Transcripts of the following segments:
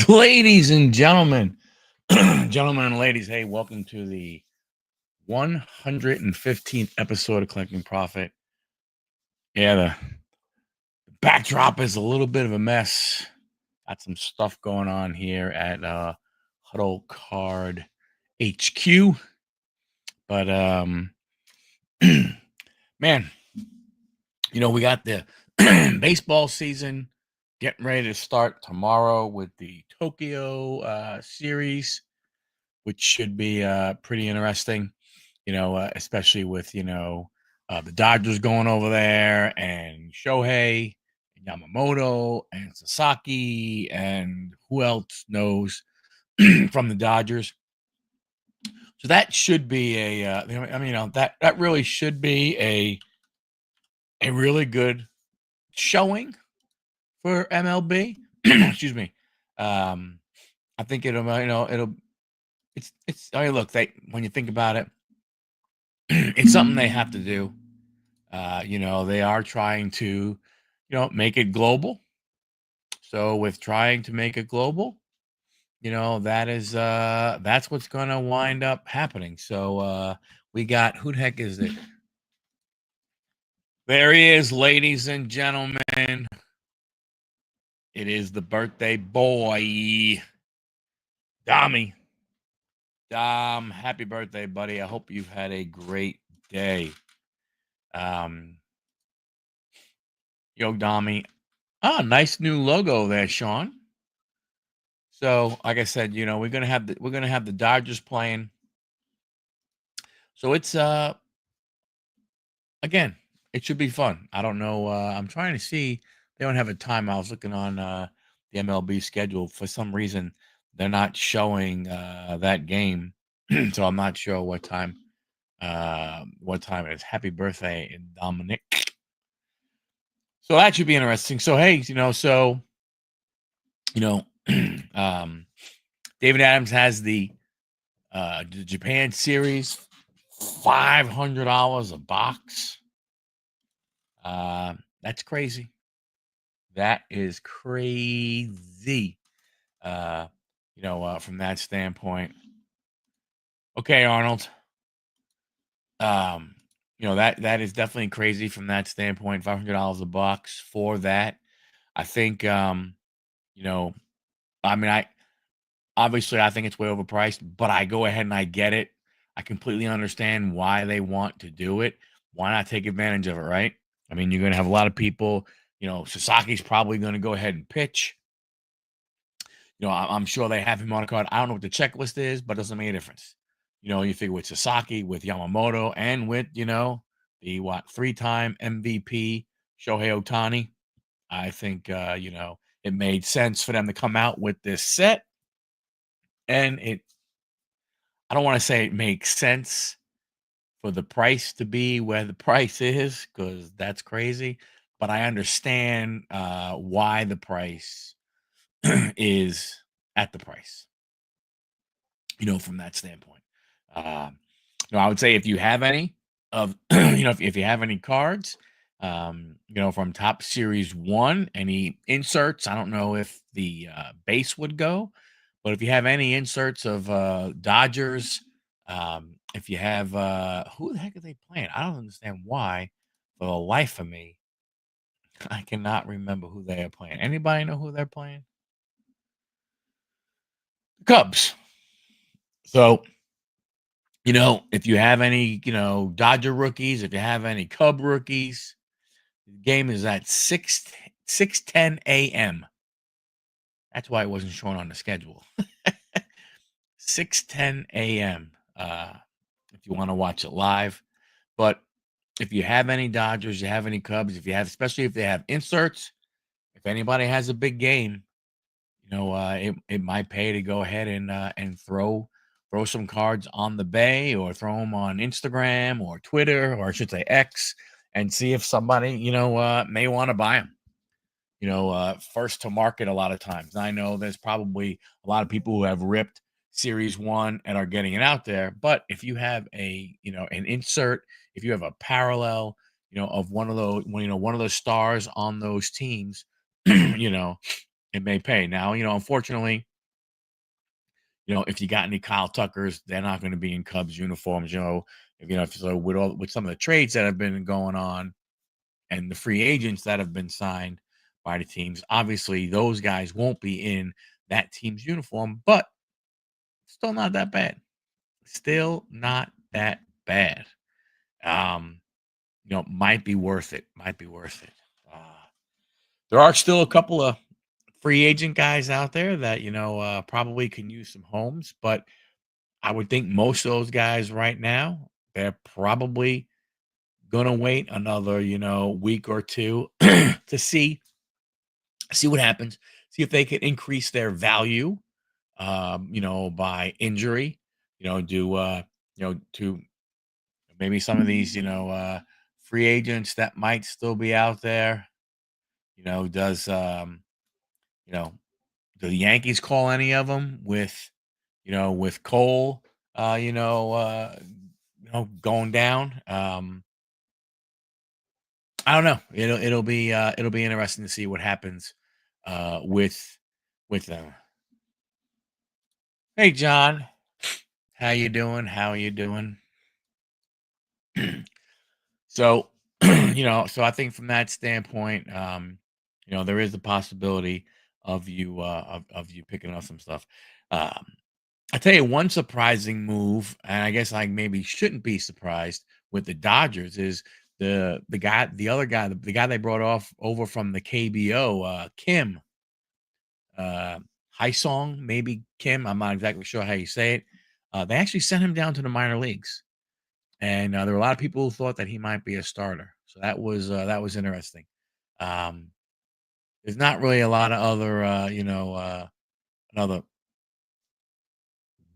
Ladies and gentlemen, gentlemen and ladies, hey, welcome to the 115th episode of Collecting Profit. Yeah, the backdrop is a little bit of a mess. Got some stuff going on here at Huddle Card HQ. But man, we got the baseball season getting ready to start tomorrow with the Tokyo series, which should be pretty interesting, especially with, the Dodgers going over there and Shohei and Yamamoto and Sasaki and who else knows from the Dodgers. So that should be that really should be a really good showing for MLB. Excuse me. I think it's I mean, look, when you think about it, it's something they have to do. They are trying to, make it global. So with trying to make it global, that's what's gonna wind up happening. So we got, who the heck is it? There he is, ladies and gentlemen. It is the birthday boy, Dommy. Dom, happy birthday, buddy. I hope you've had a great day. Yo, Dommy. Nice new logo there, Sean. So, like I said, we're gonna have the Dodgers playing. So it's again, it should be fun. I don't know. I'm trying to see. They don't have a time. I was looking on the MLB schedule. For some reason, they're not showing that game. So I'm not sure what time. What time it is. Happy birthday, Dominic. So that should be interesting. So hey, David Adams has the Japan series, $500 a box. That's crazy. That is crazy. From that standpoint. Okay, Arnold. That is definitely crazy from that standpoint. $500 a box for that. I think I obviously I think it's way overpriced, but I go ahead and I get it. I completely understand why they want to do it. Why not take advantage of it, right? I mean, you're going to have a lot of people. Sasaki's probably going to go ahead and pitch. I'm sure they have him on a card. I don't know what the checklist is, but it doesn't make a difference. You figure with Sasaki, with Yamamoto, and with, the 3-time MVP Shohei Ohtani. I think, it made sense for them to come out with this set. And I don't want to say it makes sense for the price to be where the price is, because that's crazy. But I understand why the price is at the price, from that standpoint. I would say if you have any of, if you have any cards, from Top Series 1, any inserts, I don't know if the base would go, but if you have any inserts of Dodgers, if you have, who the heck are they playing? I don't understand why, for the life of me, I cannot remember who they are playing. Anybody know who they're playing? Cubs. So, if you have any, Dodger rookies, if you have any Cub rookies, the game is at 6:10 a.m. That's why it wasn't shown on the schedule. 6:10 a.m. If you want to watch it live. But if you have any Dodgers, you have any Cubs, especially if they have inserts, if anybody has a big game, it might pay to go ahead and throw some cards on the bay, or throw them on Instagram or Twitter, or I should say X, and see if somebody may want to buy them. First to market a lot of times. I know there's probably a lot of people who have ripped Series 1 and are getting it out there, but if you have an insert, if you have a parallel, of one of those stars on those teams, it may pay. Now, unfortunately, if you got any Kyle Tuckers, they're not going to be in Cubs uniforms. So with some of the trades that have been going on and the free agents that have been signed by the teams, obviously those guys won't be in that team's uniform, but still not that bad. Still not that bad. Might be worth it. Might be worth it. There are still a couple of free agent guys out there that probably can use some homes, but I would think most of those guys right now, they're probably gonna wait another week or two to see what happens, see if they can increase their value, by injury, do to maybe some of these free agents that might still be out there. Does you know Do the Yankees call any of them with Cole, going down? I don't know. It'll be interesting to see what happens with them. Hey, John, how you doing? How are you doing? So, so I think from that standpoint, there is a possibility of you picking up some stuff. Um, I tell you one surprising move, and I guess I maybe shouldn't be surprised with the Dodgers is the guy they brought off over from the KBO, Kim, uh, Song, maybe Kim. I'm not exactly sure how you say it. They actually sent him down to the minor leagues, and there were a lot of people who thought that he might be a starter. So that was interesting. Um, there's not really a lot of other, another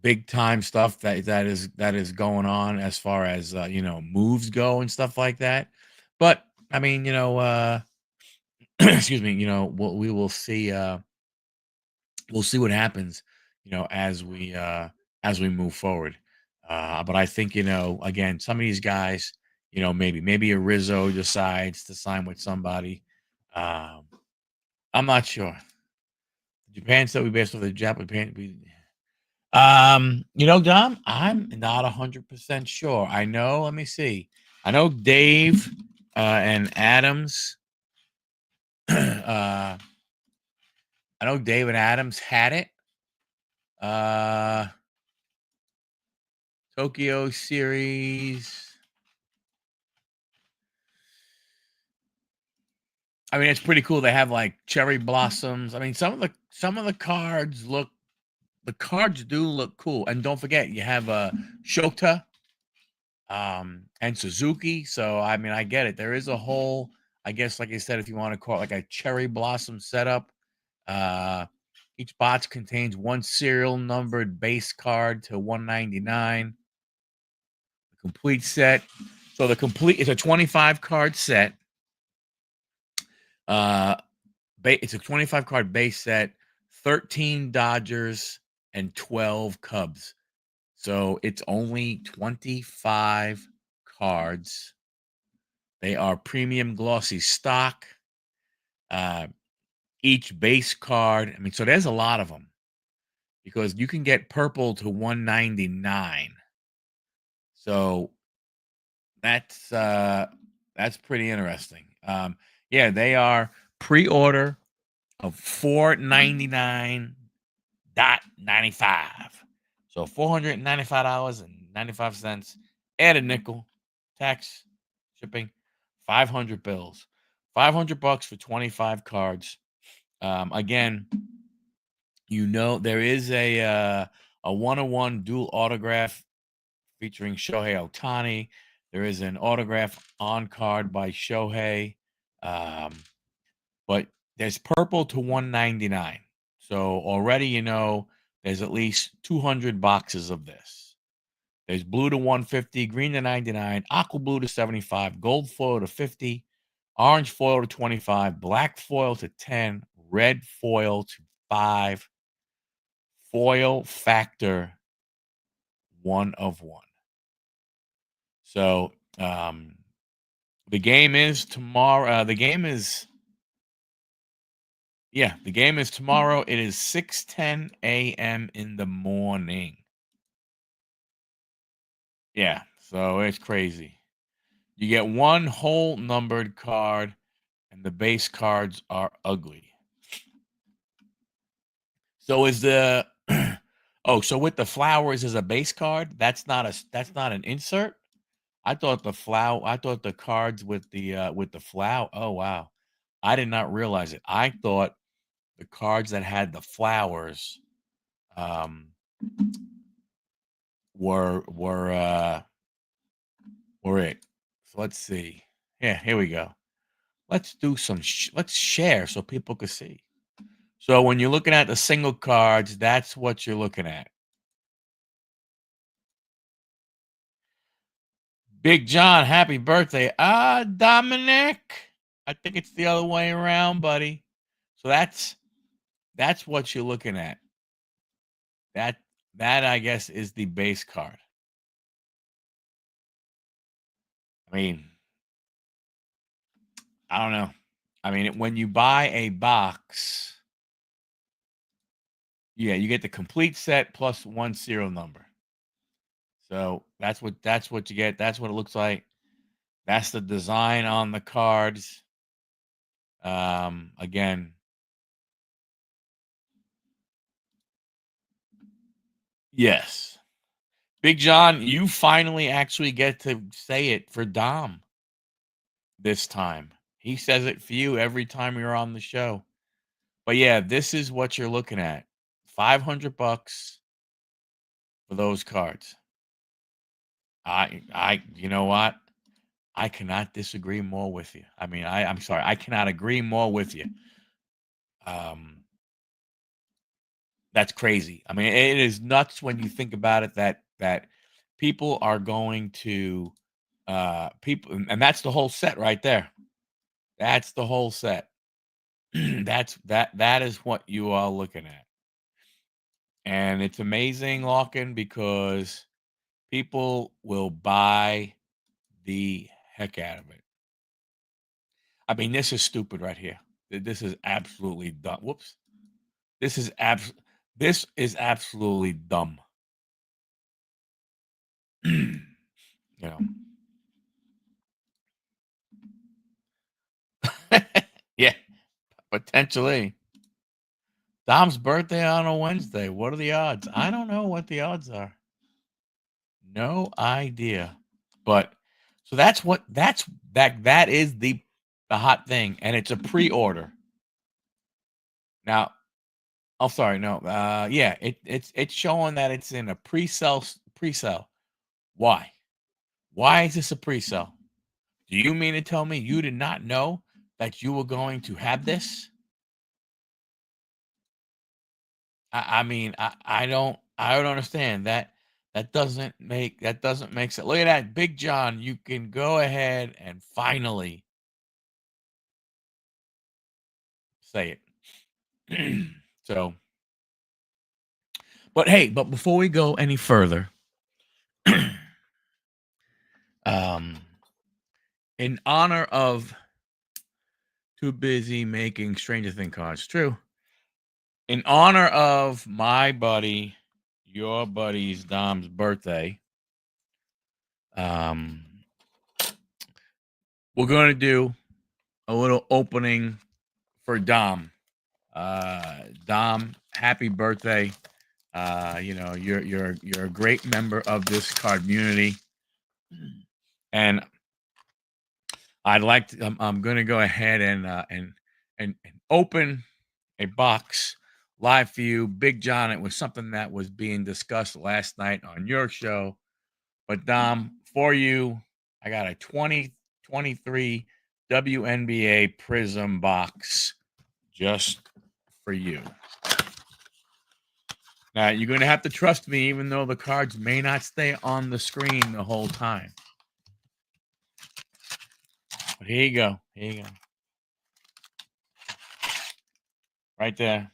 big time stuff that is going on as far as moves go and stuff like that. But I mean, excuse me, we will see. We'll see what happens, as we move forward. But I think again, some of these guys, maybe a Rizzo decides to sign with somebody. Um, I'm not sure. Japan said we based off the Japan. Dom, I'm not 100% sure. I know. Let me see. I know Dave and Adams. I know Dave and Adams had it. Uh, Tokyo series. I mean, it's pretty cool. They have like cherry blossoms. I mean, some of the cards do look cool. And don't forget, you have Shota and Suzuki. So I mean, I get it. There is a whole, I guess, like I said, if you want to call it like a cherry blossom setup. Uh each box contains one serial numbered base card to 199. The complete set. So it's a 25 card set. Uh it's a 25 card base set, 13 Dodgers and 12 Cubs. So it's only 25 cards. They are premium glossy stock. Uh, each base card, I mean, so there's a lot of them because you can get purple to 199. So that's pretty interesting. Yeah, they are pre-order of 499.95. So $495.95. Add a nickel, tax, shipping, 500 bills. 500 bucks for 25 cards. Again, there is a one-on-one dual autograph featuring Shohei Ohtani. There is an autograph on card by Shohei. Um, but there's purple to 199. So already, there's at least 200 boxes of this. There's blue to 150, green to 99, aqua blue to 75, gold foil to 50, orange foil to 25, black foil to 10, red foil to 5, foil factor 1 of 1. So the game is tomorrow. The game is Yeah, the game is tomorrow. It is 6:10 a.m. in the morning. Yeah, so it's crazy. You get one whole numbered card, and the base cards are ugly. So is the oh, so with the flowers is a base card? That's not an insert? I thought the cards with the flower. Oh wow. I did not realize it. I thought the cards that had the flowers um were were it. So let's see. Yeah, here we go. Let's do some let's share so people can see. So when you're looking at the single cards, that's what you're looking at. Big John, happy birthday. Dominic. I think it's the other way around, buddy. So that's what you're looking at. That that I guess is the base card. I mean, I don't know. I mean, when you buy a box, yeah, you get the complete set plus one serial number. So that's what you get. That's what it looks like. That's the design on the cards. Again, yes. Big John, you finally actually get to say it for Dom this time. He says it for you every time you're on the show. But yeah, this is what you're looking at. 500 bucks for those cards. You know what? I cannot disagree more with you. I mean, I'm sorry, I cannot agree more with you. Um, that's crazy. I mean, it is nuts when you think about it that people are going to people, and that's the whole set right there. That's the whole set. That is what you are looking at. And it's amazing, Lawkin, because people will buy the heck out of it. I mean, this is stupid right here. This is absolutely dumb. Whoops. This is this is absolutely dumb. you know. Yeah, potentially. Dom's birthday on a Wednesday. What are the odds? I don't know what the odds are. No idea. But so that is the hot thing, and it's a pre-order. Now, oh sorry, no. Yeah, it's showing that it's in a pre-sale. Why? Why is this a pre-sale? Do you mean to tell me you did not know that you were going to have this? I mean, I don't understand that. That doesn't make sense. Look at that, Big John. You can go ahead and finally say it. So, but hey, but before we go any further, um, in honor of too busy making Stranger Thing cards, true. In honor of my buddy, your buddy's Dom's birthday, um, we're going to do a little opening for Dom. Dom, happy birthday. You're a great member of this card community. And I'd like to I'm going to go ahead and open a box live for you. Big John, it was something that was being discussed last night on your show. But Dom, for you, I got a 2023 WNBA Prism box just for you. Now, you're going to have to trust me, even though the cards may not stay on the screen the whole time. But here you go. Here you go. Right there.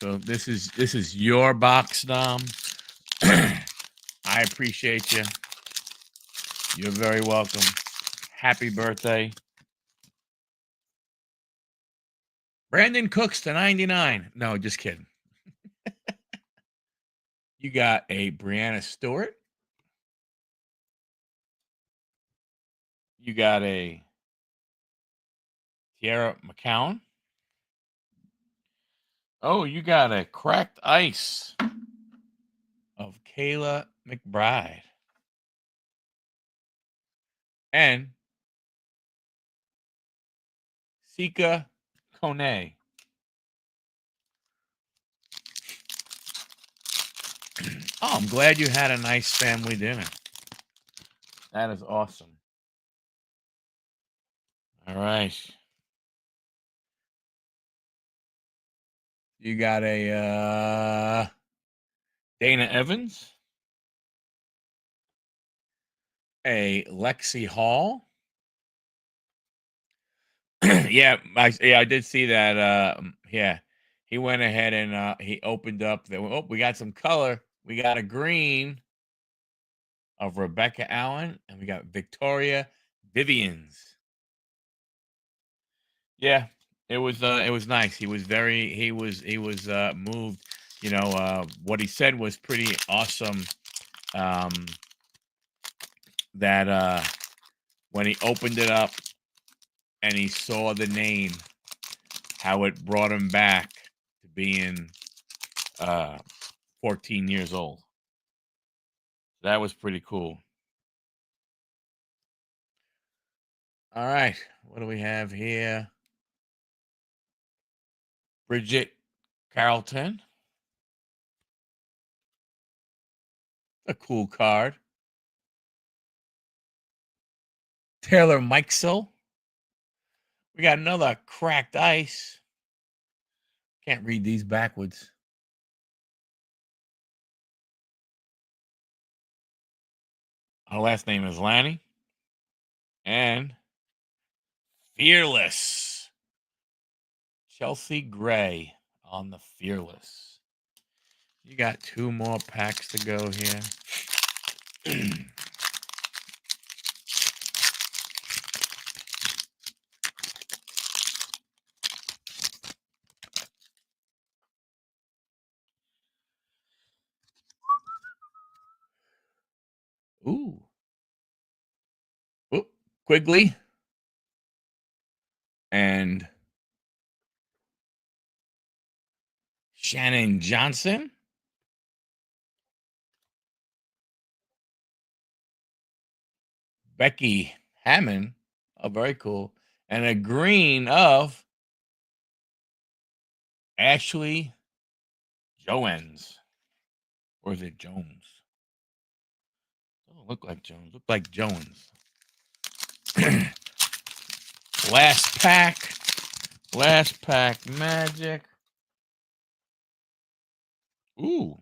So this is your box, Dom. I appreciate you. You're very welcome. Happy birthday. Brandon Cooks to 99. No, just kidding. You got a Brianna Stewart. You got a Tierra McCown. Oh, you got a cracked ice of Kayla McBride. And Sika Kone. Oh, I'm glad you had a nice family dinner. That is awesome. All right. You got a Dana Evans, a Lexi Hall. Yeah, I did see that. Yeah, he went ahead and he opened up the. Oh, we got some color. We got a green of Rebecca Allen, and we got Victoria Vivians. Yeah, it was nice. He was moved. What he said was pretty awesome. Um, that when he opened it up and he saw the name, how it brought him back to being 14 years old. That was pretty cool. All right, what do we have here? Bridget Carrollton. A cool card. Taylor Mikesell. We got another cracked ice. Can't read these backwards. Her last name is Lanny. And Fearless. Chelsea Gray on the Fearless. You got 2 more packs to go here. Ooh. Oop. Quigley. And Shannon Johnson. Becky Hammond. Oh, very cool. And a green of Ashley Jones. Or is it Jones? Doesn't look like Jones. Look like Jones. Last pack. Last pack magic. Ooh.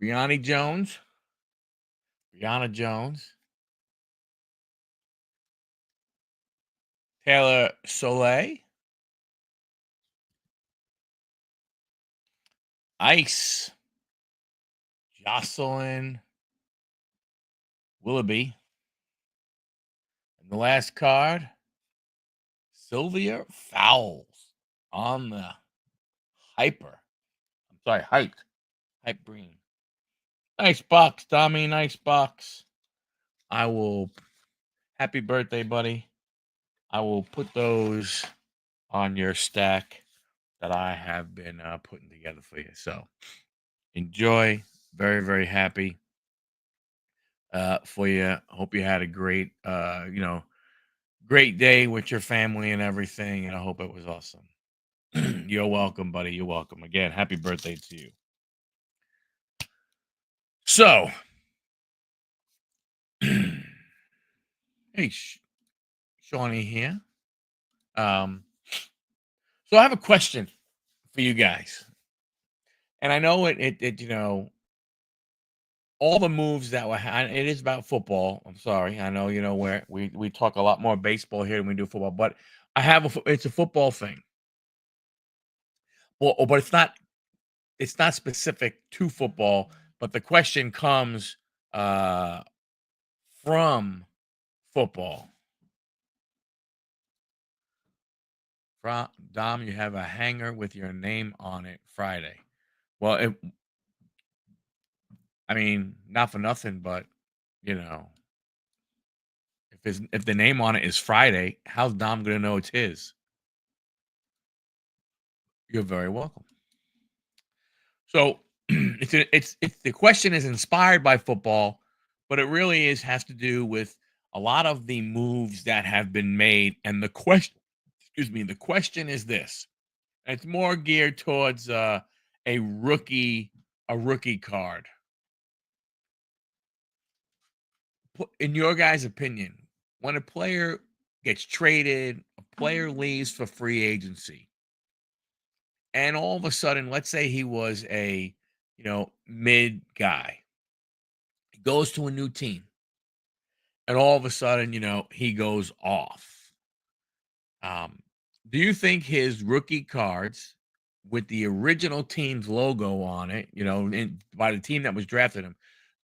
Brianna Jones. Brianna Jones. Taylor Soleil. Ice. Jocelyn Willoughby. And the last card, Sylvia Fowles on the Hyper. I'm sorry, Hype Green. Nice box, Tommy. Nice box. I will. Happy birthday, buddy. I will put those on your stack that I have been putting together for you. So enjoy. Very, very happy for you. Hope you had a great, great day with your family and everything. And I hope it was awesome. You're welcome, buddy. You're welcome. Again, happy birthday to you. So, hey, Shawnee here. So I have a question for you guys. And I know all the moves that were, it is about football. I'm sorry. I know, where we talk a lot more baseball here than we do football, but it's a football thing. Well, but it's not specific to football, but the question comes from football. Dom, you have a hanger with your name on it Friday. Well, I mean, not for nothing, but you know, if the name on it is Friday, how's Dom gonna know it's his? You're very welcome. So it's the question is inspired by football, but it really has to do with a lot of the moves that have been made. And the question, excuse me, the question is this. And it's more geared towards a rookie, a rookie card. In your guys' opinion, when a player gets traded, a player leaves for free agency, and all of a sudden, let's say he was a mid guy, he goes to a new team, and all of a sudden, he goes off. Um, do you think his rookie cards with the original team's logo on it, by the team that was drafted him,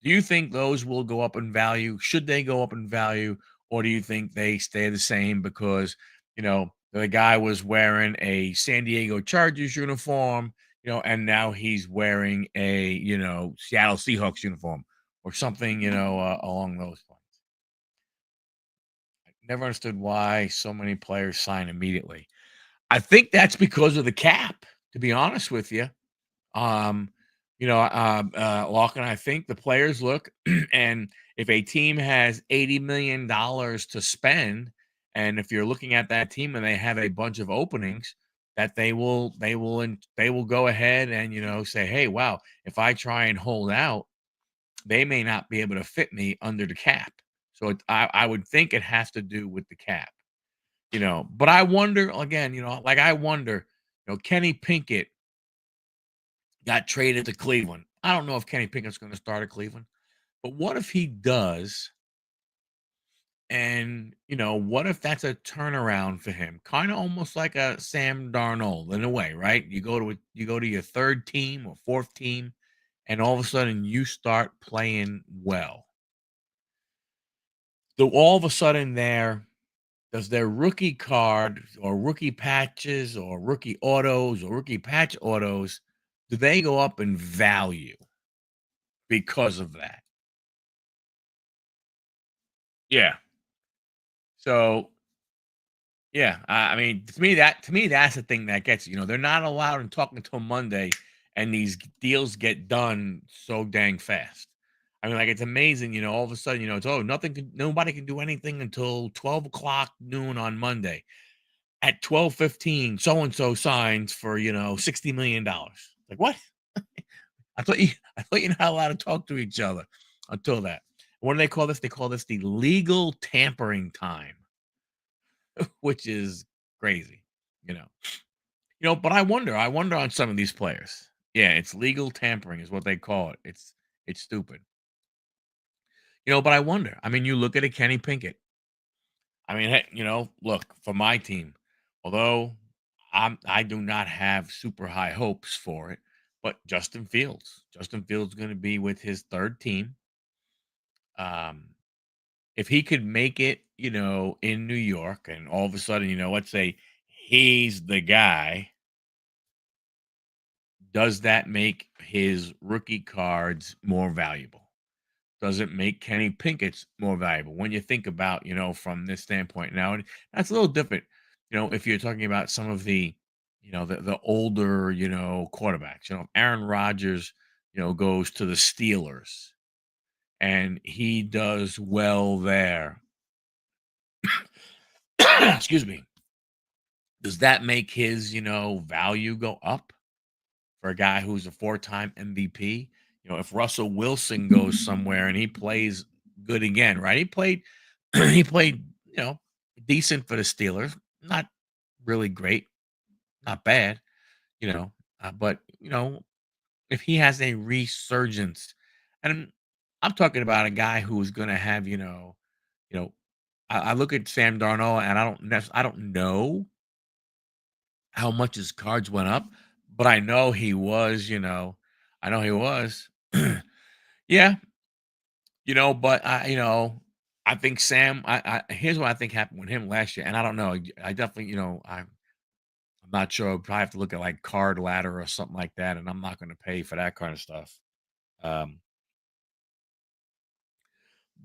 do you think those will go up in value? Should they go up in value, or do you think they stay the same because the guy was wearing a San Diego Chargers uniform, and now he's wearing a Seattle Seahawks uniform or something, along those lines? Never understood why so many players sign immediately. I think that's because of the cap, to be honest with you. Um, Lachlan, I think the players look, and if a team has $80 million to spend, and if you're looking at that team and they have a bunch of openings, that they will go ahead and say, hey, wow, if I try and hold out, they may not be able to fit me under the cap. So I would think it has to do with the cap. But I wonder again, like I wonder, Kenny Pinkett got traded to Cleveland. I don't know if Kenny Pinkett's going to start at Cleveland, but what if he does? And what if that's a turnaround for him? Kind of almost like a Sam Darnold in a way, right? You go to your third team or fourth team, and all of a sudden you start playing well. So all of a sudden does their rookie card or rookie patches or rookie autos or rookie patch autos, do they go up in value because of that? Yeah. So yeah, I mean, to me that's the thing that gets they're not allowed and talking until Monday, and these deals get done so dang fast. I mean, like it's amazing, all of a sudden, it's nobody can do anything until 12 o'clock noon on Monday. At 12:15, so and so signs for $60 million. Like what? I thought you're not allowed to talk to each other until that. What do they call this? They call this the legal tampering time, which is crazy, you know. But I wonder on some of these players. Yeah, it's legal tampering is what they call it. It's stupid. But I wonder. I mean, you look at a Kenny Pinkett. I mean, hey, look, for my team, although I do not have super high hopes for it, but Justin Fields is going to be with his third team. Um, if he could make it, in New York, and all of a sudden, let's say he's the guy, does that make his rookie cards more valuable? Does it make Kenny Pinkett's more valuable when you think about, from this standpoint now? And that's a little different, if you're talking about some of the older, quarterbacks, Aaron Rodgers, goes to the Steelers and he does well there. Excuse me. Does that make his, value go up for a guy who's a four-time MVP? If Russell Wilson goes somewhere and he plays good again, right? He played he played, decent for the Steelers. Not really great, not bad, but if he has a resurgence, and I'm talking about a guy who's going to have, you know, I look at Sam Darnold and I don't know how much his cards went up, but I know he was, I know he was. Yeah, but I. I think Sam. I here's what I think happened with him last year, and I don't know. I definitely, I'm not sure. I'll probably have to look at like Card Ladder or something like that, and I'm not going to pay for that kind of stuff. Um,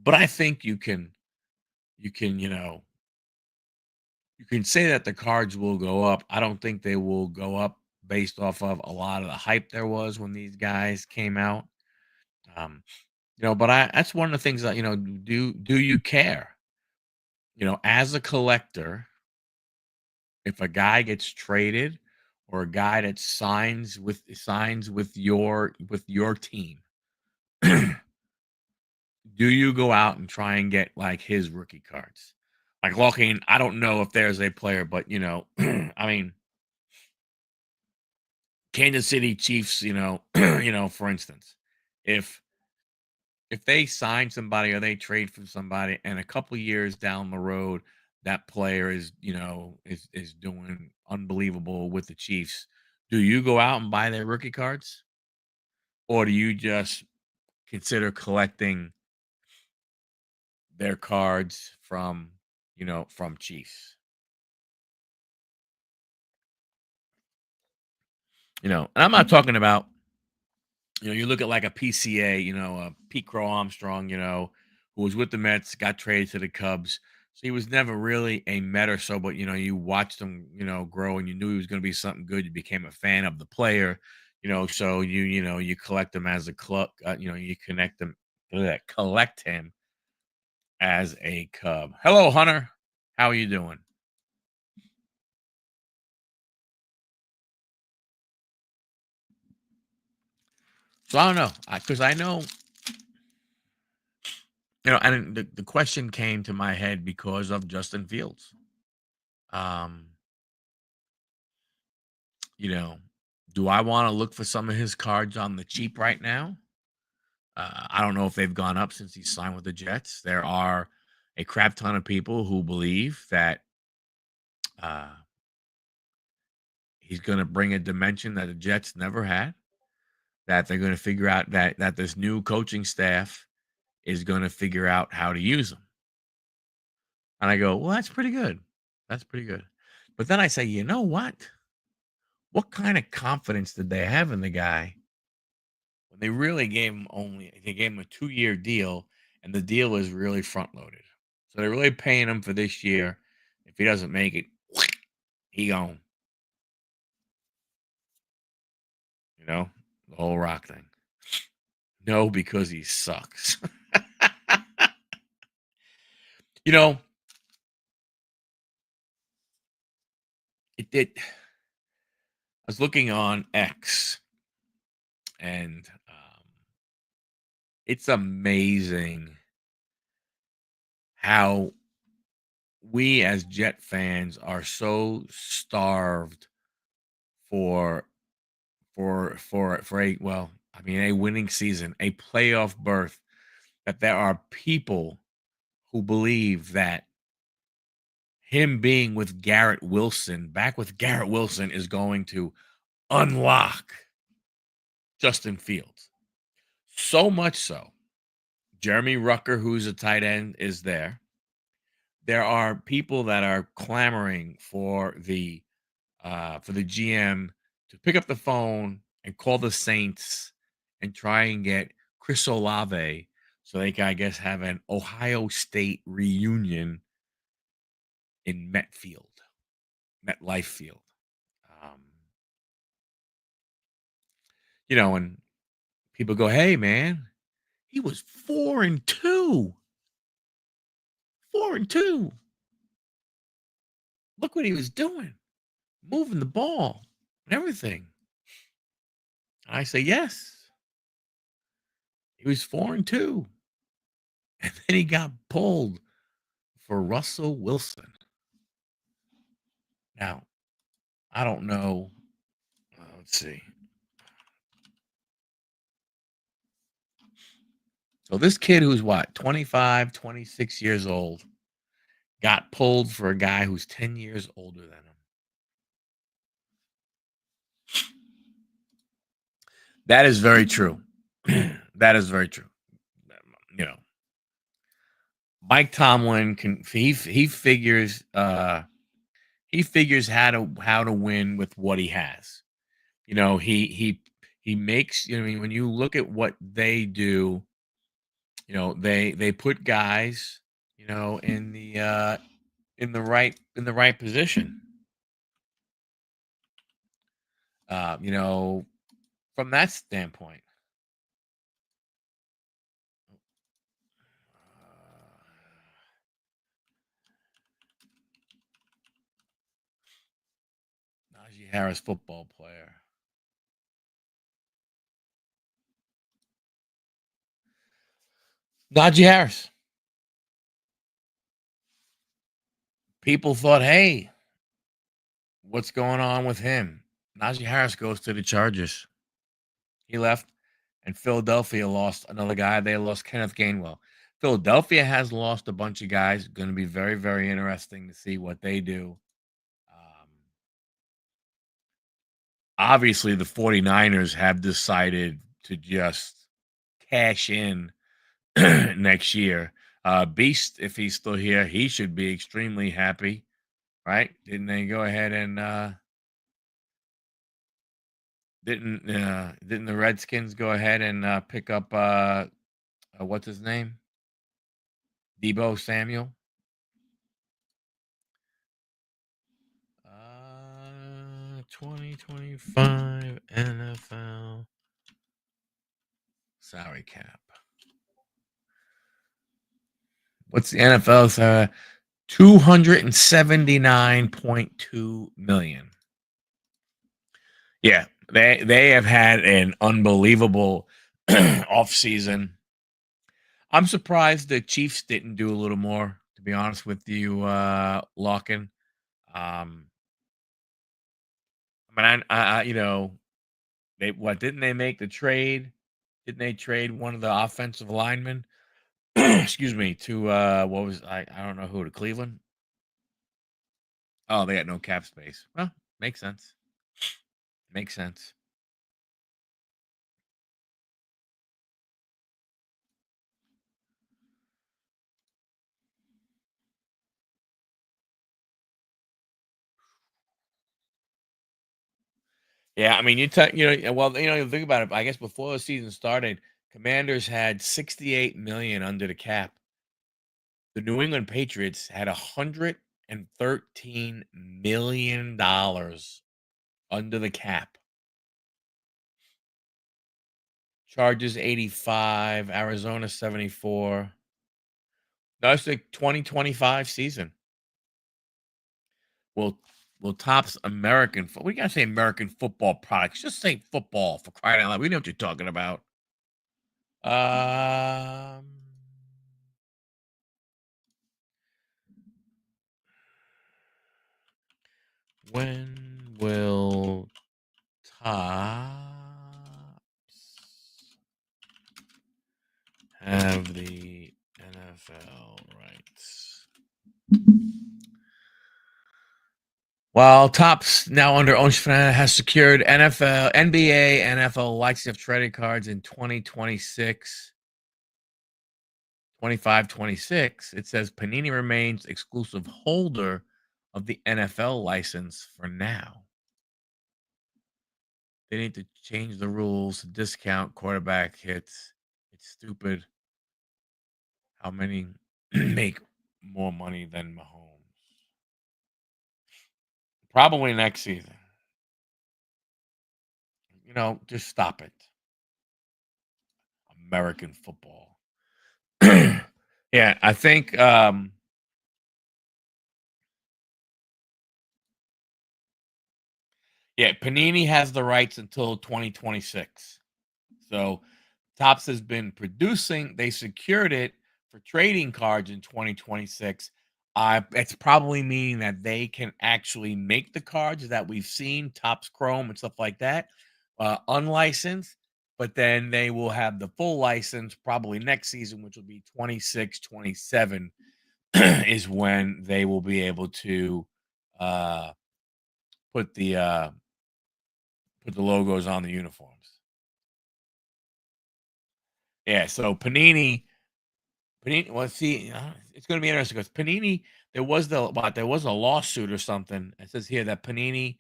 but I think you can, you can say that the cards will go up. I don't think they will go up based off of a lot of the hype there was when these guys came out. Um, but that's one of the things that, do you care? As a collector, if a guy gets traded or a guy that signs with your team, do you go out and try and get like his rookie cards? Like Locking, I don't know if there's a player, but I mean, Kansas City Chiefs, for instance, if they sign somebody or they trade for somebody, and a couple years down the road, that player is doing unbelievable with the Chiefs, do you go out and buy their rookie cards, or do you just consider collecting their cards from Chiefs? And I'm not talking about, you look at like a PCA, Pete Crow Armstrong, who was with the Mets, got traded to the Cubs. So he was never really a Met or so, but you watched him, grow, and you knew he was going to be something good. You became a fan of the player, so you collect him as a club, you connect him, collect him as a Cub. Hello, Hunter. How are you doing? So I don't know, because I know, and the question came to my head because of Justin Fields. Um, you know, do I want to look for some of his cards on the cheap right now? I don't know if they've gone up since he signed with the Jets. There are a crap ton of people who believe that uh, he's going to bring a dimension that the Jets never had. That they're going to figure out that this new coaching staff is going to figure out how to use him. And I go, well, that's pretty good. That's pretty good. But then I say, you know what? What kind of confidence did they have in the guy when they gave him a 2-year deal, and the deal is really front loaded. So they're really paying him for this year. If he doesn't make it, he gone. You know, the whole rock thing. No, because he sucks. you know, it did. I was looking on X, and it's amazing how we as Jet fans are so starved for a, well, I mean, a winning season, a playoff berth, that there are people who believe that him being with Garrett Wilson, back with Garrett Wilson, is going to unlock Justin Fields. So much so, Jeremy Rucker, who's a tight end, is there. There are people that are clamoring for the GM to pick up the phone and call the Saints and try and get Chris Olave so they can, I guess, have an Ohio State reunion in MetLife Field. Um, and people go, "Hey, man, he was 4-2, 4-2. Look what he was doing, moving the ball and everything." And I say, "Yes, he was 4-2, and then he got pulled for Russell Wilson." Now, I don't know. Let's see. So this kid who's what, 25, 26 years old, got pulled for a guy who's 10 years older than him. That is very true. That is very true. You know, Mike Tomlin he figures how to win with what he has. You know, he makes, you know, I mean, when you look at what they do, you know, they put guys, you know, in the right position. You know, from that standpoint. Najee Harris, football player. Najee Harris. People thought, hey, what's going on with him? Najee Harris goes to the Chargers. He left, and Philadelphia lost another guy. They lost Kenneth Gainwell. Philadelphia has lost a bunch of guys. Going to be very, very interesting to see what they do. Um, Obviously, the 49ers have decided to just cash in next year. Beast, if he's still here, he should be extremely happy, right? Didn't they go ahead and didn't the Redskins go ahead and pick up what's his name? Debo Samuel. 2025 NFL salary cap. What's the NFL's 279.2 million. Yeah, they have had an unbelievable off season. I'm surprised the Chiefs didn't do a little more, to be honest with you, Lockin. I mean, you know, they what didn't they make the trade? Didn't they trade one of the offensive linemen? Excuse me, to what was I don't know who, to Cleveland? Oh, they got no cap space. Well, makes sense. Makes sense. Yeah, I mean, you know, well, you know, you think about it. I guess before the season started, Commanders had 68 million under the cap. The New England Patriots had $113 million under the cap. Chargers 85, Arizona 74. That's the 2025 season. Well, Topps American. We gotta say American football products. Just say football for crying out loud. We know what you're talking about. Um, when will Topps have the NFL rights? While Topps, now under ownership, has secured NFL, NBA, NFL license of trading cards in 2026, 25, 26, it says Panini remains exclusive holder of the NFL license for now. They need to change the rules to discount quarterback hits. It's stupid how many make more money than Mahomes. Probably next season. You know, just stop it. American football. Yeah, I think yeah, Panini has the rights until 2026. So Topps has been producing, they secured it for trading cards in 2026. It's probably meaning that they can actually make the cards that we've seen, Topps Chrome and stuff like that, unlicensed, but then they will have the full license probably next season, which will be 26, 27 is when they will be able to uh, put the logos on the uniforms. Yeah, so Panini. Well, see, it's going to be interesting because Panini. There was a lawsuit or something. It says here that Panini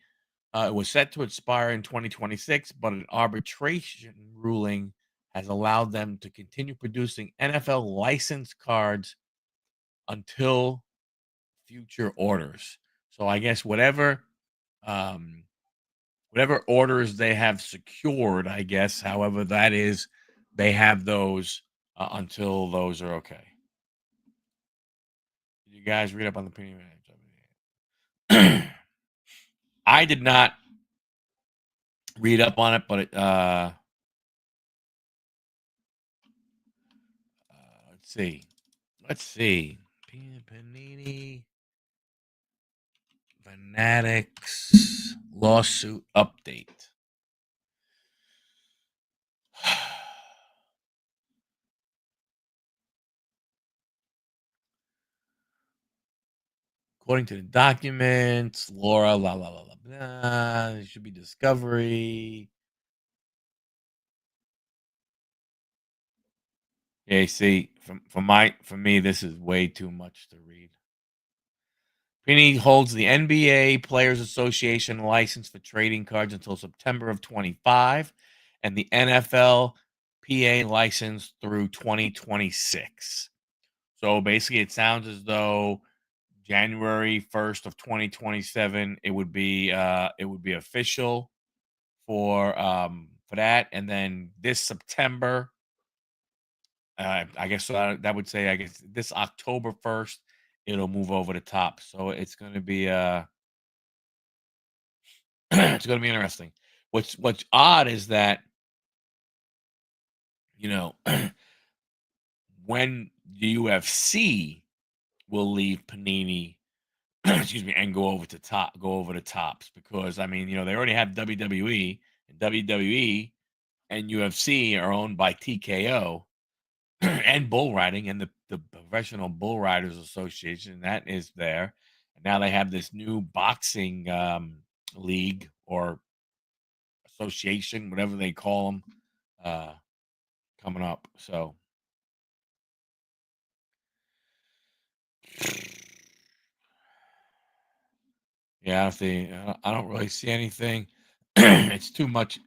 was set to expire in 2026, but an arbitration ruling has allowed them to continue producing NFL licensed cards until future orders. So I guess um, whatever orders they have secured, I guess, however that is, they have those until those are okay. Did you guys read up on the Panini? I did not read up on it, but let's see. Let's see. Panini Fanatics lawsuit update. According to the documents, Laura, la la la la blah. It should be discovery. Yeah, see, for me, this is way too much to read. Panini holds the NBA Players Association license for trading cards until September of 25, and the NFL PA license through 2026. So basically, it sounds as though January 1st of 2027, it would be official for that, and then this September, I guess that would say, I guess this October 1st, it'll move over the top. So it's going to be it's going to be interesting. What's odd is that, you know, when the UFC will leave Panini, excuse me, and go over the tops, because I mean, they already have WWE, and WWE and UFC are owned by TKO and bull riding, and the Professional Bull Riders Association that is there. And now they have this new boxing league or association, whatever they call them, uh, coming up. So yeah, I don't really see anything. It's too much.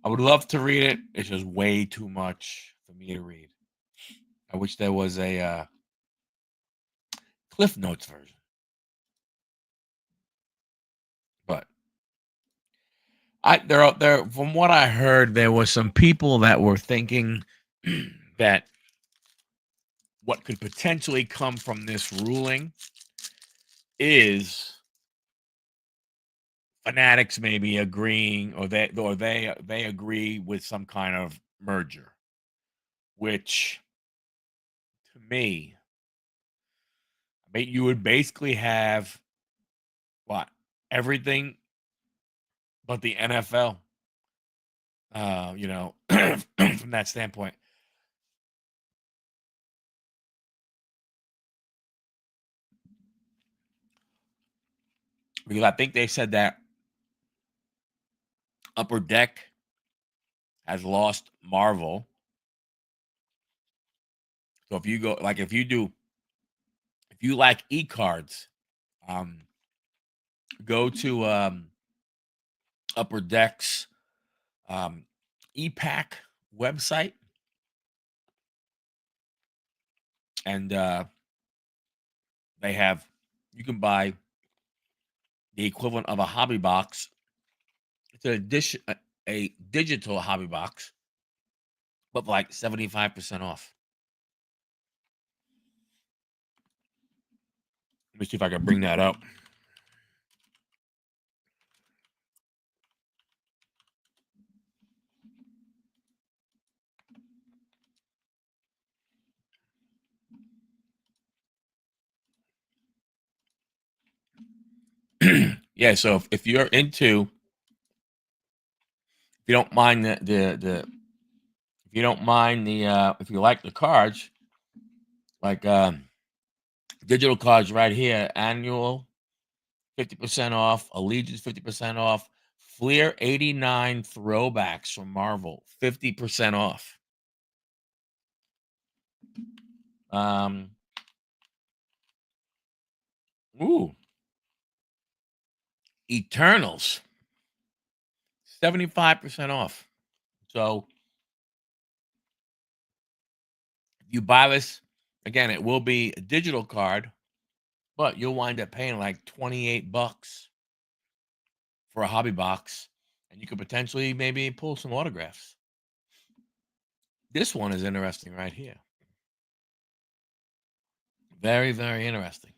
I would love to read it. It's just way too much for me to read. I wish there was a Cliff Notes version, but there from what I heard, there was some people that were thinking that what could potentially come from this ruling is Fanatics maybe agreeing, or they agree with some kind of merger, which to me, I mean, you would basically have what, everything but the NFL. From that standpoint, because I think they said that Upper Deck has lost Marvel. So if you go, like, if you like e-cards, um, go to Upper Deck's um, e-pack website, and they have, you can buy the equivalent of a hobby box. It's a digital hobby box, but for like 75% off. Let me see if I can bring that up. Yeah, so if you're into, if you don't mind if you don't mind if you like the cards, like digital cards right here, annual 50% off, Allegiance 50% off, Fleer 89 throwbacks from Marvel 50% off. Um, ooh, Eternals, 75% off. So you buy this again, it will be a digital card, but you'll wind up paying like 28 bucks for a hobby box, and you could potentially maybe pull some autographs. This one is interesting right here. Very, very interesting.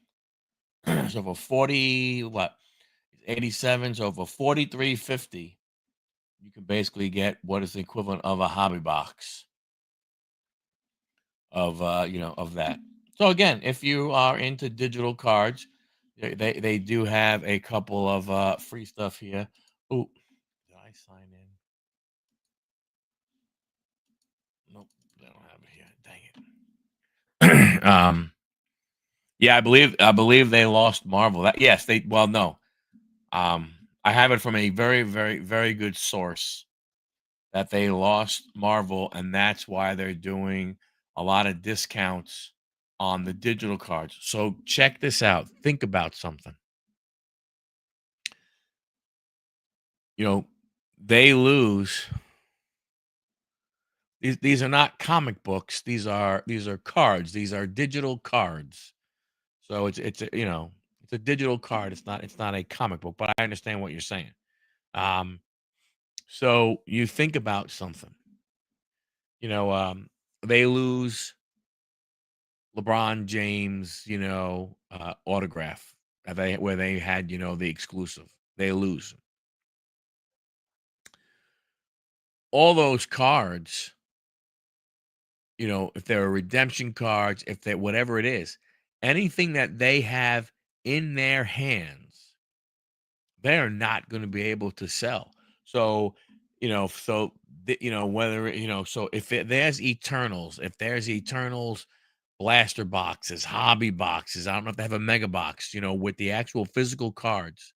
So for 40, what? 87, so for 43.50, you can basically get what is the equivalent of a hobby box of of that. So again, if you are into digital cards, they do have a couple of free stuff here. Oh, did I sign in? Nope, they don't have it here. Dang it. Yeah, I believe they lost Marvel. That yes, they well no. I have it from a very, very, very good source that they lost Marvel, and that's why they're doing a lot of discounts on the digital cards. So check this out. Think about something. You know, they lose. These are not comic books. These are cards. These are digital cards. So it's a digital card. It's not a comic book. But I understand what you're saying. Um, so you think about something. You know, they lose LeBron James, autograph where they had, the exclusive. They lose all those cards. If they're redemption cards, if they whatever it is, anything that they have in their hands, they're not going to be able to sell. So, whether so if there's Eternals blaster boxes, hobby boxes. I don't know if they have a mega box, with the actual physical cards.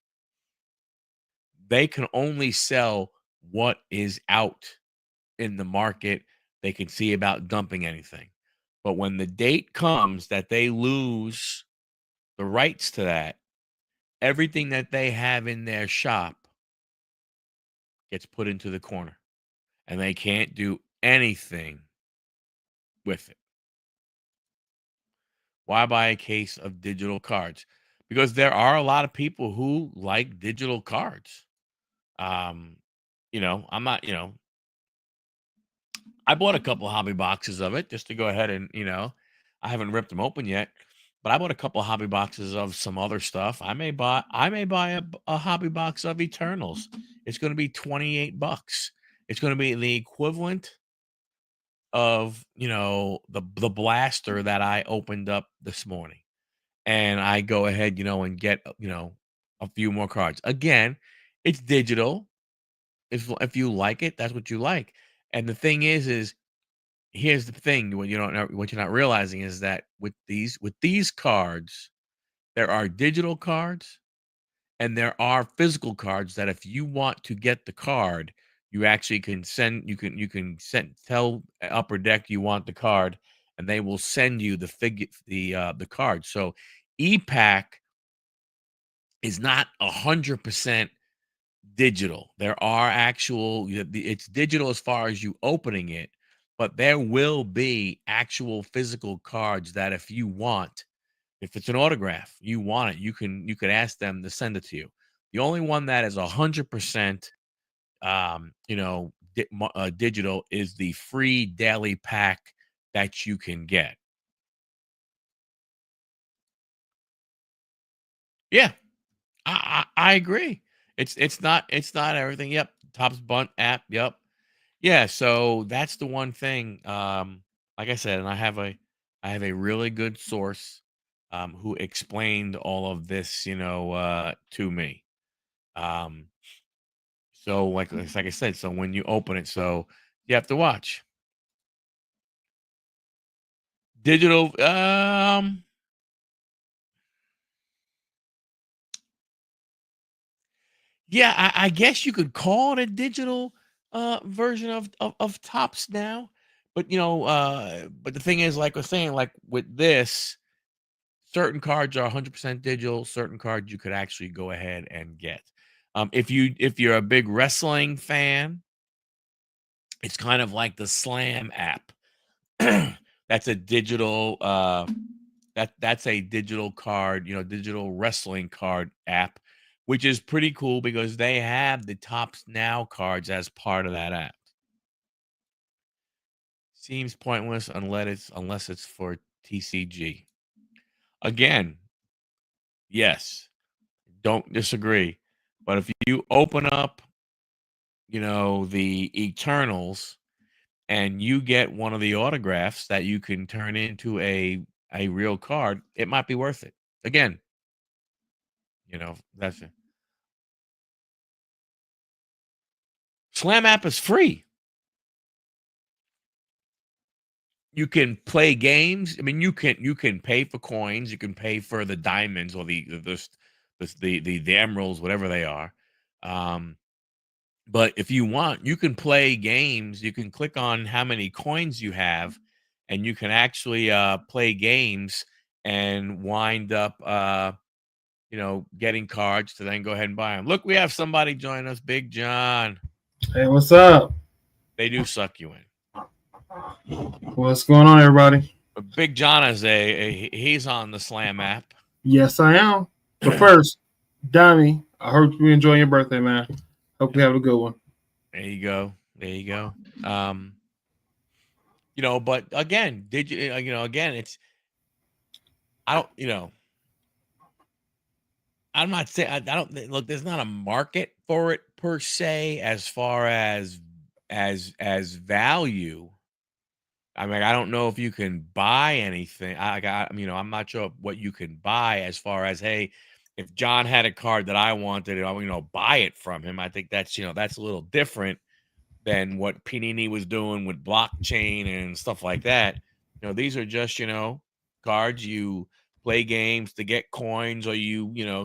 They can only sell what is out in the market. They can see about dumping anything. But when the date comes that they lose the rights to that, everything that they have in their shop gets put into the corner and they can't do anything with it. Why buy a case of digital cards? Because there are a lot of people who like digital cards. Um, I'm not, I bought a couple hobby boxes of it just to go ahead and, I haven't ripped them open yet, but I bought a couple hobby boxes of some other stuff. I may buy a hobby box of Eternals. It's going to be 28 bucks. It's going to be the equivalent of, the blaster that I opened up this morning. And I go ahead, and get, a few more cards. Again, it's digital. If you like it, that's what you like. And the thing is here's the thing, what you're not realizing is that with these cards, there are digital cards and there are physical cards that if you want to get the card, you actually can send tell Upper Deck you want the card, and they will send you the card. So EPAC is not 100% digital. There are it's digital as far as you opening it, but there will be actual physical cards that if it's an autograph, you want it, you could ask them to send it to you. The only one that is 100% digital is the free daily pack that you can get. Yeah, I agree. It's not everything. Yep. Topps Bunt app. Yep. Yeah, so that's the one thing, like I said, and I have a really good source, who explained all of this, to me. Um, so like I said, so when you open it, so you have to watch. Digital, yeah, I guess you could call it a digital version of Tops now, But but the thing is, like I was saying, like with this, certain cards are 100% digital. Certain cards you could actually go ahead and get. If you're a big wrestling fan, it's kind of like the Slam app. That's a digital that's a digital card, digital wrestling card app, which is pretty cool because they have the Tops Now cards as part of that app. Seems pointless unless it's for TCG. Again, yes, don't disagree. But if you open up, the Eternals and you get one of the autographs that you can turn into a real card, it might be worth it. Again, that's it. Slam app is free. You can play games. I mean, you can pay for coins. You can pay for the diamonds or the emeralds, whatever they are. But if you want, you can play games. You can click on how many coins you have, and you can actually play games and wind up, getting cards to then go ahead and buy them. Look, we have somebody join us, Big John. Hey, what's up? They do suck you in. What's going on, everybody? But Big John is he's on the Slam app. Yes, I am. But first, Dami, I hope you enjoy your birthday, man. Hope you have a good one. There you go. There you go. But again, again, it's I don't, I'm not saying I don't look. There's not a market for it per se, as far as value. I mean, I don't know if you can buy anything. I'm not sure what you can buy as far as, hey, if John had a card that I wanted, buy it from him. I think that's that's a little different than what Panini was doing with blockchain and stuff like that. These are just cards you play games to get coins, or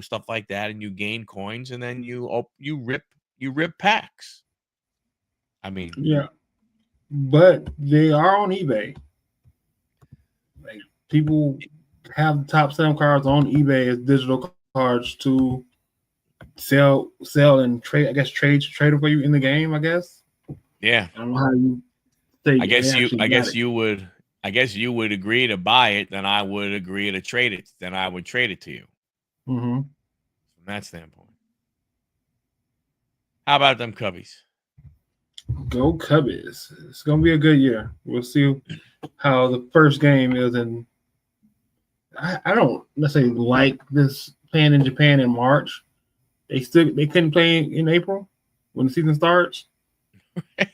stuff like that, and you gain coins, and then you rip packs. I mean, Yeah, but they are on eBay. Like people have the top 7 cards on eBay as digital cards to sell and trade. I guess trade it for you in the game. I guess yeah. I don't know how you say I they guess you actually I got guess it. you would I guess you would agree to buy it, then I would agree to trade it. Then I would trade it to you Mm-hmm. from that standpoint. How about them Cubbies? Go Cubbies! It's gonna be a good year. We'll see how the first game is, and I don't necessarily like this playing in Japan in March. They couldn't play in April when the season starts. Maybe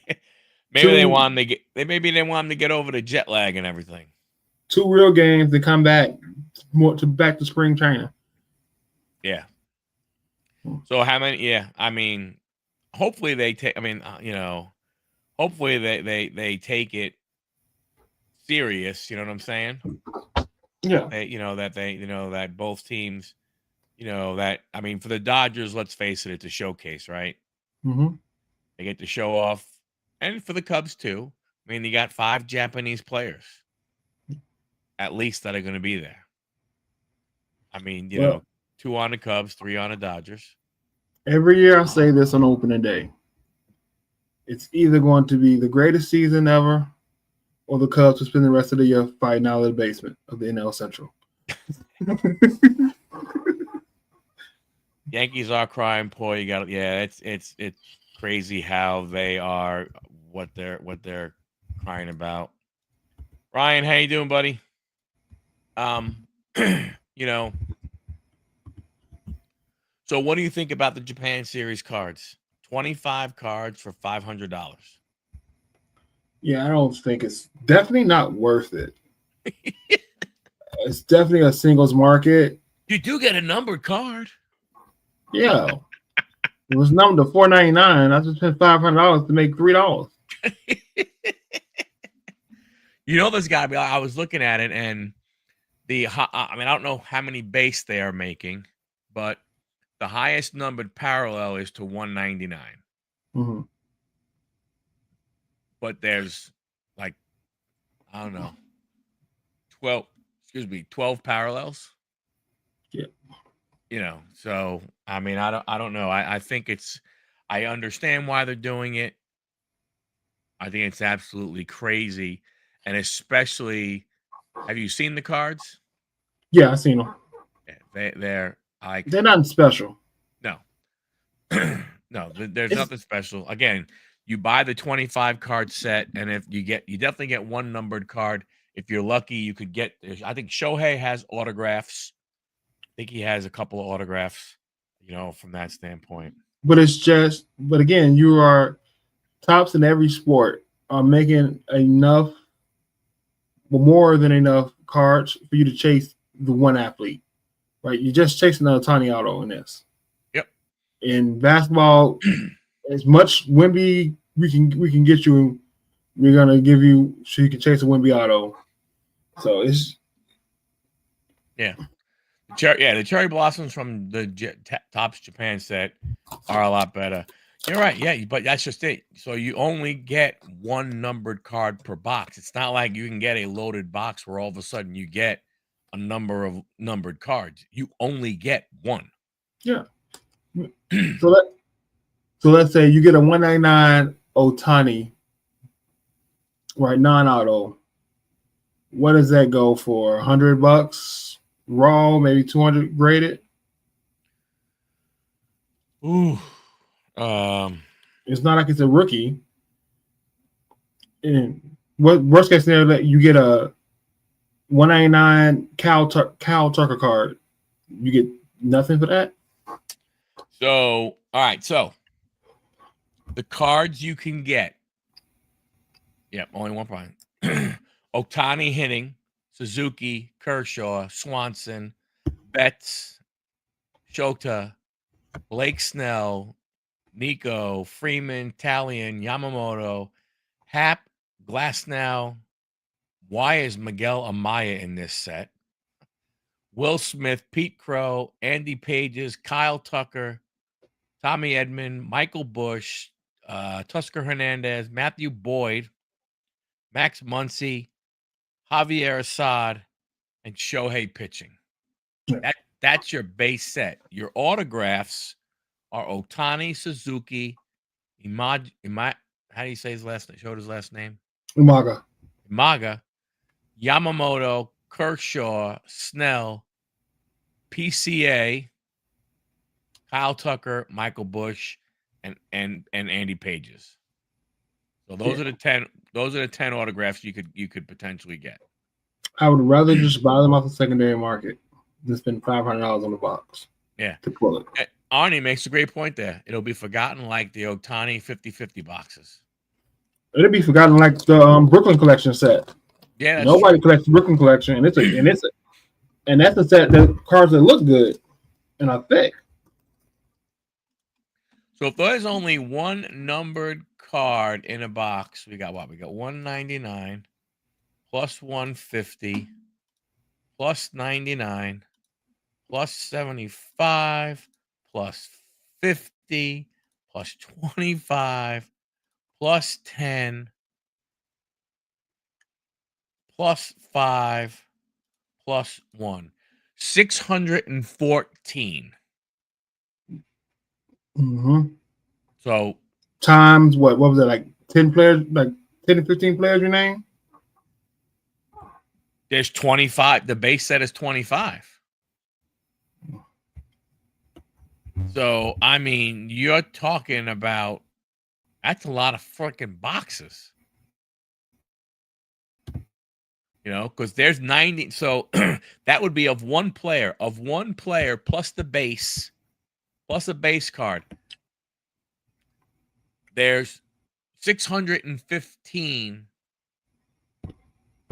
they Two want him to get maybe they want him to get over the jet lag and everything. two real games to come back more to back to spring training. Yeah. So how many? Yeah, I mean, hopefully they take. I mean, hopefully they take it serious. You know what I'm saying? Yeah. That both teams. That I mean, for the Dodgers, let's face it, it's a showcase, right? Mm-hmm. They get to show off, and for the Cubs too. I mean, they got 5 Japanese players at least that are going to be there. I mean, Well, 2 on the Cubs, 3 on the Dodgers. every year I say this on opening day. It's either going to be the greatest season ever, or the Cubs will spend the rest of the year fighting out of the basement of the NL Central. Yankees are crying poor. You got it's crazy how they are what they're crying about. Ryan, how you doing, buddy? You know, so what do you think about the Japan series cards? 25 cards for $500. Yeah, I don't think it's definitely not worth it. It's definitely a singles market. You do get a numbered card. Yeah, it was numbered to $4.99. I just spent $500 to make $3. There's got to be. I was looking at it, and I mean, I don't know how many base they are making, but the highest numbered parallel is to 199. Mm-hmm. But there's like I don't know, 12 parallels. Yeah. You know, so I mean, I don't know. I think I understand why they're doing it. I think it's absolutely crazy, and especially, have you seen the cards? Yeah, I seen them. Yeah, they're like, They're not special. no, no, there's It's nothing special. Again, you buy the 25 card set, and if you definitely get one numbered card. If you're lucky, you could get. I think Shohei has autographs. I think he has a couple of autographs. You know, from that standpoint. but it's just but again, you are tops in every sport are making enough, more than enough cards for you to chase the one athlete. Right? You're just chasing another Tiny Auto in this. Yep. In basketball, as much Wemby we can get you, we're gonna give you so you can chase a Wemby Auto. So it's Yeah. The cherry blossoms from the Topps Japan set are a lot better. You're right. Yeah, but that's just it. So you only get one numbered card per box. It's not like you can get a loaded box where all of a sudden you get a number of numbered cards. You only get one. yeah. So let's say you get a 199 Otani, right? Non-auto. What does that go for? $100 raw, maybe 200 graded. Ooh. It's not like it's a rookie. And what worst case scenario that you get a 199 Cal Tucker card, you get nothing for that. So all right. So the cards you can get. Yep, only one point. Otani hitting, Suzuki, Kershaw, Swanson, Betts, Shota, Blake Snell, Nico, Freeman, Talion, Yamamoto, Hap, Glasnow. Why is Miguel Amaya in this set? Will Smith, Pete Crow, Andy Pages, Kyle Tucker, Tommy Edman, Michael Bush, Tusker Hernandez, Matthew Boyd, Max Muncy, Javier Assad, and Shohei pitching. That's your base set. Your autographs are Otani, Suzuki, how do you say his last name? Showed his last name? Imaga, Yamamoto, Kershaw, Snell, PCA, Kyle Tucker, Michael Bush, and Andy Pages. So those are the 10. Those are the 10 autographs you could potentially get. I would rather just buy them off the secondary market than spend $500 on the box. Yeah. To pull it. Arnie makes a great point there. It'll be forgotten like the Otani 50-50 boxes. It'll be forgotten like the Brooklyn collection set. Yeah, nobody collects the Brooklyn collection, and that's a set that cards that look good and are thick. So if there's only one numbered card in a box, we got what? We got 199 plus 150 plus 99 plus 75 plus 50 plus 25 plus 10 plus 5 plus 1. 614. Mm-hmm. So times what was it, like 10 players, like 10 to 15 players you name? There's 25. The base set is 25. So, I mean, you're talking about, that's a lot of freaking boxes. You know, because there's 90. So that would be of one player plus the base, plus a base card. There's 615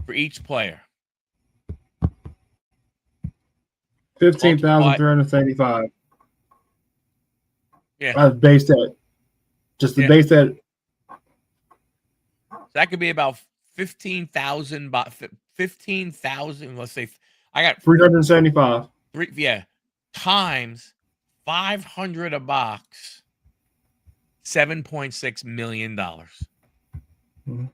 for each player. 15,375. Yeah. Base set. Just the base set. That could be about 15,000. 15,000. Let's say I got 375. Times 500 a box. $7.6 million. Mm-hmm.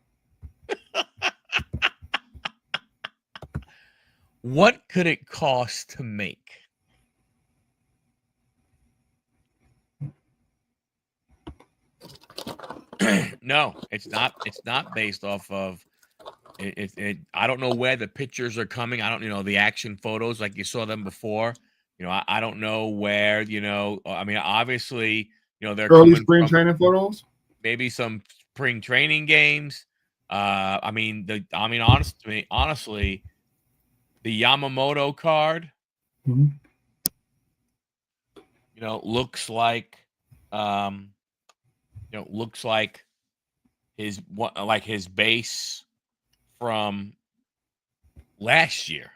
What could it cost to make? No, it's not. It's not based off of it. I don't know where the pictures are coming. I don't, the action photos like you saw them before. I don't know where. I mean, obviously, they're Early coming spring from training photos. maybe some spring training games. Honestly, the Yamamoto card, Mhm. looks like, um, looks like his base from last year.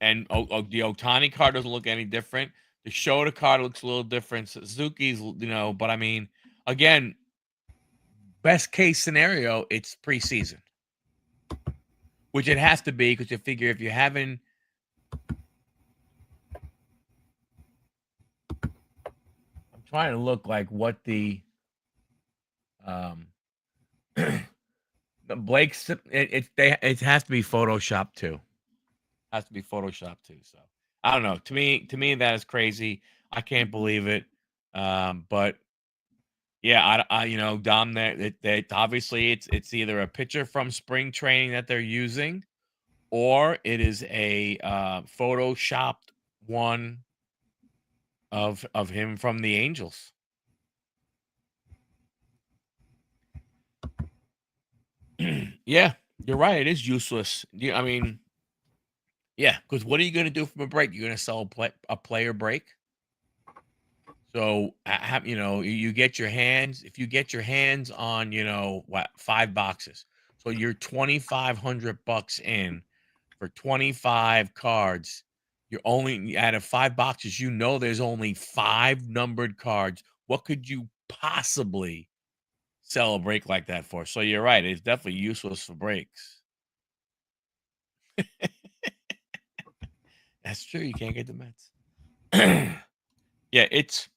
And the Otani card doesn't look any different. The Shota card looks a little different. Suzuki's, but I mean, again, best case scenario, it's preseason, which it has to be because you figure if you haven't. I'm trying to look like what the um the Blake's it has to be Photoshop too. Has to be Photoshop too. So I don't know. To me, that is crazy. I can't believe it. But yeah, Dom, that obviously it's either a picture from spring training that they're using, or it is a photoshopped one of him from the Angels. Yeah, you're right. It is useless. Yeah, I mean, yeah, because what are you going to do from a break? You're going to sell a player break. So, you get your hands, if you get your hands on, what, 5 boxes. So you're 2,500 bucks in for 25 cards. You're only out of 5 boxes, there's only 5 numbered cards. What could you possibly sell a break like that for? So you're right, it's definitely useless for breaks. That's true, you can't get the Mets. Yeah, it's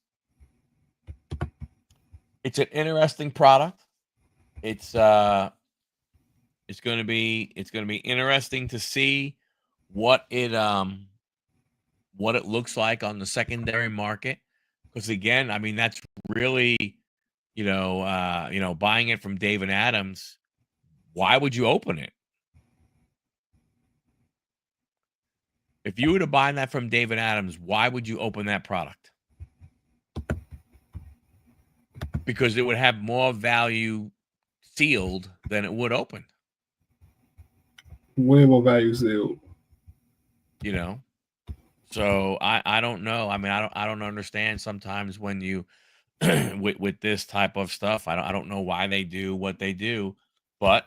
an interesting product. It's it's gonna be interesting to see what it looks like on the secondary market. Because again, I mean that's really buying it from David Adams. Why would you open it? If you were to buy that from David Adams, why would you open that product? Because it would have more value sealed than it would open. Way more value sealed. You know, so I don't know. I mean, I don't understand sometimes when you with this type of stuff. I don't know why they do what they do, but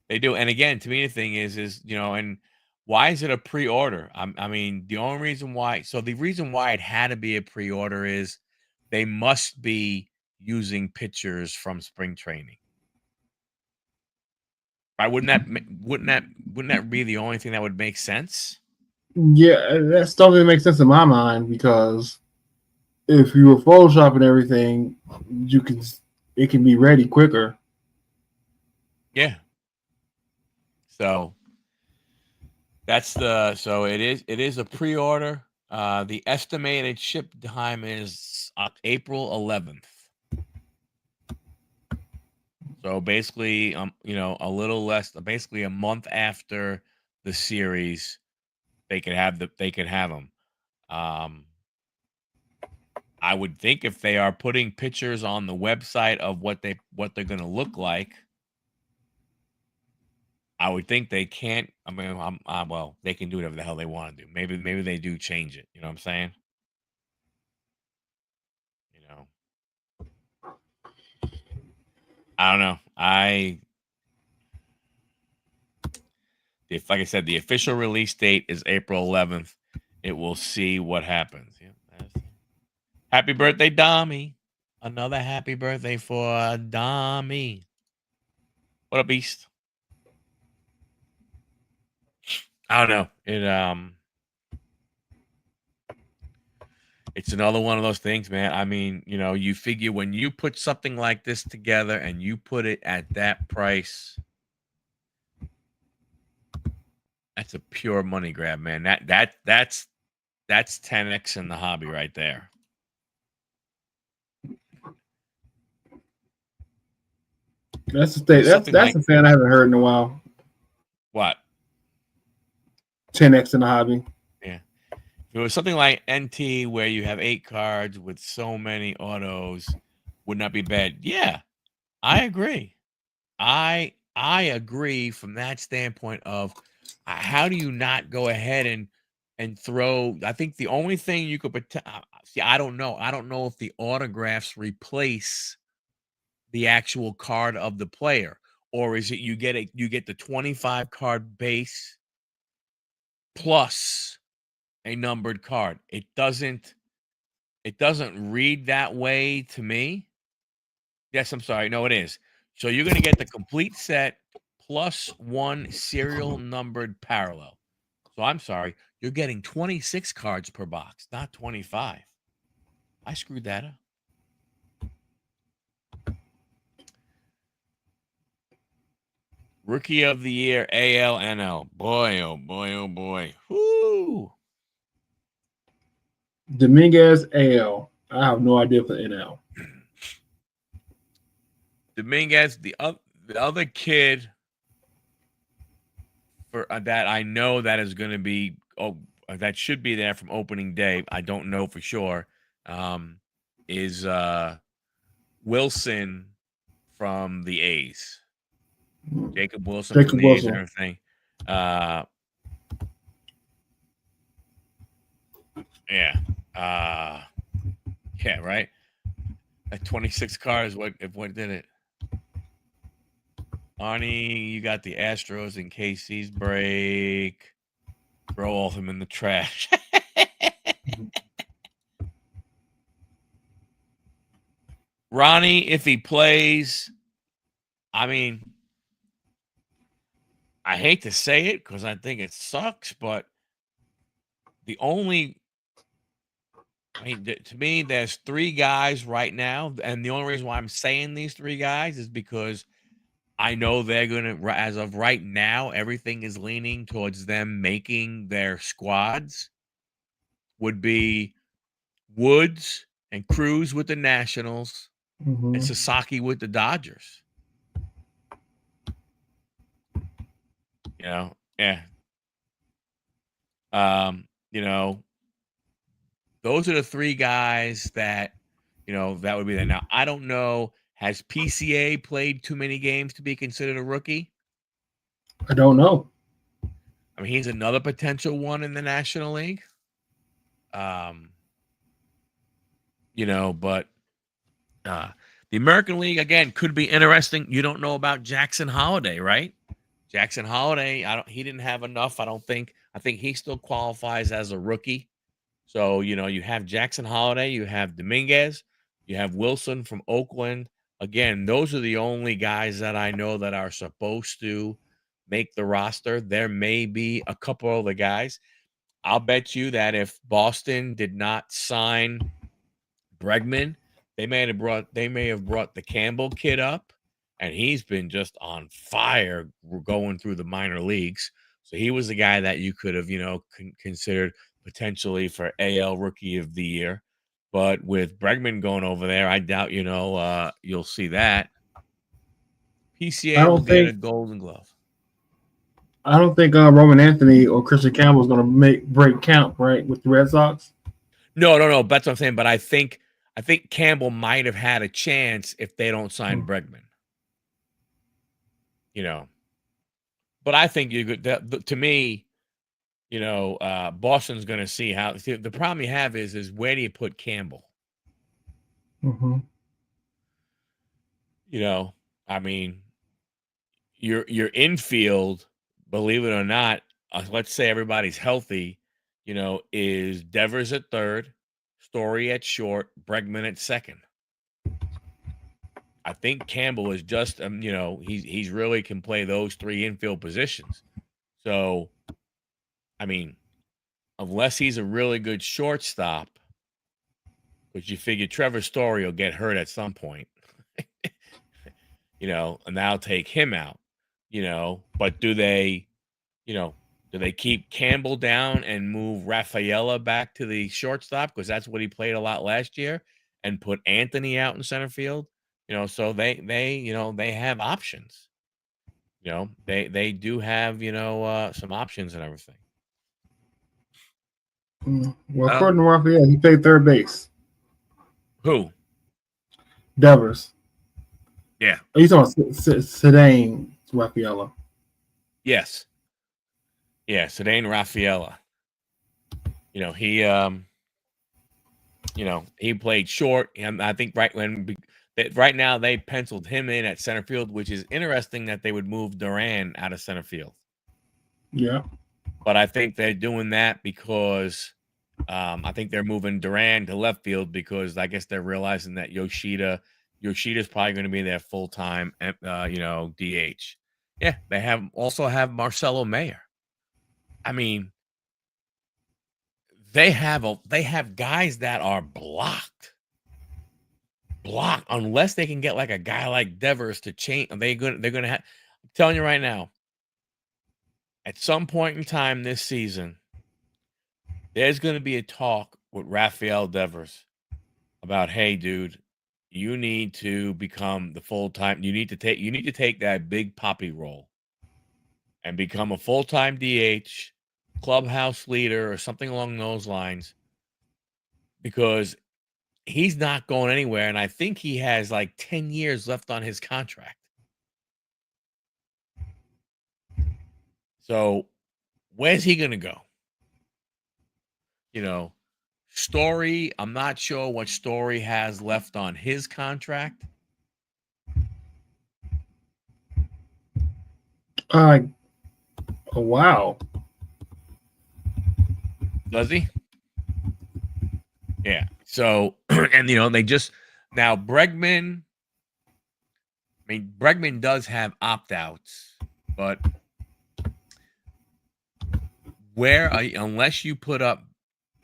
they do. And again, to me, the thing is and why is it a pre-order? I mean, the only reason why. So the reason why it had to be a pre-order is they must be using pictures from spring training. Right? Wouldn't that be the only thing that would make sense? Yeah, that still doesn't make sense in my mind because if you were photoshopping everything, you can it can be ready quicker. Yeah. So it is a pre-order. The estimated ship time is April 11th. So basically, a little less, basically a month after the series, they could have them. Um, I would think if they are putting pictures on the website of what they're going to look like, I would think they can't. I mean, well, they can do whatever the hell they want to do. Maybe they do change it. You know what I'm saying? You know, I don't know. If like I said, the official release date is April 11th. It will see what happens. Yeah, happy birthday, Dommy. Another happy birthday for Dommy. What a beast. I don't know. It's another one of those things, man. I mean, you figure when you put something like this together and you put it at that price, That's a pure money grab, man. That's 10x in the hobby right there. That's the thing. That's a fan I haven't heard in a while. What? 10x in the hobby. Yeah. If it was something like NT where you have 8 cards with so many autos, would not be bad. Yeah, I agree. I agree from that standpoint of how do you not go ahead and throw? I think the only thing you could see, I don't know. I don't know if the autographs replace the actual card of the player, or is it you get the 25 card base plus a numbered card. It doesn't read that way to me. Yes, I'm sorry. No, it is. So you're going to get the complete set plus 1 serial numbered parallel. So I'm sorry, you're getting 26 cards per box, not 25. I screwed that up. Rookie of the Year, ALNL. Boy, oh boy, oh boy. Whoo! Dominguez, AL. I have no idea for NL. Dominguez, the other kid for that I know that is going to be that should be there from opening day. I don't know for sure. Is Wilson from the A's? Jacob Wilson from the A's and everything. Yeah. Yeah, right. At 26 cars, what did it? Arnie, you got the Astros in KC's break. Throw all of them in the trash. Ronnie, if he plays, I mean, I hate to say it because I think it sucks, but to me, there's 3 guys right now, and the only reason why I'm saying these 3 guys is because I know they're going to, as of right now, everything is leaning towards them making their squads. Would be Woods and Cruz with the Nationals and Sasaki with the Dodgers. Yeah. Those are the 3 guys that, that would be there. Now, I don't know, has PCA played too many games to be considered a rookie? I don't know. I mean, he's another potential one in the National League. But the American League, again, could be interesting. You don't know about Jackson Holiday, right? Jackson Holiday, he didn't have enough, I don't think. I think he still qualifies as a rookie. So, you have Jackson Holiday, you have Dominguez, you have Wilson from Oakland. Again, those are the only guys that I know that are supposed to make the roster. There may be a couple other guys. I'll bet you that if Boston did not sign Bregman, they may have brought the Campbell kid up, and he's been just on fire going through the minor leagues. So he was the guy that you could have, considered potentially for AL Rookie of the Year. But with Bregman going over there, I doubt, you'll see that. PCA will get a Golden Glove. I don't think Roman Anthony or Christian Campbell is going to break camp, right, with the Red Sox. No. That's what I'm saying. But I think Campbell might have had a chance if they don't sign Bregman. But I think to me, Boston's going to see how. The problem you have is where do you put Campbell? I mean, your infield, believe it or not, let's say everybody's healthy, is Devers at third, Story at short, Bregman at second. I think Campbell is just, he's really can play those 3 infield positions. So, I mean, unless he's a really good shortstop, which you figure Trevor Story will get hurt at some point, and that'll take him out, but do they Do they keep Campbell down and move Rafaela back to the shortstop because that's what he played a lot last year, and put Anthony out in center field? So they have options. They do have some options and everything. Well, according to Raphael, he played third base. Who? Devers. Yeah. Are you talking about Sedane Rafaela? Yes. Yeah, Sedane Rafaela. He played short, and I think right now they penciled him in at center field, which is interesting that they would move Duran out of center field. Yeah. But I think they're doing that because I think they're moving Duran to left field because I guess they're realizing that Yoshida's probably going to be their full-time, DH. Yeah, they also have Marcelo Mayer. I mean, they have guys that are blocked unless they can get like a guy like Devers to change. They're gonna have. I'm telling you right now, at some point in time this season, there's going to be a talk with Rafael Devers about, hey, dude, you need to become the full-time. You need to take that big poppy role and become a full-time DH, clubhouse leader, or something along those lines, because he's not going anywhere, and I think he has like 10 years left on his contract. So where's he going to go? Story, I'm not sure what Story has left on his contract. Oh, wow. Does he? Yeah. So, and they just now Bregman. I mean, Bregman does have opt-outs, but unless you put up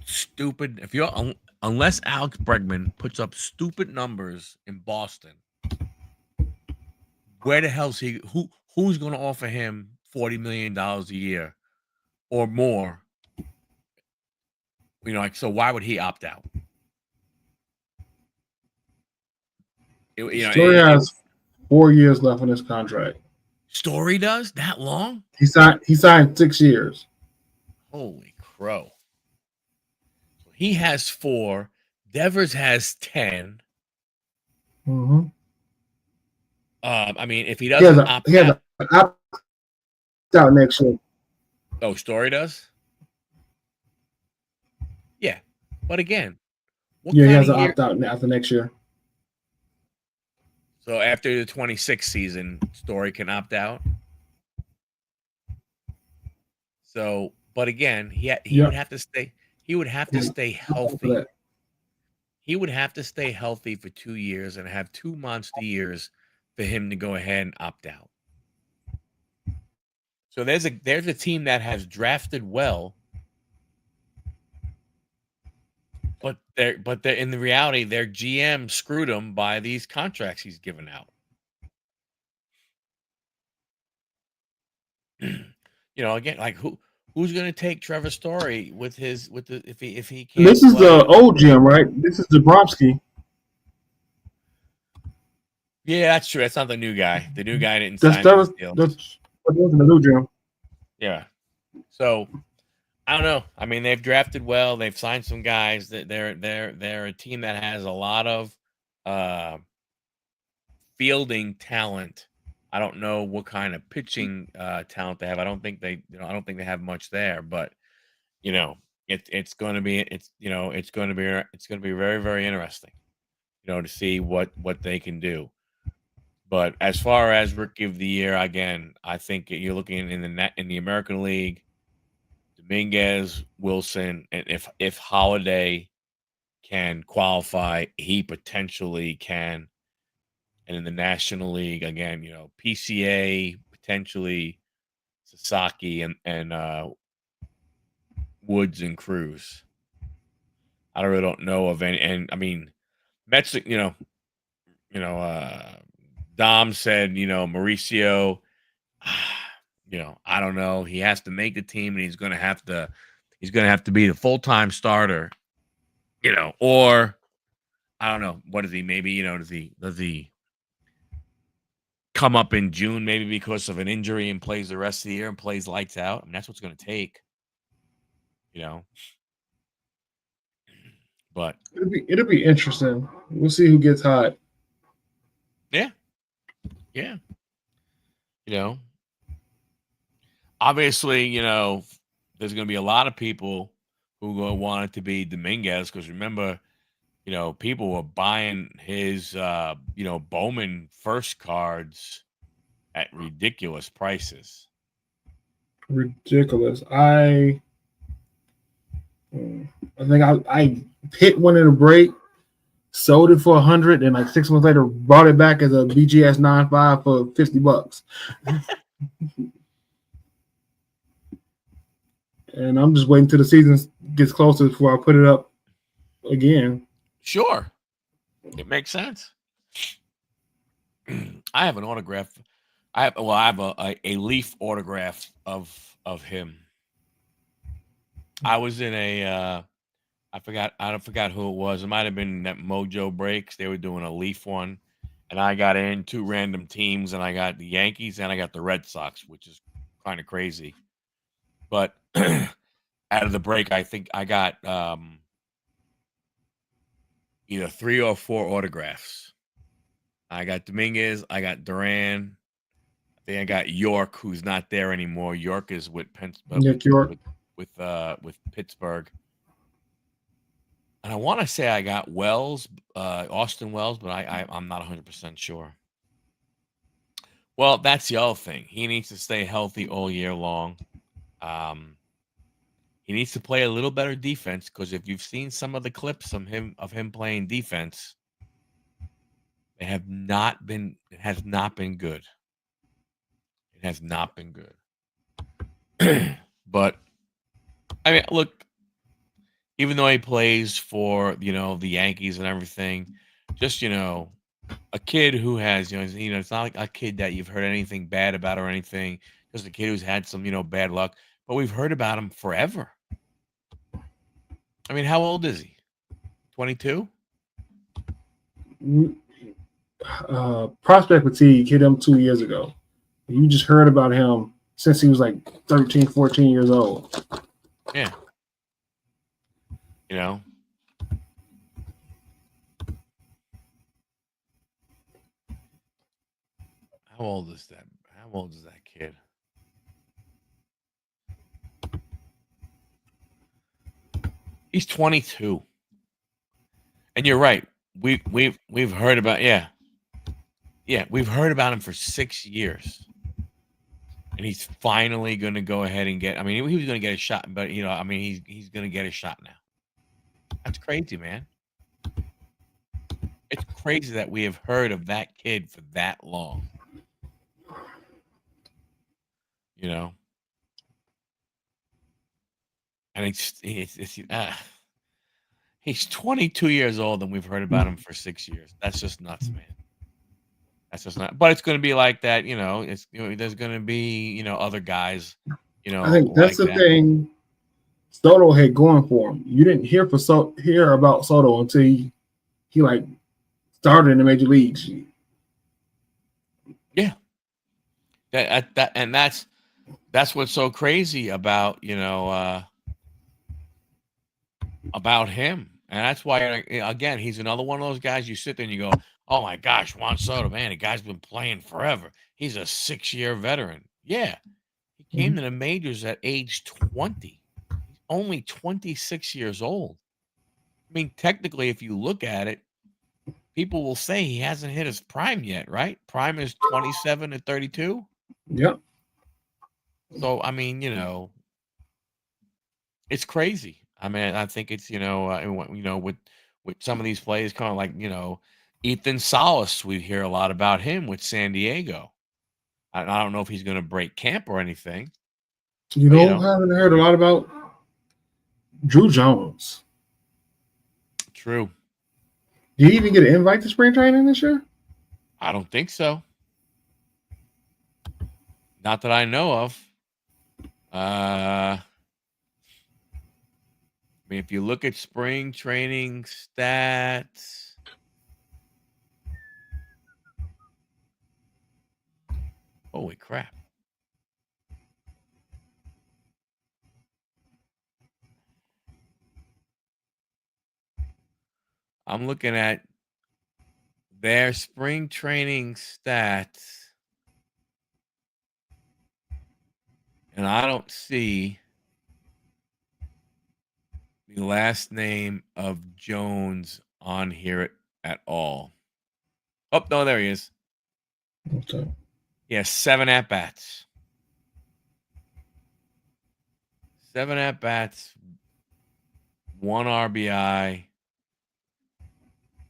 stupid, unless Alex Bregman puts up stupid numbers in Boston, where the hell's who's going to offer him $40 million a year or more? So why would he opt out? Story has 4 years left on his contract. Story does that long? He signed 6 years. Holy crow! He has 4. Devers has 10. Mm-hmm. I mean, if he doesn't opt he has an opt out next year. Oh, Story does? Yeah. But again, he has an opt out after next year. So after the 26th season, Story can opt out. So, but again, he would have to stay. He would have to stay healthy. He would have to stay healthy for 2 years and have 2 monster years for him to go ahead and opt out. So there's a team that has drafted well, but they're in the reality, their GM screwed them by these contracts he's given out. Again, like who's going to take Trevor Story if he can't? This is the old GM, right? This is Dabrowski. Yeah, that's true. That's not the new guy. The new guy didn't sign this deal. That's the new GM. Yeah. So I don't know. I mean, they've drafted well. They've signed some guys. They're a team that has a lot of fielding talent. I don't know what kind of pitching talent they have. I don't think they have much there. But it's going to be very, very interesting. To see what they can do. But as far as Rookie of the Year, again, I think you're looking in the American League, Dominguez, Wilson, and if Holiday can qualify, he potentially can. And in the National League, again, PCA, potentially Sasaki and Woods and Cruz. I really don't know of any, and I mean, Mets, Dom said, Mauricio. I don't know. He has to make the team, and he's gonna have to be the full-time starter, or I don't know. What is he? Maybe, does he come up in June maybe because of an injury and plays the rest of the year and plays lights out? I mean, that's what's gonna take, you know. But It'll be interesting. We'll see who gets hot. yeah, yeah, you know. Obviously, there's gonna be a lot of people who gonna want it to be Dominguez because remember, people were buying his Bowman first cards at ridiculous prices. Ridiculous. I think I hit one in a break, sold it for 100, and like 6 months later bought it back as a BGS 9.5 for $50. And I'm just waiting till the season gets closer before I put it up again. Sure, it makes sense. I have an autograph. I have a Leaf autograph of him. I was in a I forgot who it was. It might have been that Mojo Breaks. They were doing a Leaf one, and I got in 2 random teams, and I got the Yankees and I got the Red Sox, which is kind of crazy. But out of the break, I think I got either 3 or 4 autographs. I got Dominguez, I got Duran, I think I got York, who's not there anymore. York is with Nick York. with Pittsburgh. And I want to say I got Wells, Austin Wells, but I'm not 100% sure. Well, that's the other thing. He needs to stay healthy all year long. He needs to play a little better defense because if you've seen some of the clips of him playing defense, it has not been good. It has not been good. But I mean, look, even though he plays for, the Yankees and everything, just, a kid who has, it's not like a kid that you've heard anything bad about or anything. Just a kid who's had some, bad luck, but we've heard about him forever. I mean, how old is he? 22? Prospect fatigue hit him 2 years ago. You just heard about him since he was like 13, 14 years old. Yeah. How old is that? How old is that kid? He's 22. And you're right. We've heard about we've heard about him for 6 years. And he's finally going to go ahead and get. I mean, he was going to get a shot, but he's going to get a shot now. That's crazy, man. It's crazy that we have heard of that kid for that long. And he's 22 years old, and we've heard about him for 6 years. That's just nuts, man. That's just not. But it's going to be like that, It's there's going to be other guys, I think that's like the thing Soto had going for him. You didn't hear about Soto until he like started in the major leagues. Yeah. That's what's so crazy about about him. And that's why again, he's another one of those guys you sit there and you go, oh my gosh, Juan Soto, man, the guy's been playing forever. He's a 6-year veteran. Yeah. He came to the majors at age 20. He's only 26 years old. I mean, technically, if you look at it, people will say he hasn't hit his prime yet, right? Prime is 27 to 32. Yep. So, I mean, it's crazy. I mean, I think it's, with some of these players, kind of like, Ethan Salas, we hear a lot about him with San Diego. I don't know if he's going to break camp or anything. I haven't heard a lot about Drew Jones. True. Did he even get an invite to spring training this year? I don't think so. Not that I know of. I mean, if you look at spring training stats, holy crap. I'm looking at their spring training stats, and I don't see the last name of Jones on here at all. Oh, no, there he is. Okay. He has 7 at-bats. 7 at-bats, 1 RBI.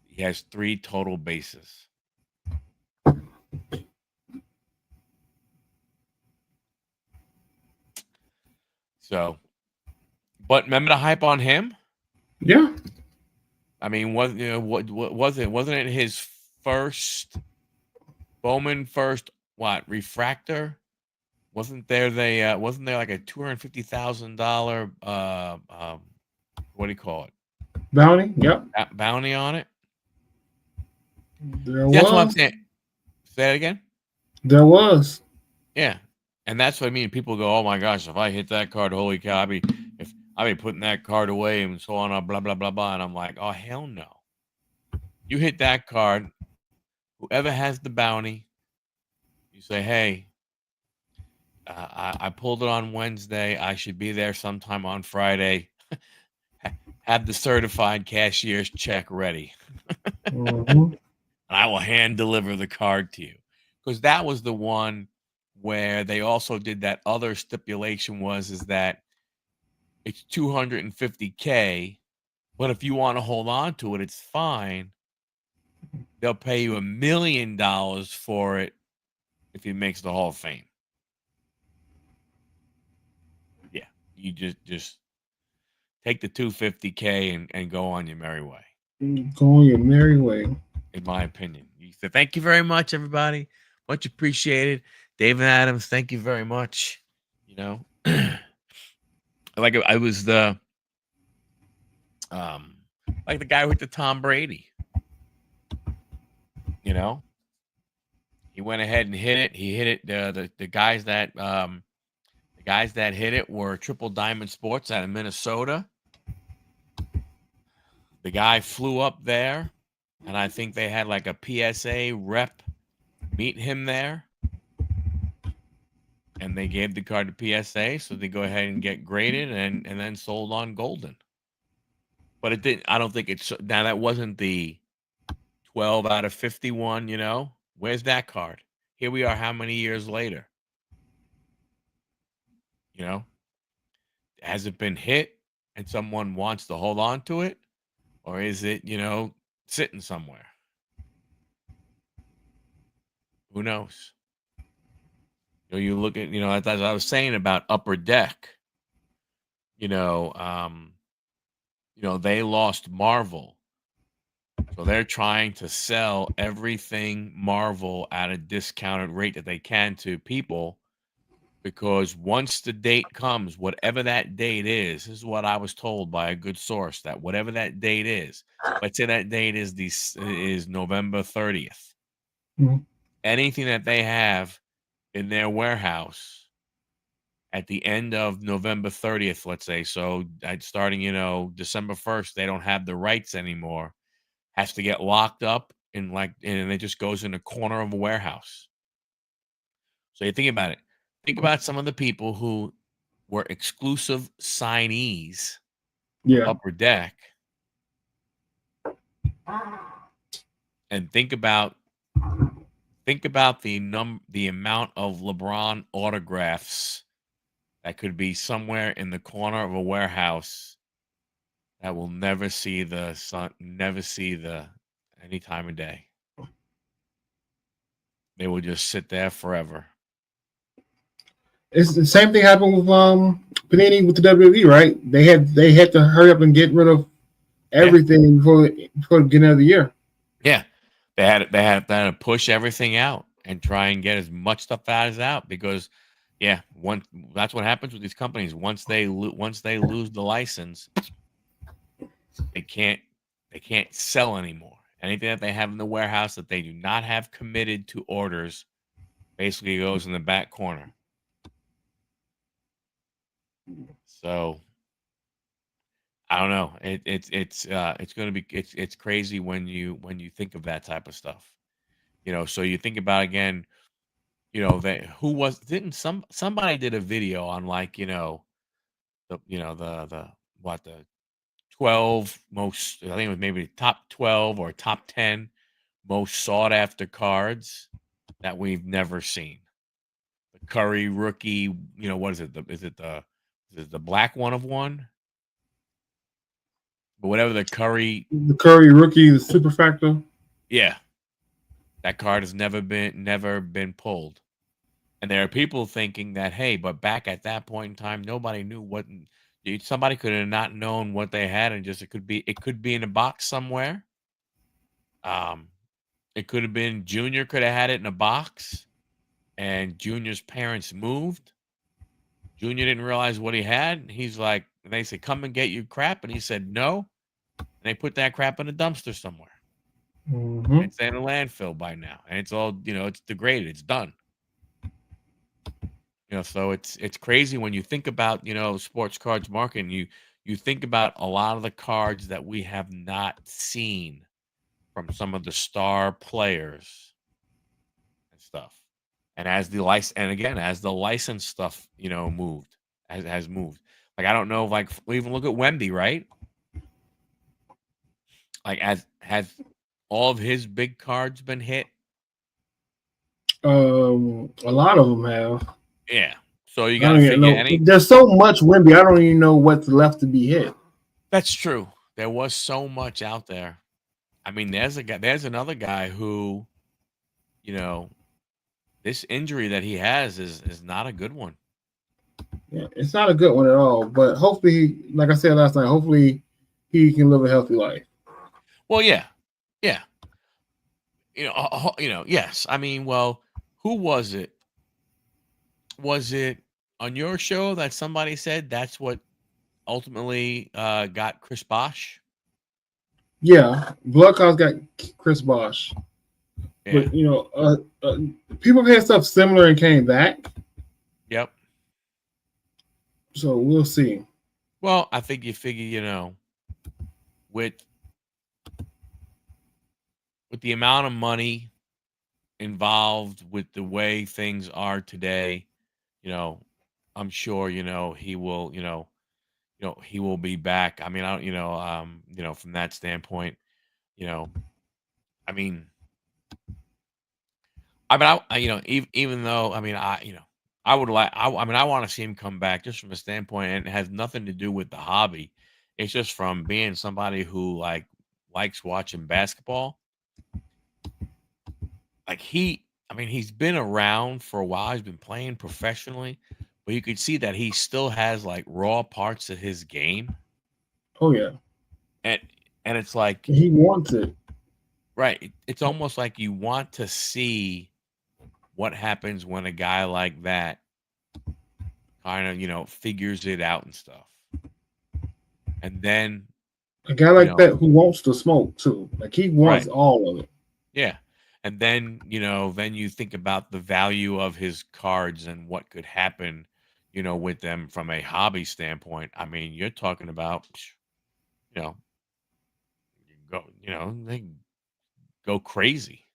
He has 3 total bases. So, but remember the hype on him? Yeah. I mean, what was it? Wasn't it his first Bowman first refractor? Wasn't there like a $250,000 what do you call it? Bounty. Yep. Bounty on it? There See, that's what I'm was. saying. Say that again? There was. Yeah. And that's what I mean. People go, "Oh my gosh, if I hit that card, holy cow, I'd be putting that card away and so on, blah blah blah blah." And I'm like, "Oh hell no! You hit that card, whoever has the bounty, you say, hey, I pulled it on Wednesday. I should be there sometime on Friday. Have the certified cashier's check ready. Mm-hmm. I will hand deliver the card to you." Because that was the one where they also did that other stipulation is that it's $250K, but if you want to hold on to it, it's fine. They'll pay you $1 million for it if he makes the Hall of Fame. Yeah, you just take the $250K and go on your merry way. Go on your merry way. In my opinion. So thank you very much, everybody. Much appreciated. David Adams, thank you very much. You know, like I was the like the guy with the Tom Brady. You know, he went ahead and hit it. He hit it. The guys that hit it were Triple Diamond Sports out of Minnesota. The guy flew up there, and I think they had like a PSA rep meet him there, and they gave the card to PSA, so they go ahead and get graded and then sold on Golden. But it didn't. I don't think it's now. That wasn't the 12 out of 51. You know, where's that card? Here we are. How many years later? You know, has it been hit and someone wants to hold on to it, or is it sitting somewhere? Who knows? You look at as I was saying about Upper Deck. They lost Marvel. So they're trying to sell everything Marvel at a discounted rate that they can to people, because once the date comes, whatever that date is, this is what I was told by a good source, that whatever that date is, let's say that date is November 30th. Mm-hmm. Anything that they have in their warehouse at the end of November 30th, let's say, so starting, December 1st, they don't have the rights anymore, has to get locked up and it just goes in a corner of a warehouse. So you think about it. Think about some of the people who were exclusive signees for Upper Deck, and think about the amount of LeBron autographs that could be somewhere in the corner of a warehouse that will never see the sun, never see any time of day. They will just sit there forever. It's the same thing happened with Panini with the WWE, right? They had to hurry up and get rid of everything before the beginning of the year. Yeah, they had to push everything out. and try and get as much stuff as out because yeah, that's what happens with these companies. Once they lose the license, they can't they can't sell anymore. Anything that they have in the warehouse that they do not have committed to orders basically goes in the back corner. So I don't know. It's going to be it's crazy when you think of that type of stuff. So you think about again, that who was didn't somebody did a video on like, the what the 12 most, I think it was maybe top 12 or top 10 most sought after cards that we've never seen. The Curry rookie, what is it? Is it the black one of one? But whatever the Curry, The Curry rookie, the super factor. yeah, that card has never been pulled. And there are people thinking that, hey, but back at that point in time, nobody knew somebody could have not known what they had, and just it could be in a box somewhere. Um, it could have been Junior could have had it in a box, and Junior's parents moved. Junior didn't realize what he had. He's like, they said, "Come and get your crap," and he said no, and they put that crap in a dumpster somewhere. Mm-hmm. It's in a landfill by now, and it's all it's degraded. It's done. So it's crazy when you think about sports cards market. And you think about a lot of the cards that we have not seen from some of the star players and stuff. And as the license stuff moved has moved. Like I don't know, like we even look at Wemby, right? Like as has all of his big cards been hit? A lot of them have. Yeah. So you I got don't to even figure know. any. There's so much Wimby. I don't even know what's left to be hit. That's true. There was so much out there. I mean, there's another guy who, you know, this injury that he has is not a good one. Yeah, it's not a good one at all. But hopefully, like I said last night, hopefully he can live a healthy life. Well, yeah, yeah, yes. I mean, well, who was it? Was it on your show that somebody said that's what ultimately got Chris Bosh? Yeah, Blood Clots got Chris Bosh, Yeah. but people had stuff similar and came back. Yep. So we'll see. Well, I think you figure, with the amount of money involved with the way things are today, you know, I'm sure, he will be back. I mean, I don't, from that standpoint, you know, I mean, even though, I mean, I would like, I mean, I want to see him come back just from a standpoint, and it has nothing to do with the hobby. It's just from being somebody who likes watching basketball. I mean, he's been around for a while. He's been playing professionally, but you could see that he still has like raw parts of his game, Oh yeah, and it's like, he wants it. right, it's almost like you want to see what happens when a guy like that kind of figures it out and stuff, and then A guy you like know that who wants to smoke too. Like he wants right, all of it. yeah, and then you think about the value of his cards and what could happen with them from a hobby standpoint. I mean, you're talking about you know they go crazy.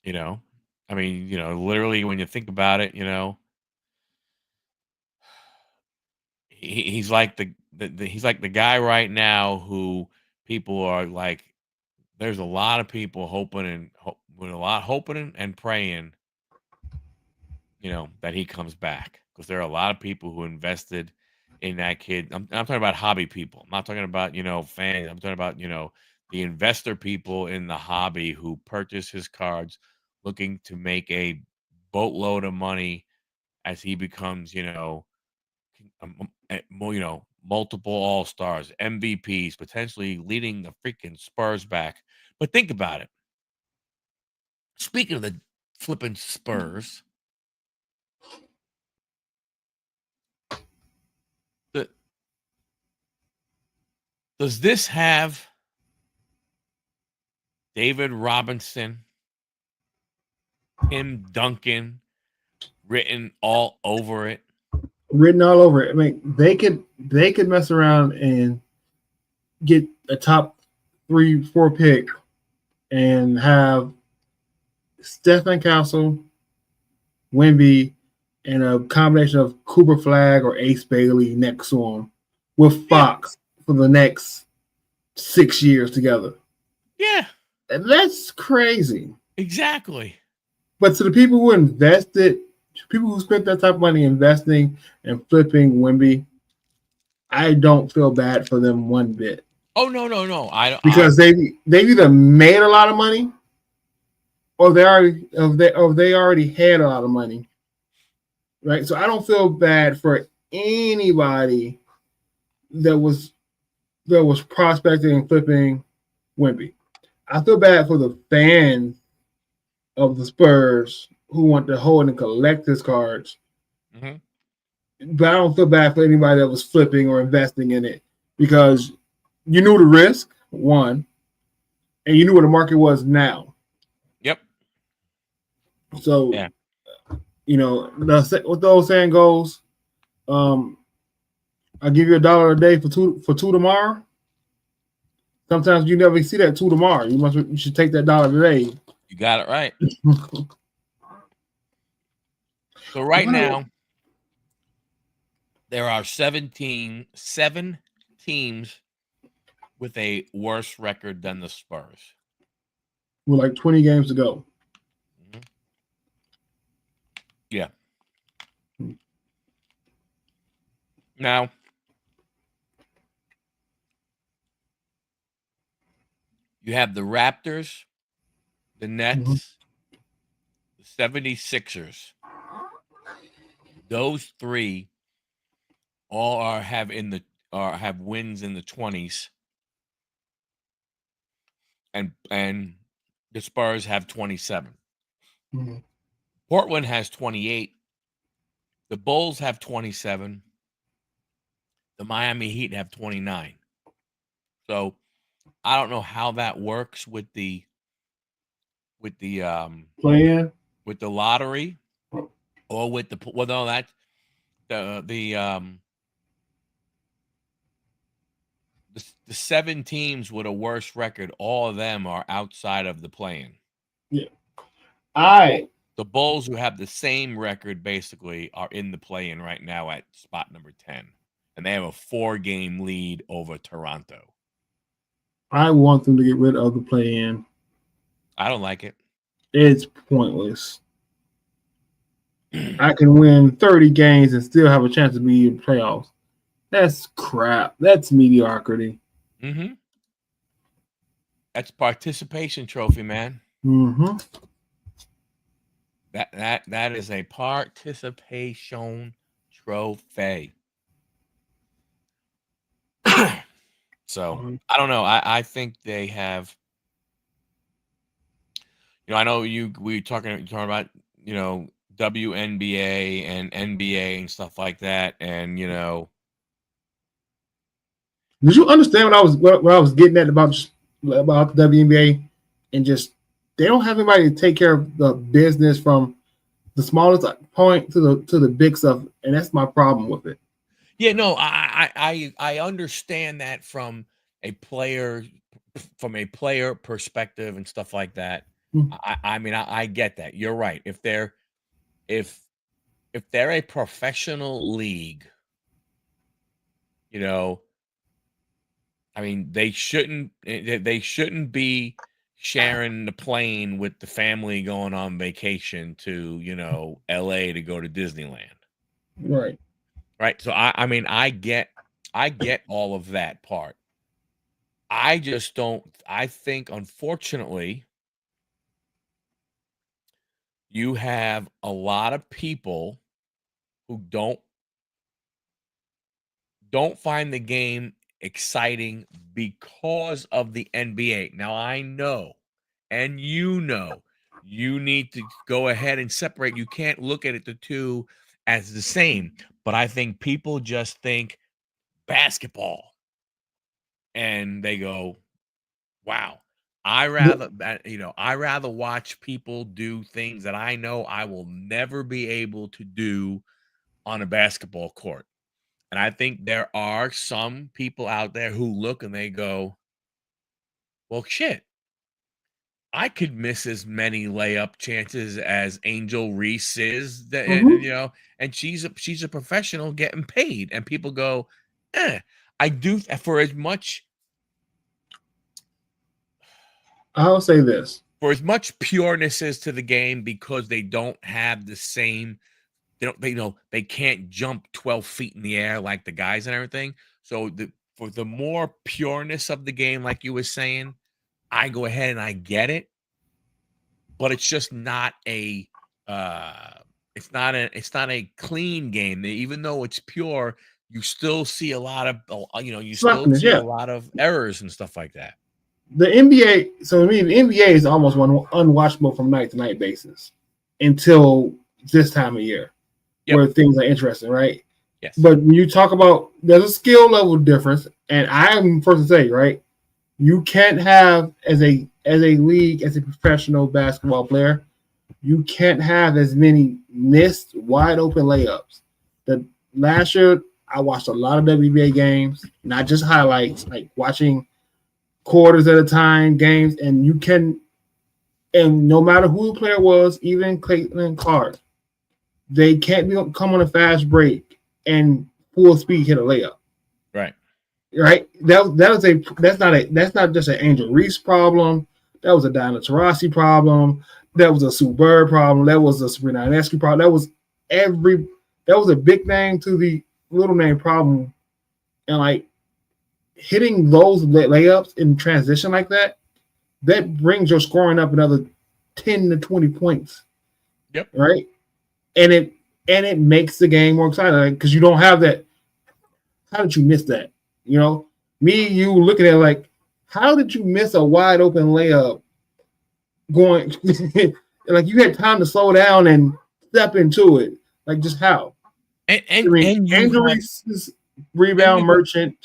you know I mean, literally when you think about it, he's like he's like the guy right now who people are like, there's a lot of people hoping with a lot hoping and praying, that he comes back, because there are a lot of people who invested in that kid. I'm talking about hobby people. I'm not talking about fans. I'm talking about the investor people in the hobby who purchase his cards, looking to make a boatload of money as he becomes multiple all stars, MVPs, potentially leading the freaking Spurs back. But think about it. Speaking of the flipping Spurs, does this have David Robinson, Tim Duncan written all over it? Written all over it. I mean, they could mess around and get a top 3-4 pick and have Stephen Castle, Wemby, and a combination of Cooper Flag or Ace Bailey next to him with Fox for the next 6 years together. Yeah. And that's crazy. Exactly. But to the people who invested, people who spent that type of money investing and flipping Wemby, I don't feel bad for them one bit. Oh no! Because they either made a lot of money, or they already had a lot of money, right? So I don't feel bad for anybody that was prospecting and flipping Wemby. I feel bad for the fans of the Spurs who want to hold and collect his cards. Mm-hmm. But I don't feel bad for anybody that was flipping or investing in it because you knew the risk, one, and you knew where the market was now. Yep. So, yeah. What the old saying goes, I'll give you $1 a day for two tomorrow. Sometimes you never see that two tomorrow. You should take that $1 today. You got it right. So right now, there are 7 teams with a worse record than the Spurs. With like 20 games to go. Mm-hmm. Yeah. Now, you have the Raptors, the Nets, the 76ers. Those three all have wins in the 20s. And the Spurs have 27. Mm-hmm. Portland has 28. The Bulls have 27. The Miami Heat have 29. So I don't know how that works with the play-in, with the lottery, or with the no, that's the 7 teams with a worse record. All of them are outside of the play-in. Yeah, the Bulls, who have the same record, basically are in the play-in right now at spot number 10, and they have a 4-game lead over Toronto. I want them to get rid of the play-in. I don't like it. It's pointless. I can win 30 games and still have a chance to be in playoffs. That's crap. That's mediocrity. Mm-hmm. That's participation trophy, man. Mm-hmm. That is a participation trophy. So I don't know. I think they have. I know we were talking about WNBA and NBA and stuff like that, and Did you understand what I was getting at about WNBA, and just they don't have anybody to take care of the business from the smallest point to the big stuff, and that's my problem with it. Yeah, no, I understand that from a player perspective and stuff like that. I mean, I get that. You're right. If they're a professional league, I mean, they shouldn't be sharing the plane with the family going on vacation to, LA to go to Disneyland. Right. Right. So I mean, I get all of that part. I just don't. I think, unfortunately, you have a lot of people who don't find the game exciting because of the NBA. Now, I know, and you need to go ahead and separate. You can't look at it the two as the same. But I think people just think basketball and they go, wow. I rather watch people do things that I know I will never be able to do on a basketball court. And I think there are some people out there who look and they go, well, shit, I could miss as many layup chances as Angel Reese is, Mhm. and she's a professional getting paid, and people go, I do for as much I'll say this. pureness is to the game because they don't have the same they can't jump 12 feet in the air like the guys and everything. So for the more pureness of the game, like you were saying, I go ahead and I get it, but it's just not a it's not a clean game. Even though it's pure, you still see a lot of you still Sloppiness, see a yeah. lot of errors and stuff like that. The NBA, so I mean, the NBA is almost unwatchable from night to night basis until this time of year, Yep. where things are interesting, right? Yes. But when you talk about there's a skill level difference, and I'm first to say, right, you can't have as a league, as a professional basketball player, you can't have as many missed wide open layups. The last year I watched a lot of WBA games, not just highlights, like watching quarters at a time games, and you can, and no matter who the player was, even Caitlin Clark, they can't come on a fast break and full speed hit a layup. Right. Right. That's not just an Angel Reese problem. That was a Diana Taurasi problem. That was a Sue Bird problem. That was a Sabrina Ionescu problem. That was a big name to the little name problem. And like hitting those layups in transition like that, that brings your scoring up another 10 to 20 points. Yep. Right. And it makes the game more exciting because you don't have that. How did you miss that? You looking at it like, how did you miss a wide open layup going like you had time to slow down and step into it? Like just how? And you Angel have Reese's rebound merchant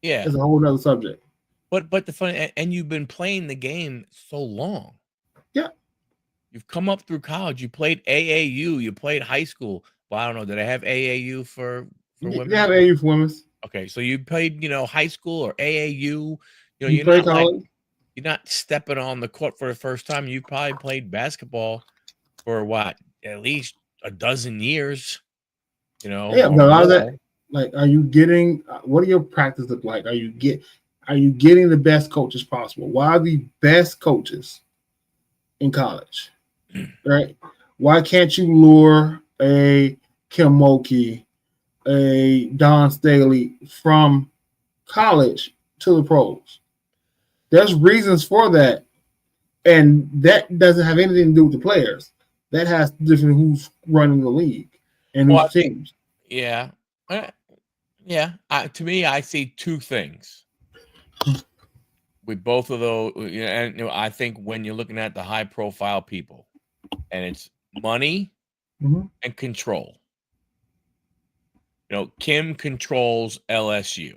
is a whole other subject. But the funny, and you've been playing the game so long. Yeah. You've come up through college. You played AAU. You played high school. Well, I don't know. Did I have AAU for women? They have AAU for women. Okay, so you played, high school or AAU. You play college. You're not stepping on the court for the first time. You probably played basketball for what, at least a dozen years. Yeah, but a lot of that, like, are you getting? What do your practice look like? Are you getting the best coaches possible? Why are the best coaches in college? Right? Why can't you lure a Kim Mulkey, a Don Staley from college to the pros? There's reasons for that, and that doesn't have anything to do with the players. That has to do with who's running the league and whose teams. Yeah. Yeah. To me, I see two things with both of those. And I think when you're looking at the high profile people, and it's money and control. Kim controls LSU.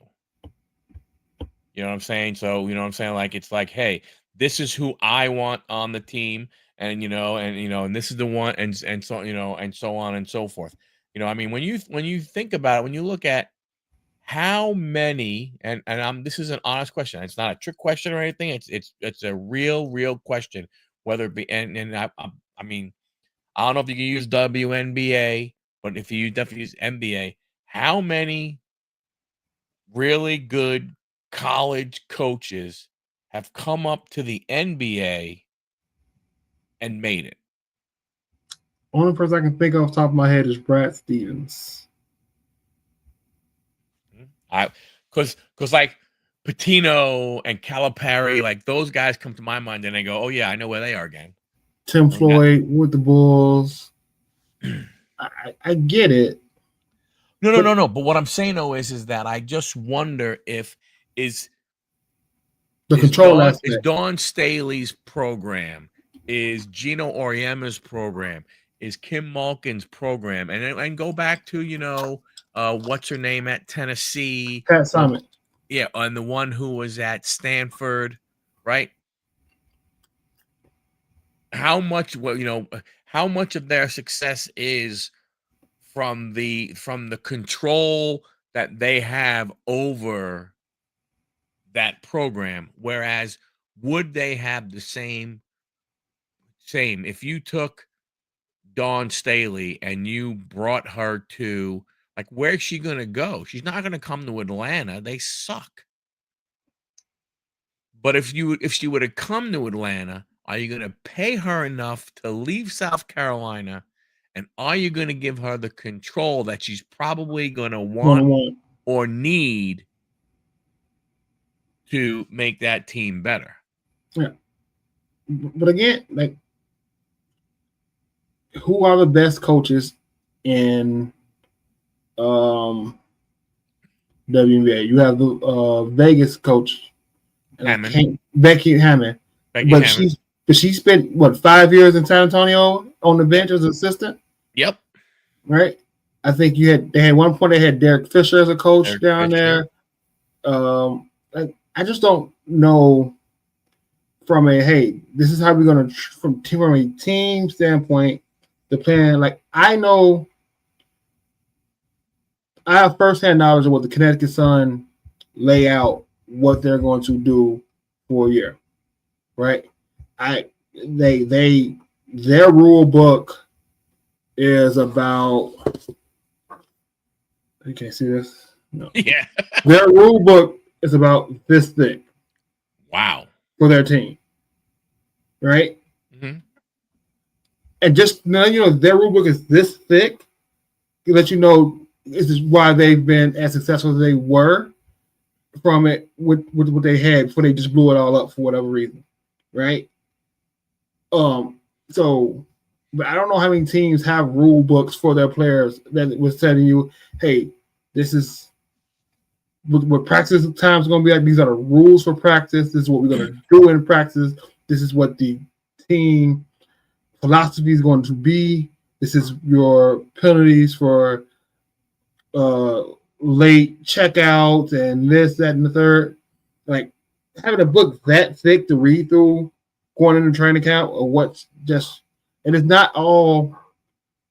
You know what I'm saying? So, like, it's like, hey, this is who I want on the team. And, and this is the one, and so, and so on and so forth. I mean, when you think about it, when you look at how many, and this is an honest question. It's not a trick question or anything. It's a real question, whether it be, and I mean, I don't know if you can use WNBA, but if you definitely use NBA, how many really good college coaches have come up to the NBA and made it? Only person I can think of off the top of my head is Brad Stevens. Because like Pitino and Calipari, like those guys come to my mind and I go, oh yeah, I know where they are, gang. Tim Floyd with the Bulls. I get it. No. But what I'm saying though is that I just wonder if is control aspect. Is Dawn Staley's program is Gino Auriemma's program, is Kim Malkin's program, and go back to what's her name at Tennessee, Pat Summit. yeah, and the one who was at Stanford, right? How much how much of their success is from the control that they have over that program, whereas would they have the same if you took Dawn Staley and you brought her to, like, where's she gonna go? She's not gonna come to Atlanta. They suck. But if she were to come to Atlanta, are you gonna pay her enough to leave South Carolina? And are you gonna give her the control that she's probably gonna want One-on-one. or need to make that team better? Yeah. But again, like, who are the best coaches in WNBA? You have the Vegas coach, Becky Hammond. She spent what, 5 years in San Antonio on the bench as an assistant. Yep. Right. I think they had one point they had Derek Fisher as a coach down there. I just don't know from this is how we're gonna from a team standpoint. The plan, like, I know I have firsthand knowledge of what the Connecticut Sun lay out, what they're going to do for a year, right? Their rule book is about. You can't see this. No. Yeah. Their rule book is about this thick. Wow. For their team, right? Mm-hmm. And just their rule book is this thick. To let you know, this is why they've been as successful as they were from it with what they had before they just blew it all up for whatever reason, right? So, but I don't know how many teams have rule books for their players that was telling you, hey, this is what practice times going to be like. These are the rules for practice. This is what we're going to do in practice. This is what the team philosophy is going to be. This is your penalties for late checkouts and this, that, and the third. Like, having a book that thick to read through going into training camp, or what's just, and it's not all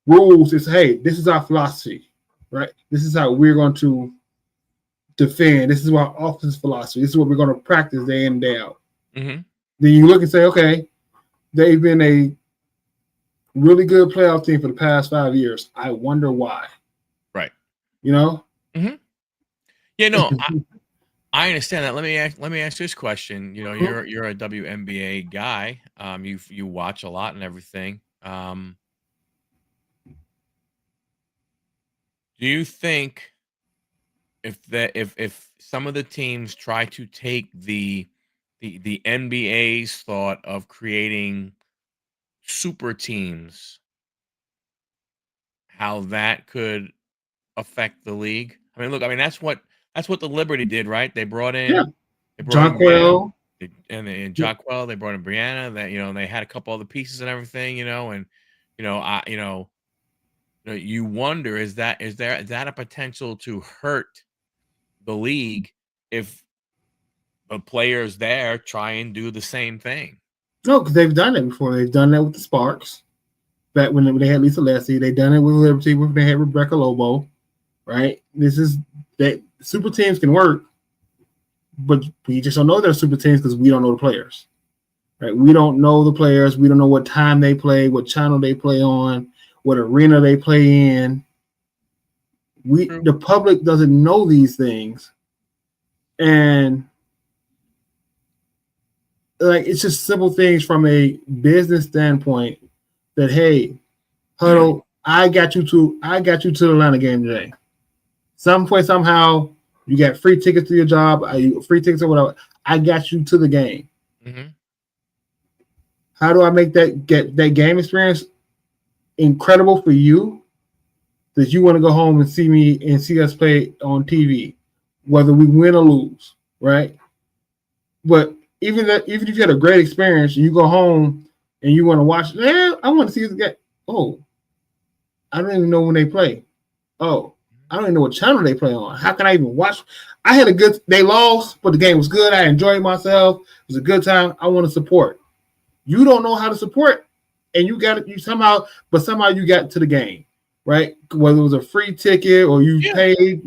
rules. It's, hey, this is our philosophy, right? This is how we're going to defend. This is our offense philosophy. This is what we're going to practice day in and day out. Mm-hmm. Then you look and say, okay, they've been a really good playoff team for the past 5 years. I wonder why. Right. Mm-hmm. Yeah, no, I understand that. Let me ask this question. You're a WNBA guy. You watch a lot and everything. Do you think if some of the teams try to take the NBA's thought of creating super teams, how that could affect the league? I mean, look, that's what the Liberty did, right? They brought in Jonquel and Jonquel. They brought in Brianna. That they had a couple other pieces and everything, and you wonder, is that a potential to hurt the league if the players there try and do the same thing? No, because they've done it before. They've done that with the Sparks. Back when they had Lisa Leslie, they've done it with Liberty when they had Rebecca Lobo, right? This is that super teams can work, but we just don't know they're super teams because we don't know the players, right? We don't know the players. We don't know what time they play, what channel they play on, what arena they play in. The public doesn't know these things, and like, it's just simple things from a business standpoint that, hey, Huddle, I got you to the Atlanta game today. Some point, somehow, you got free tickets to your job, free tickets or whatever. I got you to the game. Mm-hmm. How do I make that game experience incredible for you, that you want to go home and see me and see us play on TV, whether we win or lose, right? But even if you had a great experience, you go home and you want to watch, I want to see the game. Oh, I don't even know when they play. Oh, I don't even know what channel they play on. How can I even watch? I had a good. They lost, but the game was good. I enjoyed myself. It was a good time. I want to support. You don't know how to support, and you got it. You somehow you got to the game, right? Whether it was a free ticket or you paid,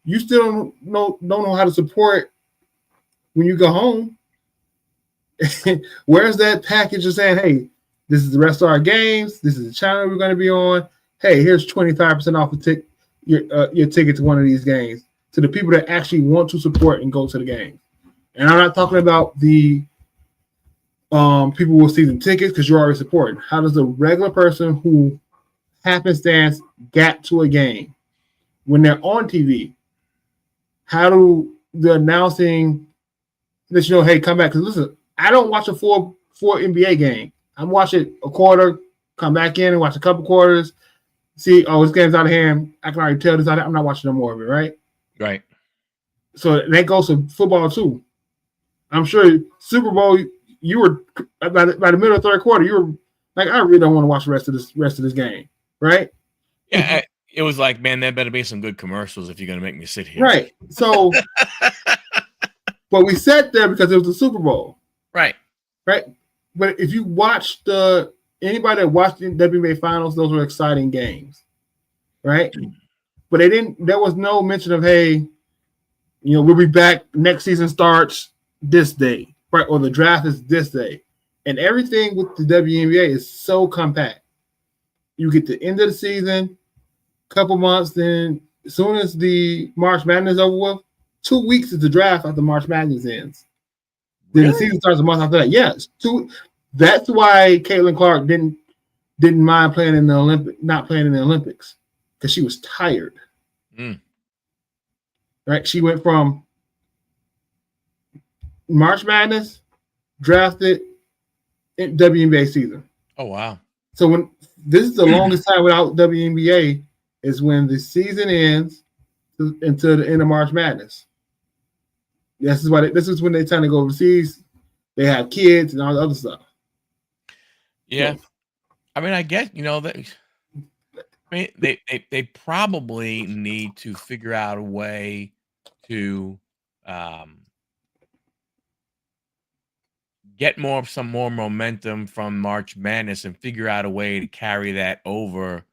you still don't know how to support when you go home. Where's that package of saying, hey, this is the rest of our games. This is the channel we're going to be on. Hey, here's 25% off your ticket to one of these games to the people that actually want to support and go to the game. And I'm not talking about the people with season tickets because you're already supporting. How does the regular person who happenstance got to a game when they're on TV? How do the announcing let you know, hey, come back? Because listen, I don't watch a full NBA game. I'm watching a quarter, come back in and watch a couple quarters. See, oh, this game's out of hand. I can already tell this. I'm not watching no more of it, right? Right. So that goes to football too. I'm sure Super Bowl, you were by the middle of the third quarter, you were like, I really don't want to watch the rest of this game, right? Yeah, it was like, man, there better be some good commercials if you're going to make me sit here. Right. So, but we sat there because it was the Super Bowl. Right. Right. But if you watch anybody that watched the WNBA finals, those were exciting games. Right. But there was no mention of, hey, we'll be back. Next season starts this day, right? Or the draft is this day. And everything with the WNBA is so compact. You get the end of the season, couple months, then as soon as the March Madness is over with, 2 weeks is the draft after March Madness ends. Then the season starts a month after that. Yes, that's why Caitlin Clark didn't mind playing in the not playing in the Olympics, because she was tired. Right? She went from March Madness, drafted in WNBA season. Oh wow! So when this is the longest time without WNBA is when the season ends until the end of March Madness. This is when they tend to go overseas. They have kids and all the other stuff. Yeah, so, I mean, I guess they probably need to figure out a way to get some more momentum from March Madness and figure out a way to carry that over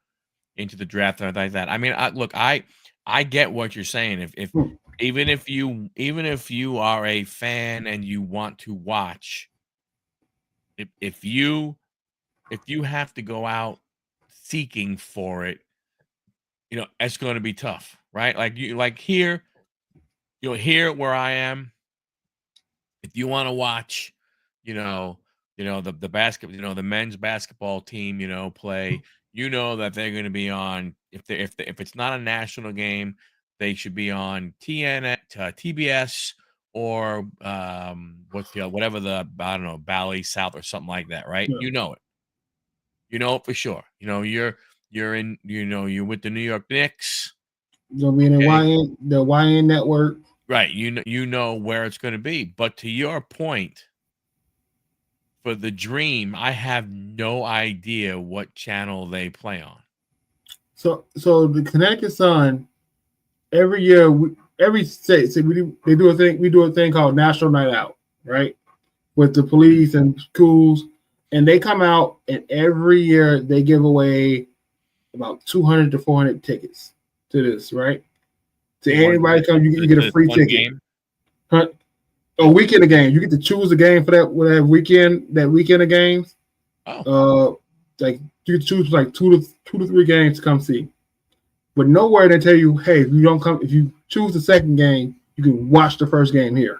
into the draft and like that. I mean, I get what you're saying. Even if you are a fan and you want to watch, if you have to go out seeking for it, it's going to be tough, right? Like here where I am, if you want to watch, the basketball, the men's basketball team, play, that they're going to be on, if it's not a national game, they should be on TBS or whatever I don't know, Bally South or something like that, right? Yeah. It for sure. You're with the New York Knicks. You'll be in the YN network. Right. You know where it's going to be. But to your point, for the Dream, I have no idea what channel they play on. So the Connecticut Sun, every year, every state, they do a thing. We do a thing called National Night Out, right? With the police and schools, and they come out, and every year they give away about 200 to 400 tickets to this, right? To anybody come, you get a free ticket. Game? Huh? A weekend of games. You get to choose a game for that weekend of games. Oh. Like you get to choose like two to three games to come see. But nowhere they tell you, hey, if you choose the second game, you can watch the first game here.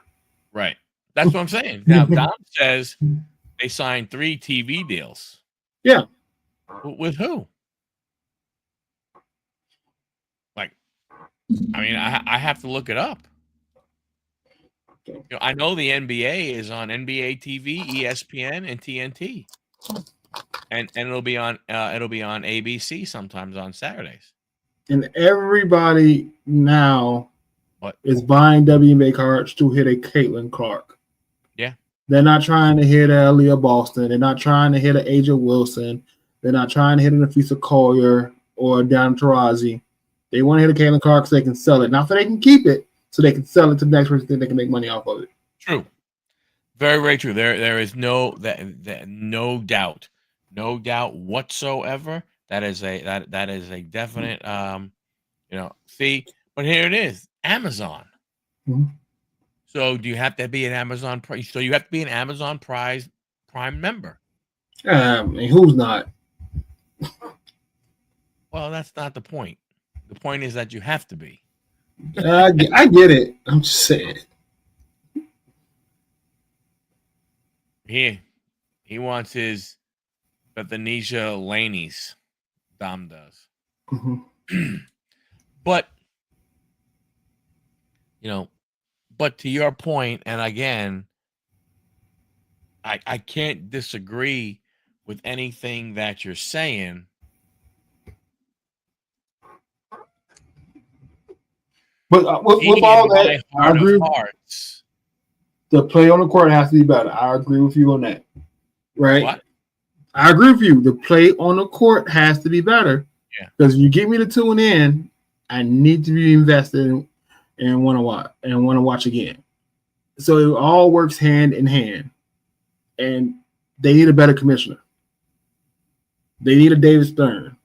Right. That's what I'm saying. Now Dom says they signed 3 TV deals. Yeah. With who? I mean, I have to look it up. I know the NBA is on NBA TV, ESPN, and TNT, and it'll be on ABC sometimes on Saturdays. And everybody now is buying WNBA cards to hit a Caitlin Clark. Yeah. They're not trying to hit Aaliyah Boston. They're not trying to hit an AJ Wilson. They're not trying to hit an Nafisa Collier or Down Tarazi. They want to hit a Caitlin Clark so they can sell it. Not so they can keep it, so they can sell it to the next person so they can make money off of it. True. Very, very true. There is no no doubt whatsoever. That is a definite see, but here it is. Amazon. Mm-hmm. So do you have to be an Amazon so you have to be an Amazon Prime member? Who's not? Well, that's not the point. The point is that you have to be. I get it. I'm just saying. He wants his Bethesda Laney's. Dom does. Mm-hmm. But but to your point, and again, I can't disagree with anything that you're saying. But with all that, I agree. The play on the court has to be better. I agree with you on that. Right? What? I agree with you. The play on the court has to be better. Yeah. Because you get me to tune in, I need to be invested and want to watch again. So it all works hand in hand. And they need a better commissioner. They need a David Stern.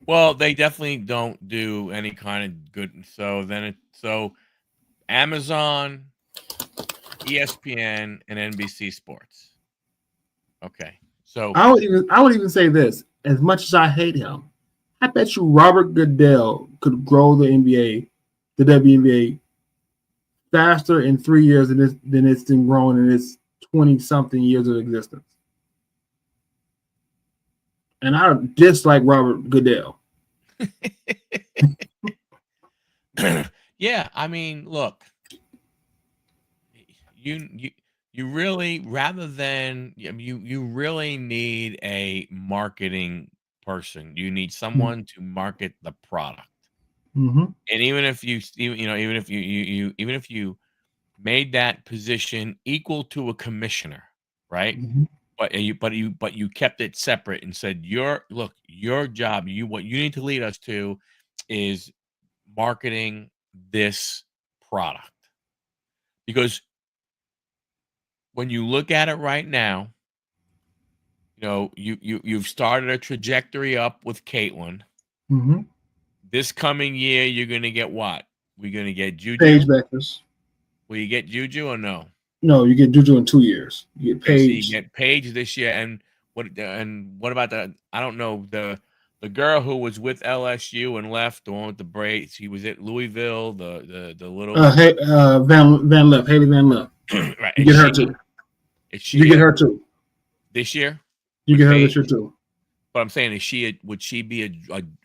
Well, they definitely don't do any kind of good. So Amazon, ESPN, and NBC Sports. Okay. So I would even say this. As much as I hate him, I bet you Robert Goodell could grow the NBA, the WNBA, faster in 3 years than it's been growing in its 20-something years of existence. And I dislike Robert Goodell. Yeah, I mean, look, you really, rather than you really need a marketing person. You need someone to market the product. Mm-hmm. And even if even if you made that position equal to a commissioner, right? Mm-hmm. But you kept it separate and said, your job, what you need to lead us to is marketing this product. Because when you look at it right now, you've started a trajectory up with Caitlin. Mm-hmm. This coming year, you're gonna get what? We're gonna get Juju. Paige Beckers. Will you get Juju or no? No, you get Juju in 2 years. You get Paige. Okay, so you get Paige this year, and what about the? I don't know, the girl who was with LSU and left, the one with the braids. She was at Louisville. The little Van Left, Haley Van Left. Right, you get her too. You get her too this year. You get her this year too. But I'm saying, would she be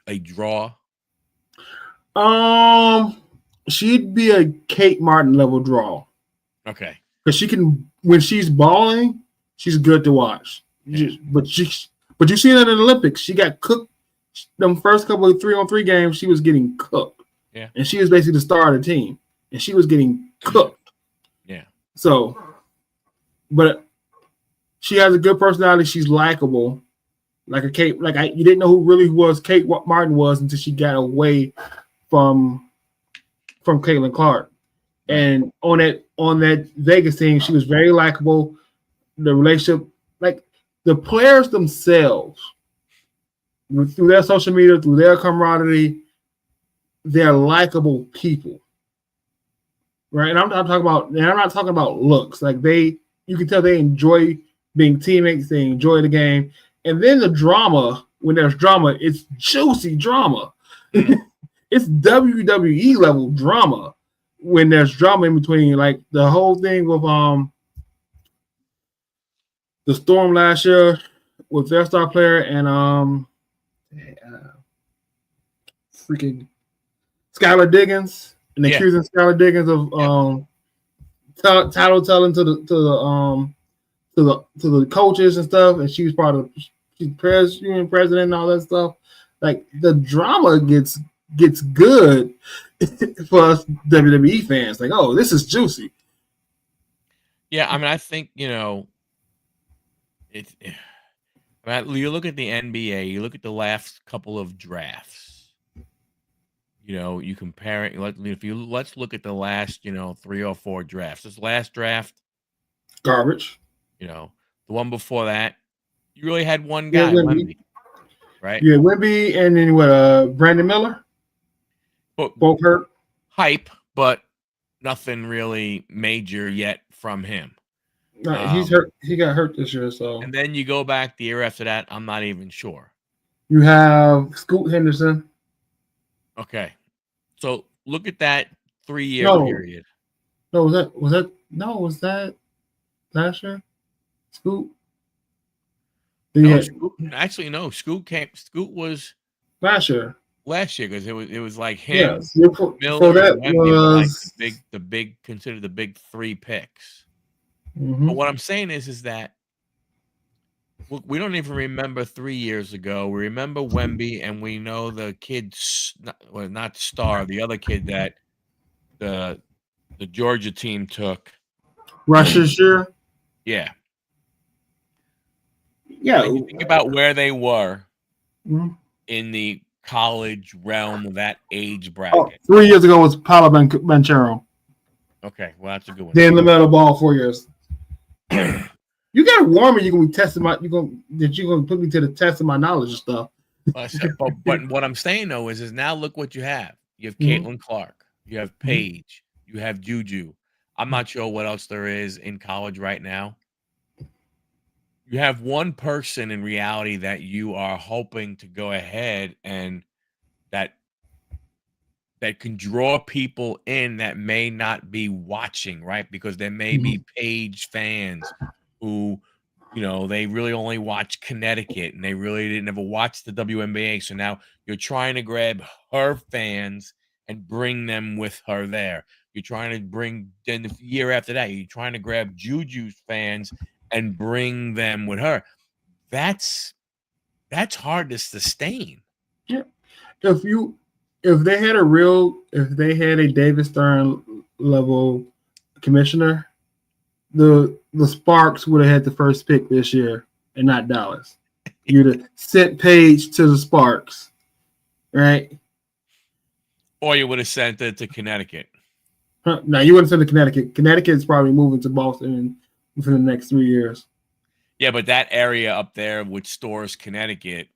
a draw? She'd be a Kate Martin level draw. Okay. Because she can, when she's balling, she's good to watch. Yeah. But you see that in the Olympics, she got cooked. Them first couple of 3-on-3 games, she was getting cooked. Yeah. And she was basically the star of the team, and she was getting cooked. Yeah. So, but she has a good personality. She's likable, like a Kate. You didn't know who Kate Martin was until she got away from Caitlin Clark. And on that Vegas team, she was very likable. The relationship, like the players themselves, through their social media, through their camaraderie, they're likable people, right? And I'm not talking about looks. Like you can tell they enjoy being teammates. They enjoy the game, and then the drama. When there's drama, it's juicy drama. It's WWE level drama. When there's drama in between, like the whole thing with the Storm last year with their star player and freaking Skylar Diggins, and accusing Skylar Diggins of title telling to the coaches and stuff, and she's president and all that stuff. Like the drama gets good for us WWE fans. Like, oh, this is juicy. Yeah, I mean, I think, it's I mean, you look at the NBA, you look at the last couple of drafts, you compare it. Let's look at the last, 3 or 4 drafts. This last draft, Garbage. the one before that, you really had one Yeah, guy, Wemby. Wemby, right? Yeah, Wemby, and then what? Brandon Miller. But Both hurt. hype, but nothing really major yet from him. He's hurt. He got hurt this year. So And then you go back the year after that, I'm not even sure. you have Scoot Henderson. Okay. So look at that 3-year No, period. no, was that last year? Scoot. No, Yeah, actually, no. Scoot was last year. last year because it was like him, Yes. Before Miller, that and Wemby were like was. considered the big 3 picks. But Mm-hmm. what I'm saying is that look, we don't even remember 3 years ago. We remember Wemby, and we know the kid, not Star, the other kid that the Georgia team took. Russia's year. Yeah. Yeah. And you think about where they were Mhm. in the college realm of that age Oh, bracket. 3 years ago was Paolo Banchero. Okay, well, that's a good one. Then the metal ball 4 years. You gotta warn me. You're gonna be testing you're gonna put me to the test of my knowledge and stuff. But what I'm saying though is now look what you have. You have Caitlin Clark, you have Paige, you have Juju. I'm not sure what else there is in college right now. You have one person in reality that you are hoping to go ahead and that can draw people in that may not be watching, right? Because there may be Page fans who, they really only watch Connecticut and they really didn't ever watch the WNBA. So now you're trying to grab her fans and bring them with her there. You're trying to bring, then the year after that, you're trying to grab Juju's fans and bring them with her. That's hard to sustain. Yeah. If they had a David Stern level commissioner, the Sparks would have had the first pick this year and not Dallas. You'd have sent Page to the Sparks, right? Or you would have sent it to Connecticut. Now you wouldn't send to Connecticut. Connecticut is probably moving to Boston within the next 3 years. Yeah, but that area up there, which stores Connecticut,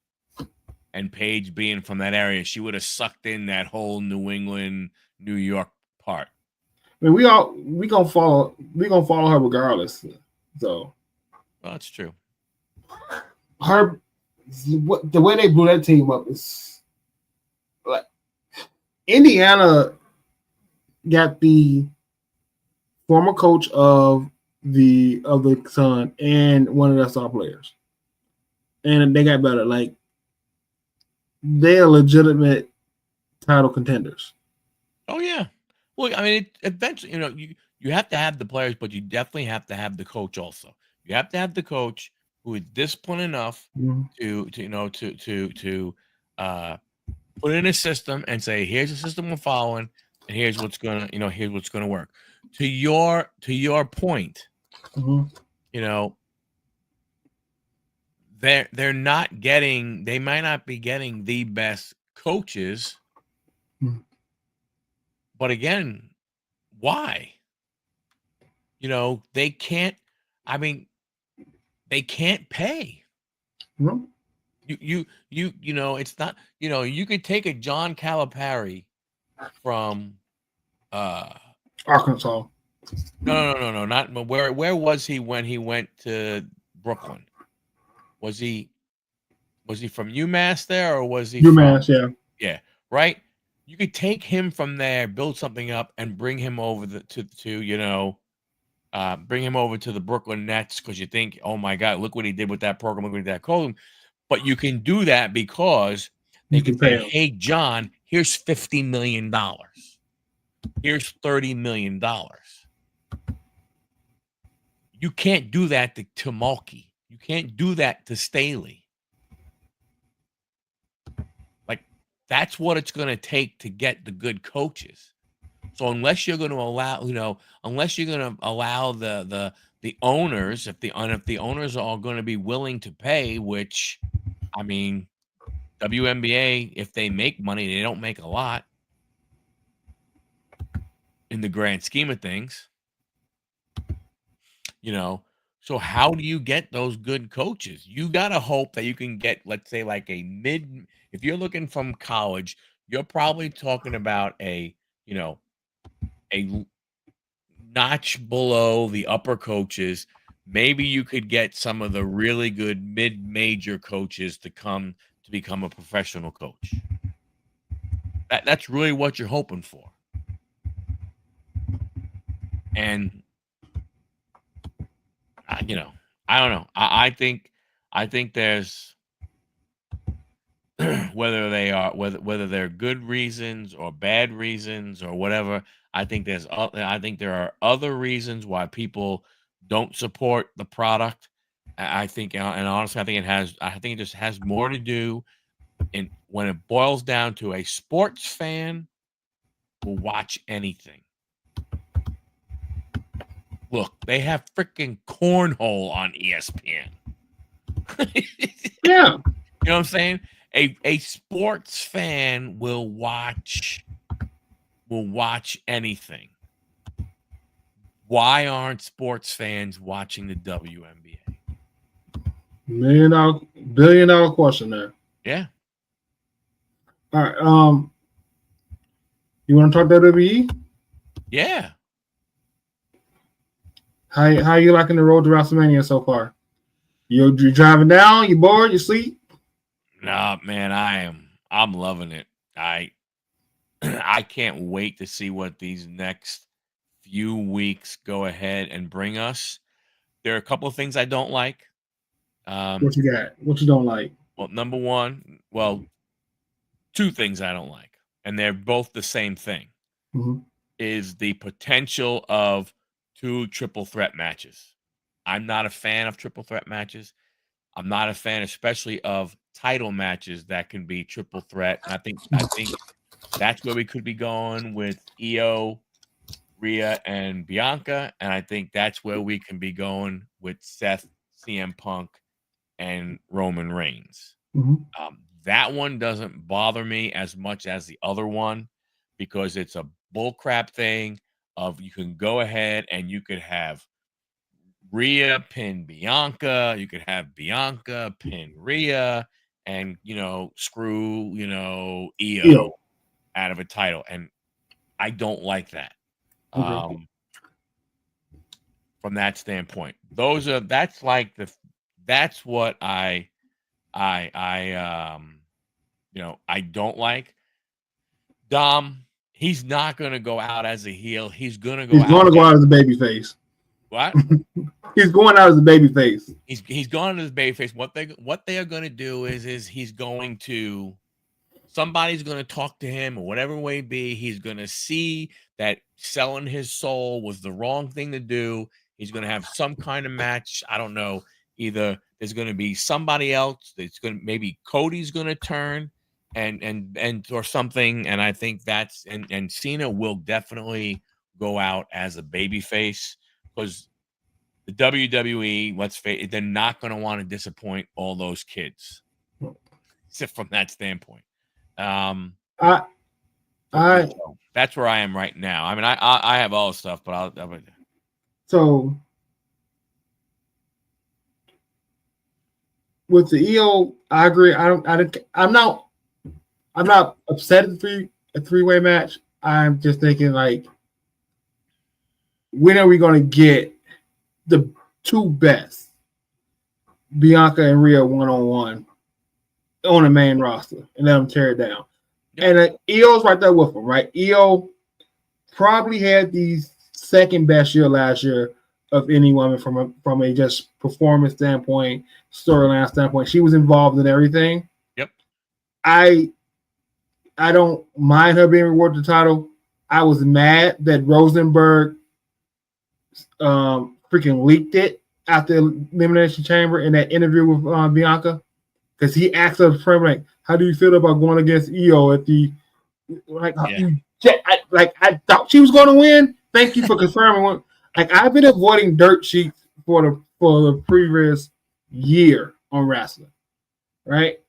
and Paige being from that area, she would have sucked in that whole New England, New York part. I mean, we gonna follow her regardless. So, well, that's true. The way they blew that team up is like Indiana got the former coach of the Sun and one of their star players, and they got better. Like they are legitimate title contenders. Oh yeah. Well, I mean, eventually, you have to have the players, but you definitely have to have the coach also. You have to have the coach who is disciplined enough to put in a system and say, here's the system we're following, and here's what's gonna work. To your point, they're not getting, they might not be getting the best coaches, but again, why? They can't. I mean, they can't pay. It's not. You could take a John Calipari from Arkansas. No. Not where was he when he went to Brooklyn? Was he from UMass there, or was he UMass? Yeah, right. You could take him from there, build something up, and bring him over bring him over to the Brooklyn Nets because you think, oh my God, look what he did with that program, look what he did with that coaching. But you can do that because they can say, hey, John, here's $50 million. Here's $30 million. You can't do that to Mulkey. You can't do that to Staley. Like, that's what it's going to take to get the good coaches. So unless you're going to allow, unless you're going to allow the owners, if the owners are going to be willing to pay, which, I mean, WNBA, if they make money, they don't make a lot in the grand scheme of things. So how do you get those good coaches? You got to hope that you can get, let's say, like if you're looking from college, you're probably talking about a notch below the upper coaches. Maybe you could get some of the really good mid-major coaches to become a professional coach. That's really what you're hoping for. And I don't know. I think there's whether they're good reasons or bad reasons or whatever. I think there are other reasons why people don't support the product. I think, and honestly, I think it just has more to do, and when it boils down to a sports fan will watch anything. Look, they have freaking cornhole on ESPN. Yeah. You know what I'm saying? A sports fan will watch anything. Why aren't sports fans watching the WNBA? Billion dollar question there. Yeah. All right. You want to talk WWE? Yeah. How you liking the road to WrestleMania so far? You're driving down, you bored, you sleep? Nah, man, I'm loving it. I can't wait to see what these next few weeks go ahead and bring us. There are a couple of things I don't like. What you got? What you don't like? Well, number one, two things I don't like, and they're both the same thing, is the potential of 2 triple threat matches. I'm not a fan of triple threat matches. I'm not a fan, especially of title matches that can be triple threat. And I think that's where we could be going with Io, Rhea, and Bianca. And I think that's where we can be going with Seth, CM Punk, and Roman Reigns. That one doesn't bother me as much as the other one, because it's a bullcrap thing of you can go ahead and you could have Rhea pin Bianca, you could have Bianca pin Rhea, and screw Io out of a title, and I don't like that. From that standpoint, that's what I don't like. Dom, he's not going to go out as a heel. He's going to go out as a baby face. What? He's going out as a baby face. He's going as a baby face. What they are going to do is somebody's going to talk to him, or whatever it may be. He's going to see that selling his soul was the wrong thing to do. He's going to have some kind of match. I don't know. Either there's going to be somebody else. Maybe Cody's going to turn and or something. And I think and Cena will definitely go out as a baby face, because the WWE, let's face it, they're not going to want to disappoint all those kids. Except from that standpoint. That's where I am right now. I mean, I have all the stuff, but So with the EO, I agree. I'm not upset at a three-way match. I'm just thinking, like, when are we going to get the two best, Bianca and Rhea, one-on-one on the main roster, and let them tear it down? Yep. And EO's right there with them, right? EO probably had the second best year last year of any woman from a just performance standpoint, storyline standpoint. She was involved in everything. Yep. I don't mind her being rewarded the title. I was mad that Rosenberg freaking leaked it at the Elimination Chamber in that interview with Bianca, because he asked her, like, how do you feel about going against EO at the like I thought she was going to win. Thank you for confirming. Like I've been avoiding dirt sheets for the previous year on wrestling, right?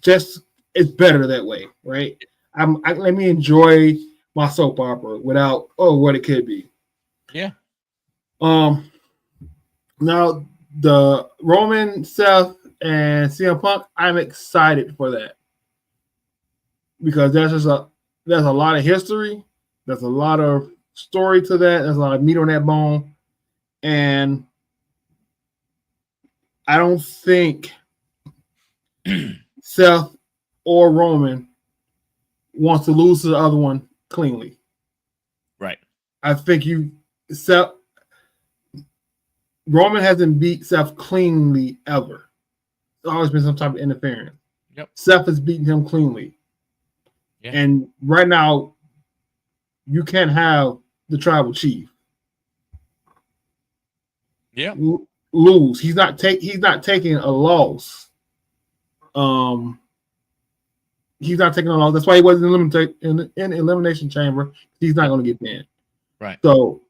Just it's better that way, right? Let me enjoy my soap opera without what it could be. Yeah. Now the Roman, Seth, and CM Punk, I'm excited for that because there's a lot of history, there's a lot of story to that, there's a lot of meat on that bone, and I don't think Seth or Roman wants to lose to the other one cleanly. Right. I think Seth Roman hasn't beat Seth cleanly ever. There's always been some type of interference. Yep. Seth has beaten him cleanly. Yeah. And right now, you can't have the tribal chief. Yeah. Lose. He's not taking a loss. He's not taking a loss. That's why he wasn't in Elimination Chamber. He's not going to get banned. Right. So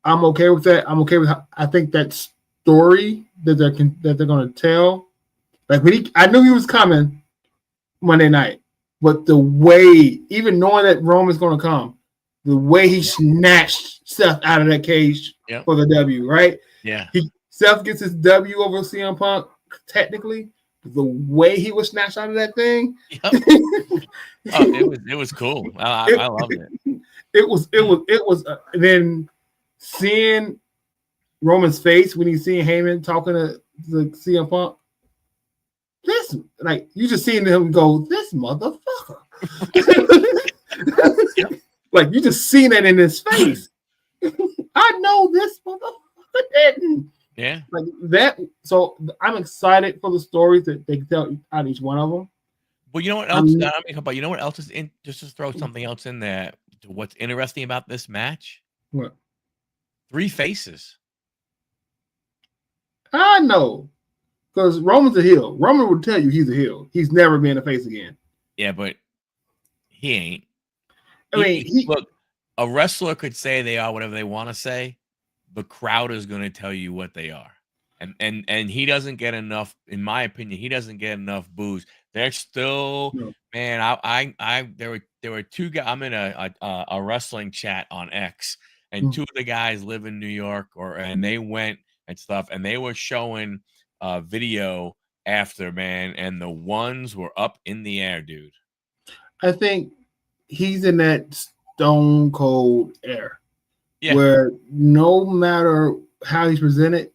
I'm okay with that. I'm okay with I think that story that they're going to tell. Like I knew he was coming Monday night, but the way, even knowing that Roman's going to come, the way he snatched Seth out of that cage for the W, right? Yeah. Seth gets his W over CM Punk, technically. The way he was snatched out of that thing. Yep. It was cool. I loved it. It was. Then seeing Roman's face when he's seeing Heyman talking to the CM Punk. This, like, you just seeing him go, this motherfucker. Yep. Like, you just seen that in his face. I know this motherfucker didn't. Yeah. Like that. So I'm excited for the stories that they tell out each one of them. Well, you know what else? But you know what else is in? Just to throw something else in there. What's interesting about this match? What? 3 faces. I know. Because Roman's a heel. Roman would tell you he's a heel. He's never been a face again. Yeah, but he ain't. I mean, look, a wrestler could say they are whatever they want to say. The crowd is going to tell you what they are. And he doesn't get enough, in my opinion, he doesn't get enough boos. They're still, man, there were 2 guys. I'm in a wrestling chat on X, and 2 of the guys live in New York, and they went and stuff, and they were showing video after, man, and the ones were up in the air, dude. I think he's in that stone cold air where no matter how he's presented,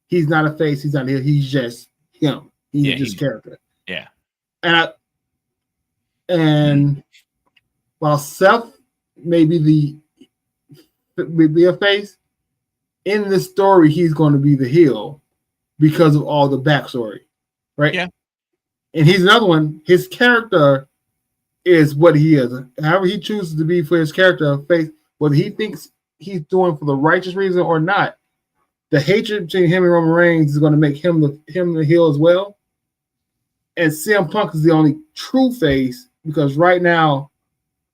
he's not a face, he's not a heel, he's just him. He's just character. Yeah. And while Seth may be a face, in this story, he's going to be the heel because of all the backstory, right? Yeah. And he's another one. His character is what he is. However he chooses to be for his character, face, whether he thinks he's doing for the righteous reason or not, the hatred between him and Roman Reigns is going to make him the heel as well. And CM Punk is the only true face because right now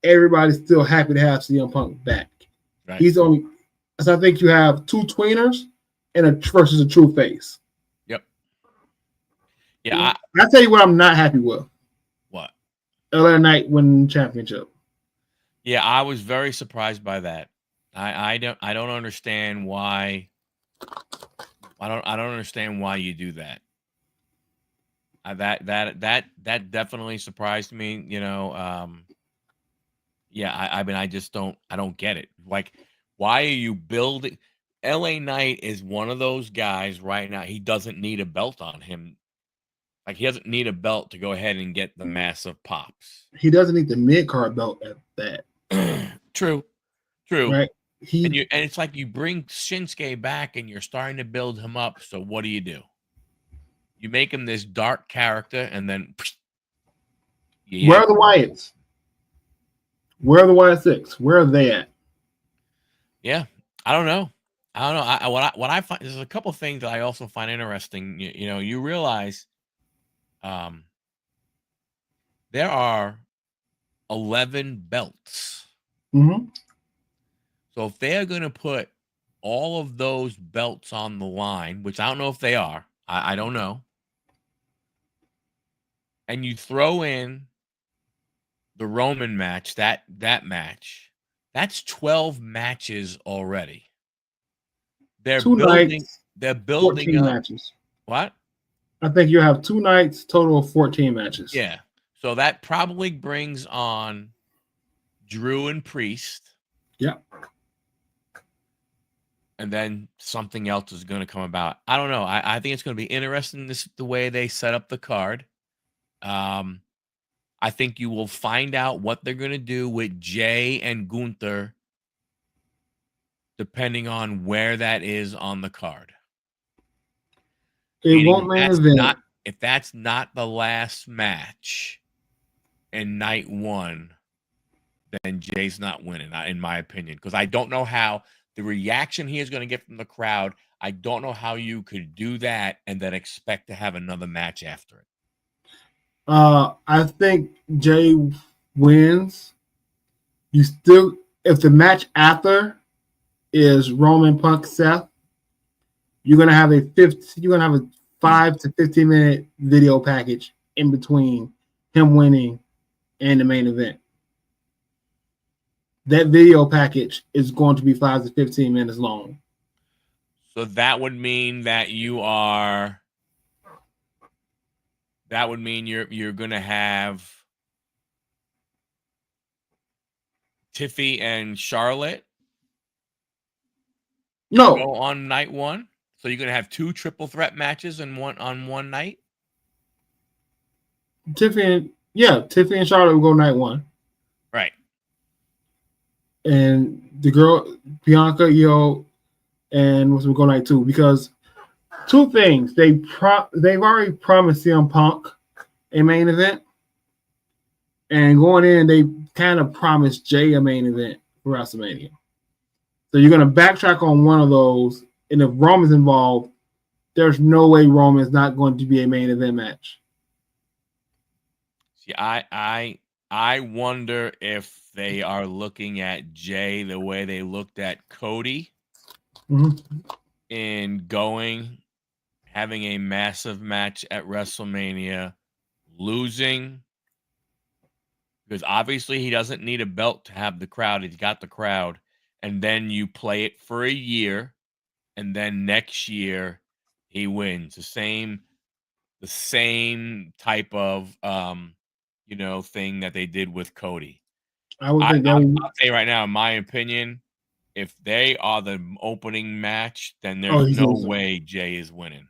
everybody's still happy to have CM Punk back. Right. He's only, so I think you have 2 tweeners versus a true face. Yep. Yeah. I tell you what, I'm not happy with. What? LA Knight winning the championship. Yeah, I was very surprised by that. I don't understand why. I don't understand why you do that. That definitely surprised me. You know, yeah. I mean, I don't get it. Like, why are you building? LA Knight is one of those guys right now. He doesn't need a belt on him. Like, he doesn't need a belt to go ahead and get the massive pops. He doesn't need the mid-card belt at that. True. Right. And it's like you bring Shinsuke back and you're starting to build him up. So what do? You make him this dark character, and then where are the Wyatts? Where are the Wyatt Six? Where are they at? Yeah, I don't know. What I find, there's a couple of things that I also find interesting. You know, you realize, there are 11 belts Mm-hmm. So if they are going to put all of those belts on the line, which I don't know if they are, I don't know, and you throw in the Roman match, that match, that's 12 matches already. They're 2 nights, building 14 up. matches. What? I think you have 2 nights, total of 14 matches. Yeah. So that probably brings on Drew and Priest. Yeah. And then something else is going to come about. I don't know. I think it's going to be interesting the way they set up the card. I think you will find out what they're going to do with Jay and Gunther, depending on where that is on the card. It Meaning won't main event. if that's not the last match in night one, then Jay's not winning, in my opinion, because I don't know how the reaction he is going to get from the crowd. I don't know how you could do that and then expect to have another match after it. I think Jay wins. You still, if the match after is Roman Punk Seth, you're gonna have a 5 to 15-minute video package in between him winning and the main event. That video package is going to be 5 to 15 minutes long. So that would mean that you're going to have Tiffy and Charlotte go on night one. So you're going to have 2 triple threat matches on one night. Tiffy and Charlotte will go night one. Right. And the girl Bianca, Io, and will go night 2, because 2 things. They've already promised CM Punk a main event, and going in they kind of promised Jay a main event for WrestleMania. So you're going to backtrack on one of those, and if Roman's involved, there's no way Roman's not going to be a main event match. See, I wonder if they are looking at Jay the way they looked at Cody in having a massive match at WrestleMania, losing, because obviously he doesn't need a belt to have the crowd. He's got the crowd, and then you play it for a year, and then next year he wins. The same type of thing that they did with Cody. I'll say right now, in my opinion, if they are the opening match, then there's no way Jay is winning.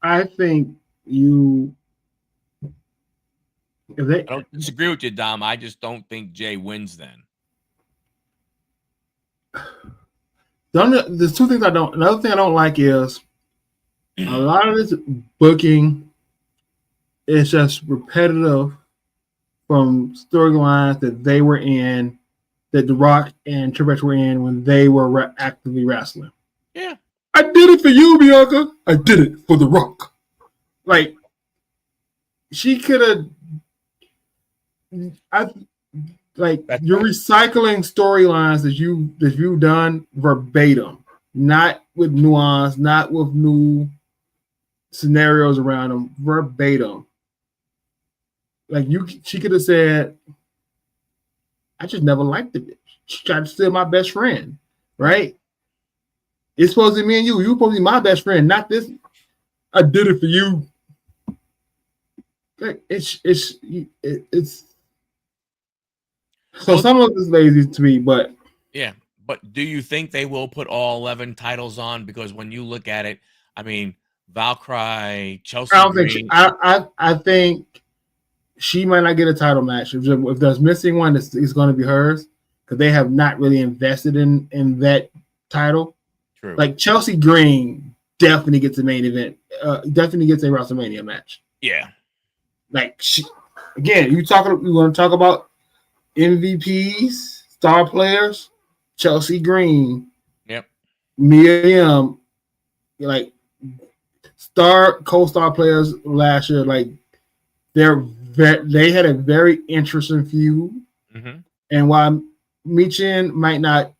I think I don't disagree with you, Dom. I just don't think Jay wins then. There's 2 things I don't. Another thing I don't like is a lot of this booking is just repetitive from storylines that they were in, that The Rock and Triple H were in when they were actively wrestling. Yeah. I did it for you, Bianca. I did it for The Rock. Like, she could have. You're recycling storylines that you've done verbatim, not with nuance, not with new scenarios around them, verbatim. She could have said, I just never liked the bitch. She tried to steal my best friend, right? It's supposed to be me and you. You're supposed to be my best friend, not this. I did it for you. It's so some of it's lazy to me, but yeah. But do you think they will put all 11 titles on? Because when you look at it, I mean, Valkyrie, Chelsea. I think she might not get a title match. If there's missing one, it's going to be hers, because they have not really invested in that title. True. Like Chelsea Green definitely gets a main event. Definitely gets a WrestleMania match. Yeah. Like we want to talk about MVPs, star players. Chelsea Green. Yep. Miriam, like co-star players last year. Like they had a very interesting feud, and while Michin might not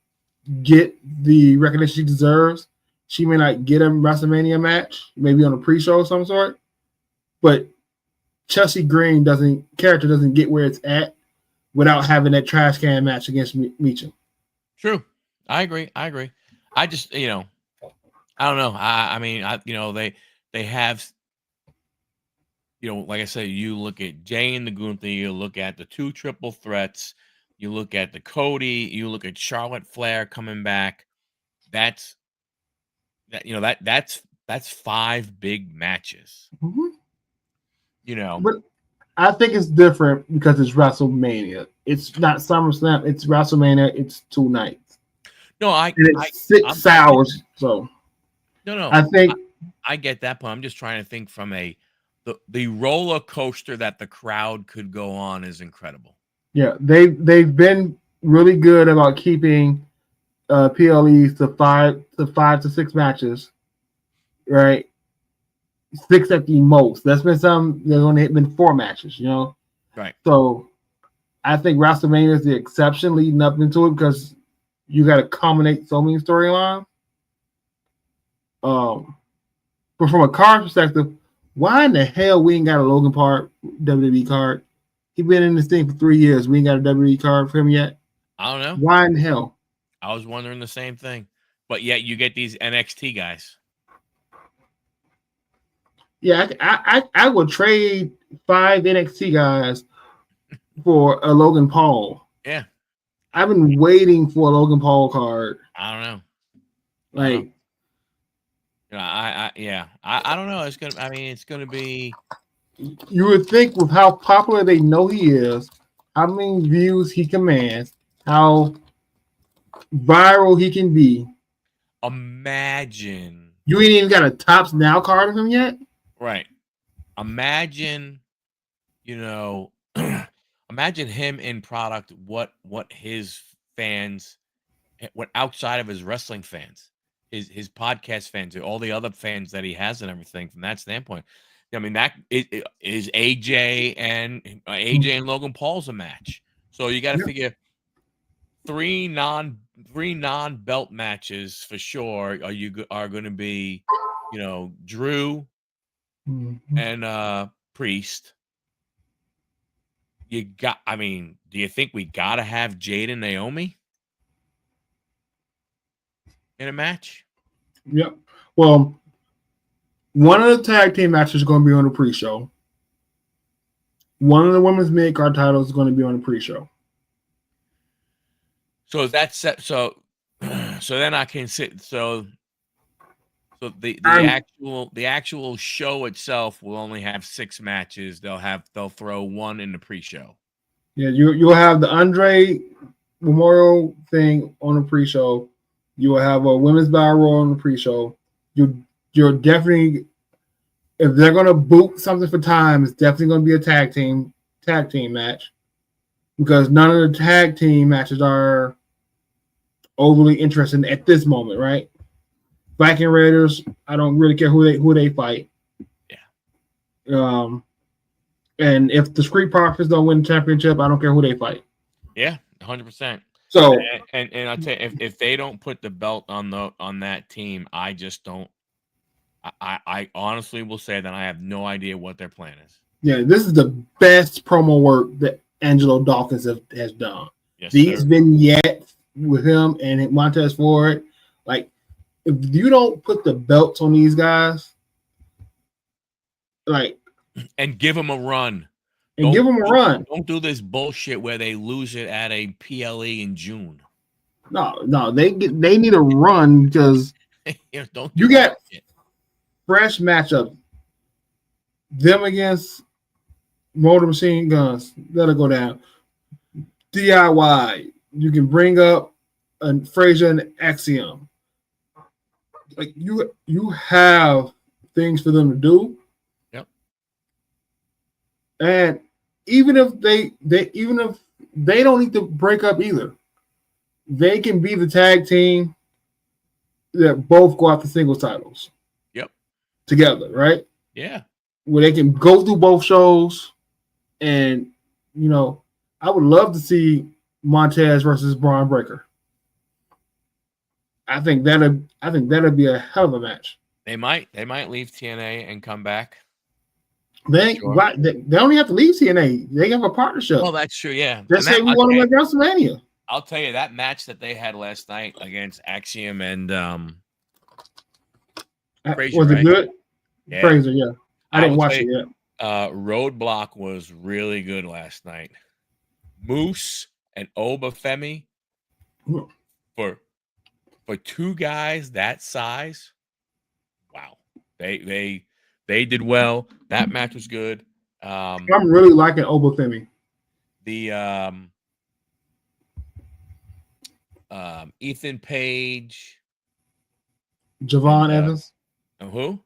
get the recognition she deserves. She may not get a WrestleMania match, maybe on a pre-show of some sort. But Chelsea Green doesn't get where it's at without having that trash can match against Michin. True. I agree. I just, I don't know. I mean, they have, like I said, you look at Jay and the Gunther, you look at the 2 triple threats, you look at the Cody, you look at Charlotte Flair coming back. That's 5 big matches. Mm-hmm. But I think it's different because it's WrestleMania. It's not SummerSlam. It's WrestleMania. It's 2 nights. No, it's 6 hours. So no, I think I get that point. I'm just trying to think from the roller coaster that the crowd could go on is incredible. Yeah, they've been really good about keeping PLEs to 5 to 6 matches, right? 6 at the most. There's only been 4 matches, Right. So I think WrestleMania is the exception leading up into it because you got to culminate so many storylines. But from a card perspective, why in the hell we ain't got a Logan Paul WWE card? He been in this thing for 3 years. We ain't got a WWE card for him yet. I don't know. Why in the hell? I was wondering the same thing. But yet you get these NXT guys. Yeah, I would trade 5 NXT guys for a Logan Paul. Yeah. I've been waiting for a Logan Paul card. I don't know. Like, I don't know. It's gonna be. You would think with how popular they know he is, how many views he commands, how viral he can be. Imagine. You ain't even got a Tops Now card of him yet? Right. Imagine, imagine him in product, what his fans, what outside of his wrestling fans, his podcast fans, all the other fans that he has and everything from that standpoint. I mean, that is AJ and Logan Paul's a match. So you got to figure 3 non-belt matches for sure are going to be, Drew and Priest. Do you think we got to have Jade and Naomi in a match? Yep. Well, one of the tag team matches is going to be on the pre-show. One of the women's mid-card titles is going to be on the pre-show. So that's set. So then I can sit. So the actual show itself will only have 6 matches. They'll throw 1 in the pre-show. Yeah, you'll have the Andre Memorial thing on the pre-show. You will have a women's battle royal on the pre-show. You're definitely, if they're gonna book something for time, it's definitely gonna be a tag team match because none of the tag team matches are overly interesting at this moment, right? Viking Raiders, I don't really care who they fight. Yeah. And if the Street Profits don't win the championship, I don't care who they fight. Yeah, 100%. So and I'll tell you, if they don't put the belt on that team, I just don't. I honestly will say that I have no idea what their plan is. Yeah, this is the best promo work that Angelo Dawkins has done. Yes, these vignettes with him and Montez Ford, like if you don't put the belts on these guys, like, and give them a run. Don't do this bullshit where they lose it at a PLE in June. No, they need a run because you got fresh matchup. Them against Motor Machine Guns, let it go down. DIY, you can bring up Frazier and Axiom. Like you have things for them to do. Yep. And even if they don't need to break up either, they can be the tag team that both go after singles titles. Yep. Together, right? Yeah. Where they can go through both shows, and I would love to see Montez versus Braun Breaker. I think that'll be a hell of a match. They might leave TNA and come back. They only have to leave TNA. They have a partnership. Oh, that's true. Yeah. Just say we want them at WrestleMania. I'll tell you that match that they had last night against Axiom and Frazier, was it good? Yeah. Frazier, yeah. I didn't watch it yet. Roadblock was really good last night. Moose and Obafemi for two guys that size. Wow. They did well. That match was good. I'm really liking Obafemi. The Ethan Page, Javon Evans. Who?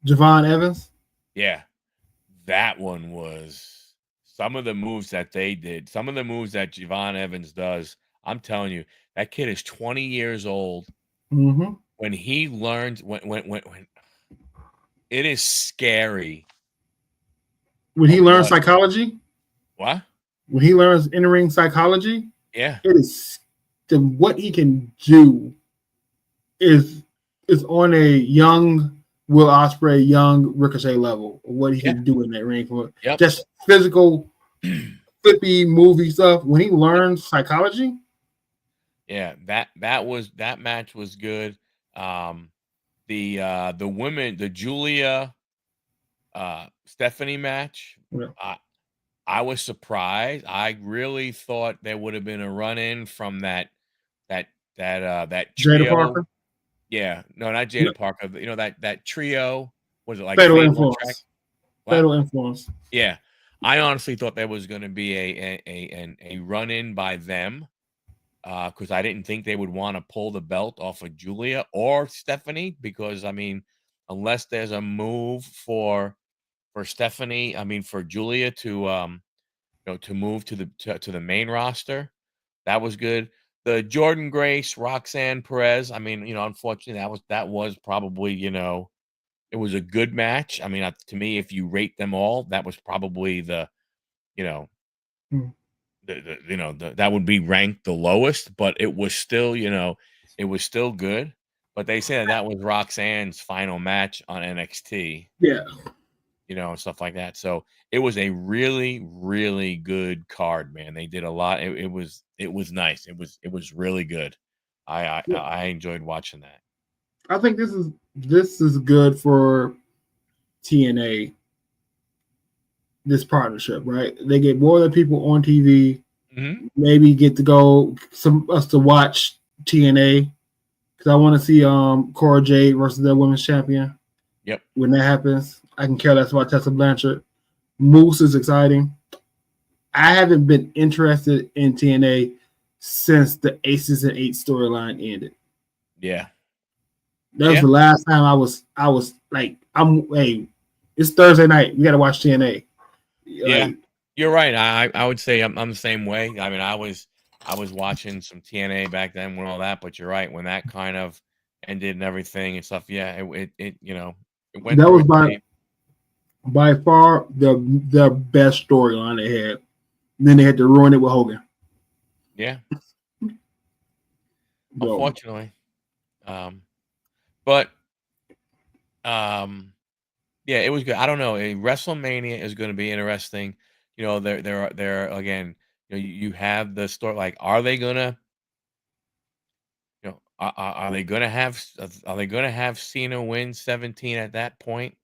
Javon Evans. Yeah, that one was some of the moves that they did. Some of the moves that Javon Evans does. I'm telling you, that kid is 20 years old. Mm-hmm. When he learns, when it is scary. When he learns psychology. What? When he learns in-ring psychology. Yeah, it is what he can do is on a young Will Ospreay, young Ricochet level of what he can do in that ring. Just physical, flippy, movie stuff. When he learns psychology. Yeah, that match was good. The women, the Julia Stephanie match. Yeah. I was surprised. I really thought there would have been a run in from that trio. Jada Parker. Yeah, no, not Jada Parker. You know that trio. Was it like Fatal Influence? Fatal Influence. Yeah, I honestly thought there was going to be a run in by them because I didn't think they would want to pull the belt off of Julia or Stephanie because I mean, unless there's a move for Stephanie, I mean for Julia to to move to the main roster, that was good. The Jordan Grace, Roxanne Perez. I mean, unfortunately, that was probably, it was a good match. I mean, to me, if you rate them all, that was probably that would be ranked the lowest. But it was still, it was still good. But they said that was Roxanne's final match on NXT. Yeah. And stuff like that. So it was a really, really good card, man. They did a lot. It was nice. It was really good. I enjoyed watching that. I think this is good for TNA. This partnership, right? They get more of the people on TV. Mm-hmm. Maybe get to go us to watch TNA because I want to see Cora Jade versus the women's champion. Yep. When that happens, I can care less about Tessa Blanchard. Moose is exciting. I haven't been interested in TNA since the Aces and Eight storyline ended. Yeah. That was the last time I was like, it's Thursday night. We got to watch TNA. Yeah, you're right. I would say I'm the same way. I mean, I was watching some TNA back then when all that, but you're right. When that kind of ended and everything and stuff, yeah, it went. That was by far the best storyline they had. And then they had to ruin it with Hogan. Yeah. Unfortunately. But yeah, it was good. I don't know. WrestleMania is going to be interesting. There again. You have the story. Like, are they gonna? Are they gonna have? Are they gonna have Cena win 17 at that point?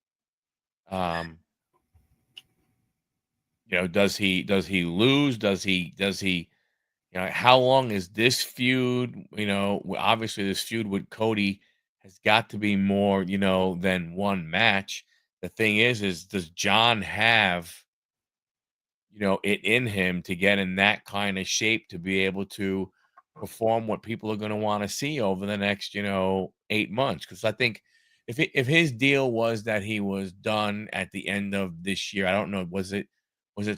Does he lose? Does he? How long is this feud? Obviously this feud with Cody has got to be more, than one match. The thing is does John have, it in him to get in that kind of shape to be able to perform what people are going to want to see over the next, 8 months? Because I think if his deal was that he was done at the end of this year, I don't know, was it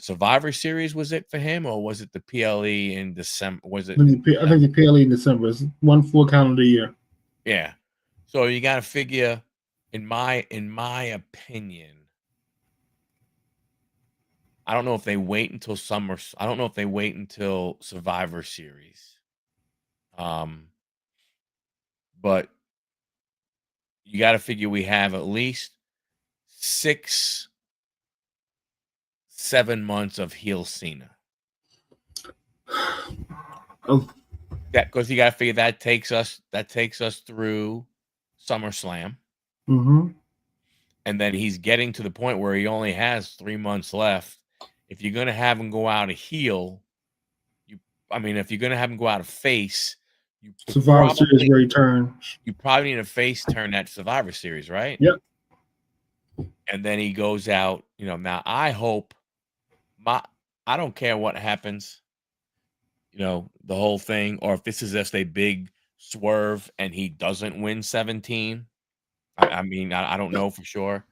Survivor Series? Was it for him, or was it the PLE in December? Was it? I think the PLE in December is one full calendar year. Yeah. So you got to figure, in my opinion, I don't know if they wait until summer. I don't know if they wait until Survivor Series. But you got to figure we have at least 6, 7 months of heel Cena. Oh, Yeah, because you got to figure that takes us through SummerSlam, and then he's getting to the point where he only has 3 months left. If you're gonna have him go out a heel, if you're gonna have him go out a face, you Survivor Series where he turns. you probably need a face turn at Survivor Series, right? Yep. And then he goes out. Now I hope I don't care what happens. The whole thing, or if this is just a big swerve and he doesn't win 17. I don't know for sure.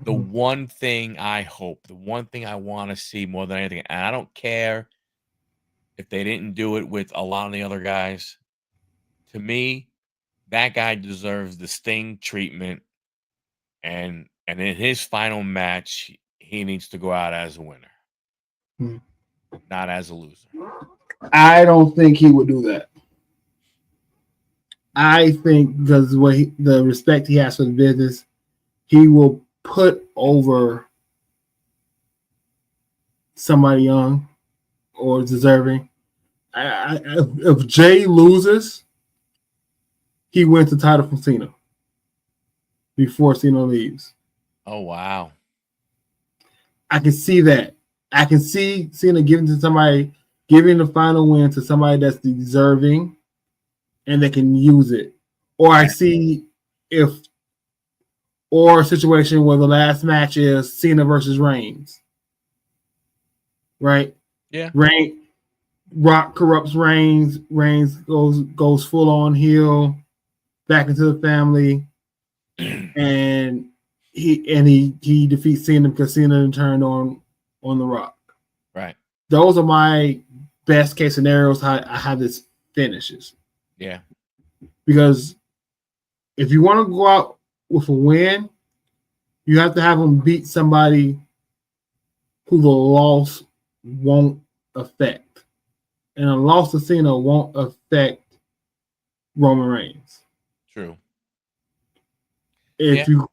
The one thing I hope, the one thing I want to see more than anything, and I don't care if they didn't do it with a lot of the other guys, to me, that guy deserves the Sting treatment, and in his final match, he needs to go out as a winner, not as a loser. I don't think he would do that. I think because the respect he has for the business, he will put over somebody young or deserving. If Jay loses, he wins the title from Cena before Cena leaves. Oh, wow. I can see that. I can see Cena giving the final win to somebody that's deserving and they can use it. Or I see a situation where the last match is Cena versus Reigns. Right? Yeah. Rock corrupts Reigns. Reigns goes full on heel, back into the family, and he defeats Cena because Cena turned on the Rock. Right. Those are my best case scenarios. How this finishes. Yeah. Because if you want to go out with a win, you have to have them beat somebody who the loss won't affect. And a loss to Cena won't affect Roman Reigns. True. If you,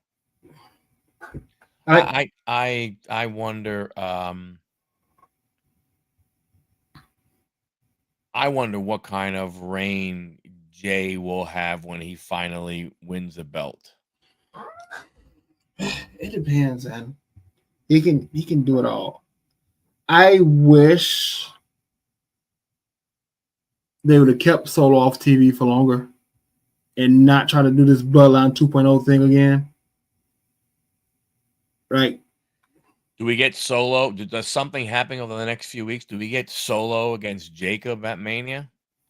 I wonder. I wonder what kind of reign Jay will have when he finally wins the belt. It depends, man. He can do it all. I wish they would have kept Solo off TV for longer and not try to do this Bloodline 2.0 thing again. Right? Do we get Solo? Does something happen over the next few weeks? Do we get Solo against Jacob at Mania?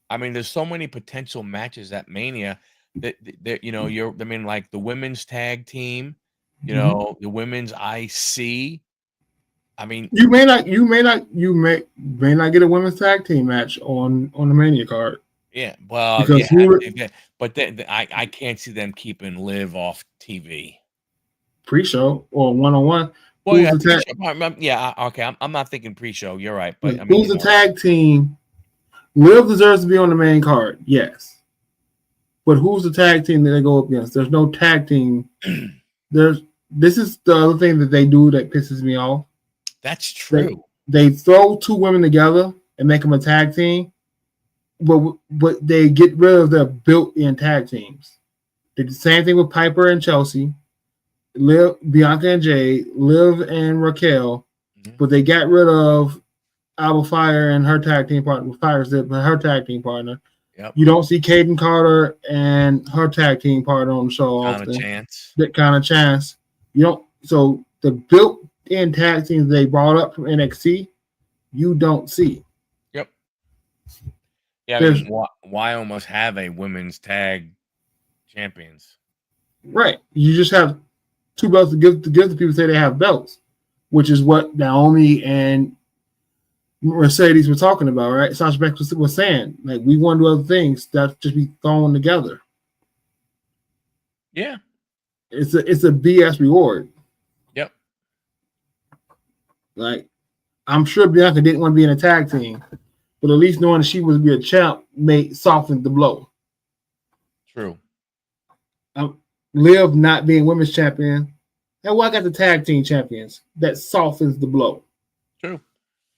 I mean, there's so many potential matches at Mania that like the women's tag team, the women's IC. I mean, you may not get a women's tag team match on the Mania card. Yeah, well, because but I can't see them keeping Liv off TV. Pre-show or one-on-one. Well, okay. I'm not thinking pre-show. You're right, but I mean, who's the tag team? Liv deserves to be on the main card, yes. But who's the tag team that they go up against? There's no tag team. This is the other thing that they do that pisses me off. That's true. They throw two women together and make them a tag team, but they get rid of their built-in tag teams. They did the same thing with Piper and Chelsea, Bianca and Jay, Liv and Raquel, but they got rid of Alba Fire and her tag team partner, her tag team partner. Yep. You don't see Kaden Carter and her tag team partner on the show often. That kind of chance. You don't. So the built-in tag teams they brought up from NXT, you don't see. Yep. Yeah, I mean, why almost have a women's tag champions? Right. You just have two belts to give the people say they have belts, which is what Naomi and Mercedes were talking about, right? Sasha Banks was saying, like, we want to do other things that just be thrown together. Yeah. It's a BS reward. Yep. Like, I'm sure Bianca didn't want to be in a tag team, but at least knowing that she was be a champ made softened the blow. True. Liv not being women's champion, and I got the tag team champions. That softens the blow. True.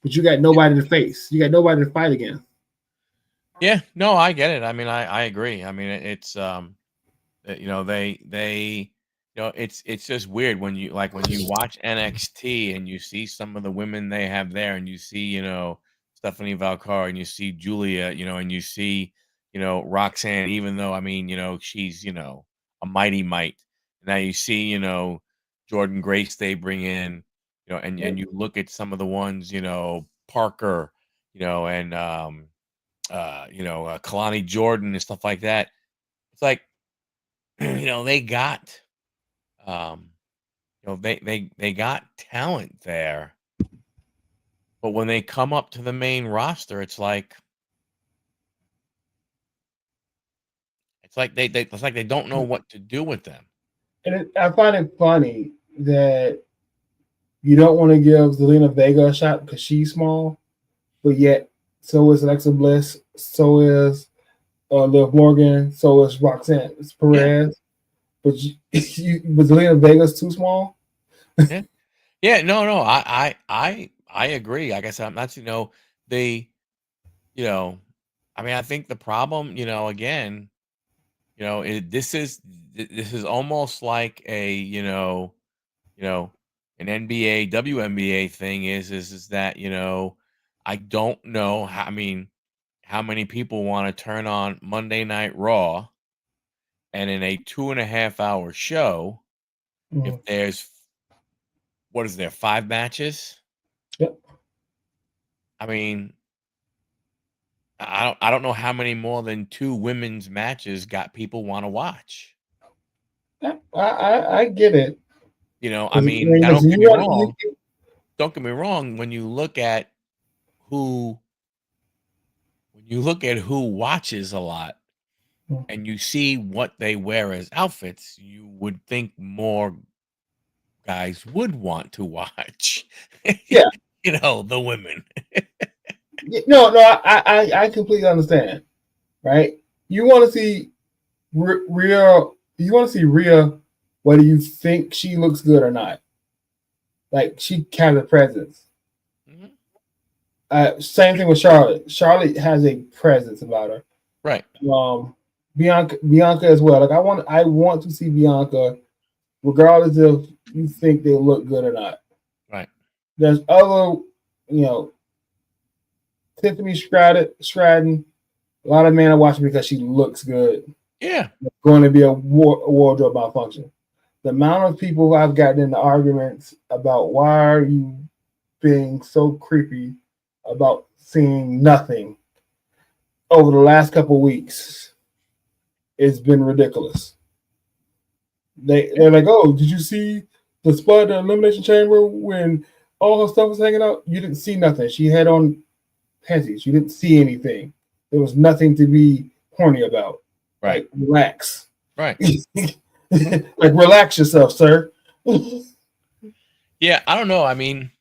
But you got nobody to face. You got nobody to fight against. Yeah, no, I get it. I mean, I agree. I mean, it's you know, they you know, it's just weird when you when you watch NXT and you see some of the women they have there, and you see, you know, Stephanie Valcar, and you see Julia, you know, and you see, you know, Roxanne, even though, I mean, you know, she's, you know, a mighty might. Now you see, you know, Jordan Grace they bring in, you know, and you look at some of the ones, you know, Parker, you know, and you know, Kalani Jordan and stuff like that. It's like, you know, they got, um, you know, they got talent there, but when they come up to the main roster, it's like they it's like they don't know what to do with them. And I find it funny that you don't want to give Zelina Vega a shot because she's small, but yet so is Alexa Bliss, so is Liv Morgan, so is Roxanne Yeah, Perez. But but Zelina Vega's too small. yeah, yeah. No, no, I agree. Like I said, I'm not, you know, they, you know, I mean, I think the problem, you know, again, you know, this is almost like a, you know, an NBA, WNBA thing is that, you know, I don't know how, I mean, how many people want to turn on Monday Night Raw, and in a 2.5 hour show, if Mm. there's, what is there, 5 matches? Yep. I mean, I don't know how many more than 2 women's matches got people want to watch. I get it. You know, I 'Cause, mean, now listen, don't get me wrong, when you look at who watches a lot, and you see what they wear as outfits, you would think more guys would want to watch, yeah, you know, the women. no, I completely understand. Right? You want to see Rhea. You want to see Rhea, whether you think she looks good or not. Like she has a presence. Mhm. Same thing with Charlotte. Charlotte has a presence about her. Right, Bianca as well. Like I want to see Bianca, regardless if you think they look good or not. right. There's other, you know, Tiffany Stratton. A lot of men are watching because she looks good. Yeah, It's going to be a wardrobe malfunction. The amount of people I've gotten into arguments about why are you being so creepy about seeing nothing over the last couple of weeks, it's been ridiculous. They're like, oh, did you see the spot in the elimination chamber when all her stuff was hanging out? You didn't see nothing. She had on panties. You didn't see anything. There was nothing to be horny about. right, Like, relax. right. Like, Mhm. relax yourself, sir. Yeah, I don't know, I mean,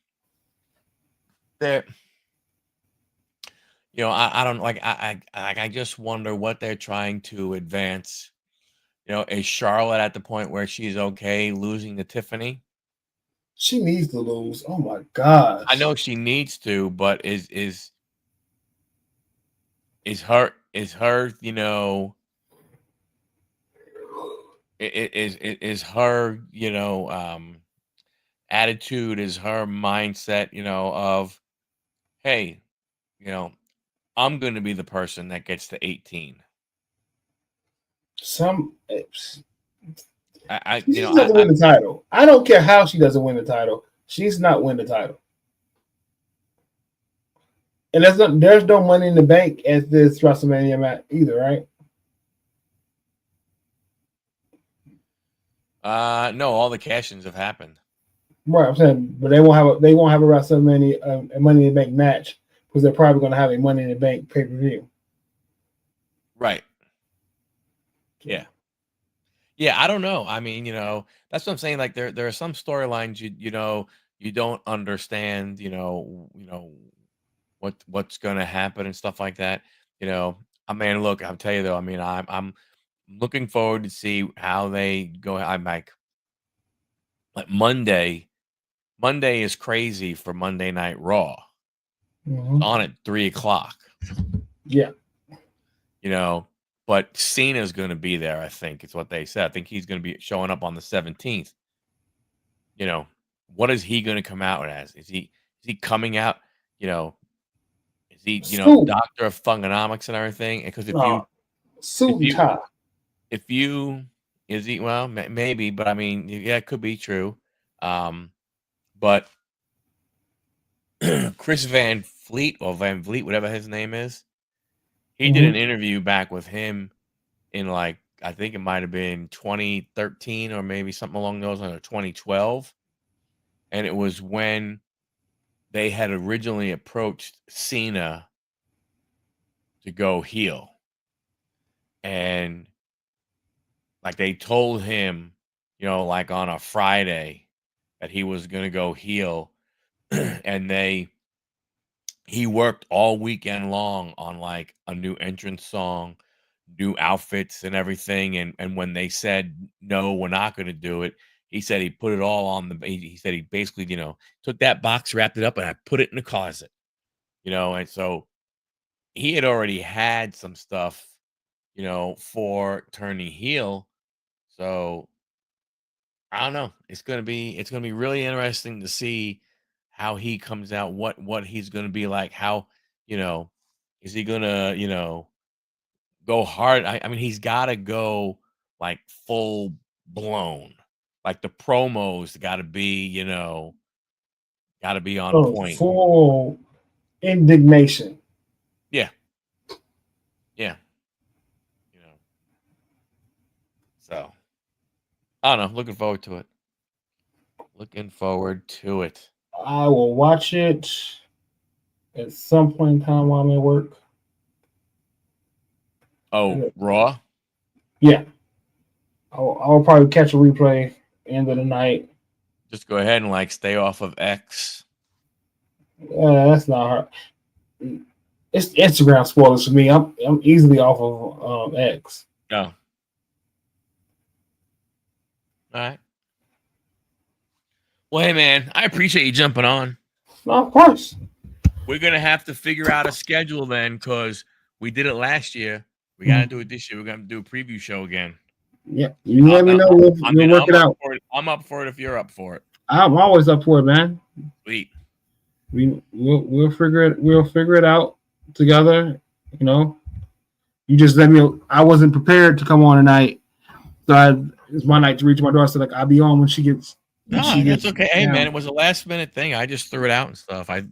there, you know, I don't, I just wonder what they're trying to advance. You know, is Charlotte at the point where she's okay losing to Tiffany? She needs to lose. Oh my I gosh. know she needs to, but is her, you know, is her, you know, attitude, is her mindset, you know, of, hey, you know, I'm going to be the person that gets to 18. Some You she know, just doesn't win the title. I don't care how she doesn't win the title. She's not win the title. And there's no money in the bank at this WrestleMania match either, right? no, all the cash-ins have happened. Right, I'm saying, but they won't have a WrestleMania a Money in the Bank match because they're probably going to have a Money in the Bank pay per view. Right. Yeah. Yeah, I don't know. I mean, you know, that's what I'm saying. Like there are some storylines, you know, you don't understand, what's going to happen and stuff like that. I mean, look, I'll tell you though. I mean, I'm looking forward to see how they go. I'm like Monday. Monday is crazy for Monday Night Raw. It's on at 3 o'clock. Yeah. But Cena's going to be there. I think it's what they said. I think he's going to be showing up on the 17th. What is he going to come out as? Is he coming out? Is he doctor of thugonomics and everything? Because suit and tie. If you is he well maybe, but I mean yeah, it could be true. But Chris Van Fleet or Van Vliet, whatever his name is, he did an interview back with him in like I think it might have been 2013 or maybe something along those lines, or 2012, and it was when they had originally approached Cena to go heel, and like they told him, like on a Friday that he was going to go heel, and he worked all weekend long on like a new entrance song, new outfits and everything. And when they said, no, we're not going to do it, he said he put it all on he said he basically, took that box, wrapped it up, and I put it in the closet, and so he had already had some stuff, for turning heel. So I don't know. It's gonna be really interesting to see how he comes out, what he's gonna be like, how, is he gonna, go hard? I mean, he's gotta go like full blown. Like the promos gotta be on point. Full indignation. Yeah. Yeah. So I don't know. Looking forward to it. Looking forward to it. I will watch it at some point in time while I'm at work. Oh, Raw? Yeah. I'll probably catch a replay end of the night. Just go ahead and like stay off of X. That's not hard. It's Instagram spoilers for me. I'm easily off of X. Oh. All right. Well, hey man, I appreciate you jumping on. No, of course. We're gonna have to figure out a schedule then, because we did it last year. We gotta do it this year. We're gonna do a preview show again. Yeah, you let me know. We'll work it out. I'm up for it if you're up for it. I'm always up for it, man. Sweet. We'll figure it. We'll figure it out together. You just let me. I wasn't prepared to come on tonight, so it's my night to reach my daughter. So like I'll be on when she gets. That's okay. Hey man, it was a last minute thing. I just threw it out and stuff. I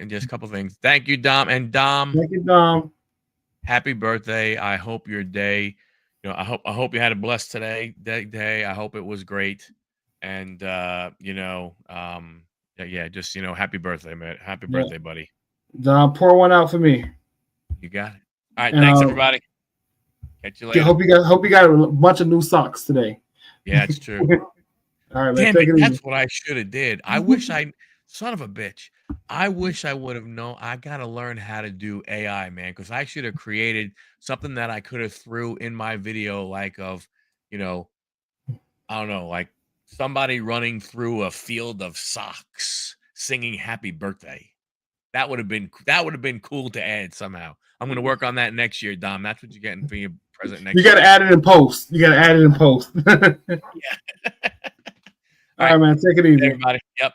just a couple things. Thank you, Dom. And Dom. Thank you, Dom. Happy birthday. I hope your day. I hope you had a blessed day. I hope it was great. And just happy birthday, man. Happy birthday, buddy. Dom, pour one out for me. You got it. All right, thanks everybody. Catch you later. Hope you got a bunch of new socks today. Yeah, it's true. All right, man. Damn it, that's what I should have did. I wish son of a bitch. I wish I would have known. I gotta learn how to do AI, man, because I should have created something that I could have threw in my video, like of, I don't know, like somebody running through a field of socks singing "Happy Birthday." That would have been cool to add somehow. I'm gonna work on that next year, Dom. That's what you're getting for your present next year. You gotta add it in post. Yeah. All right, man. Take it easy, everybody. Yep.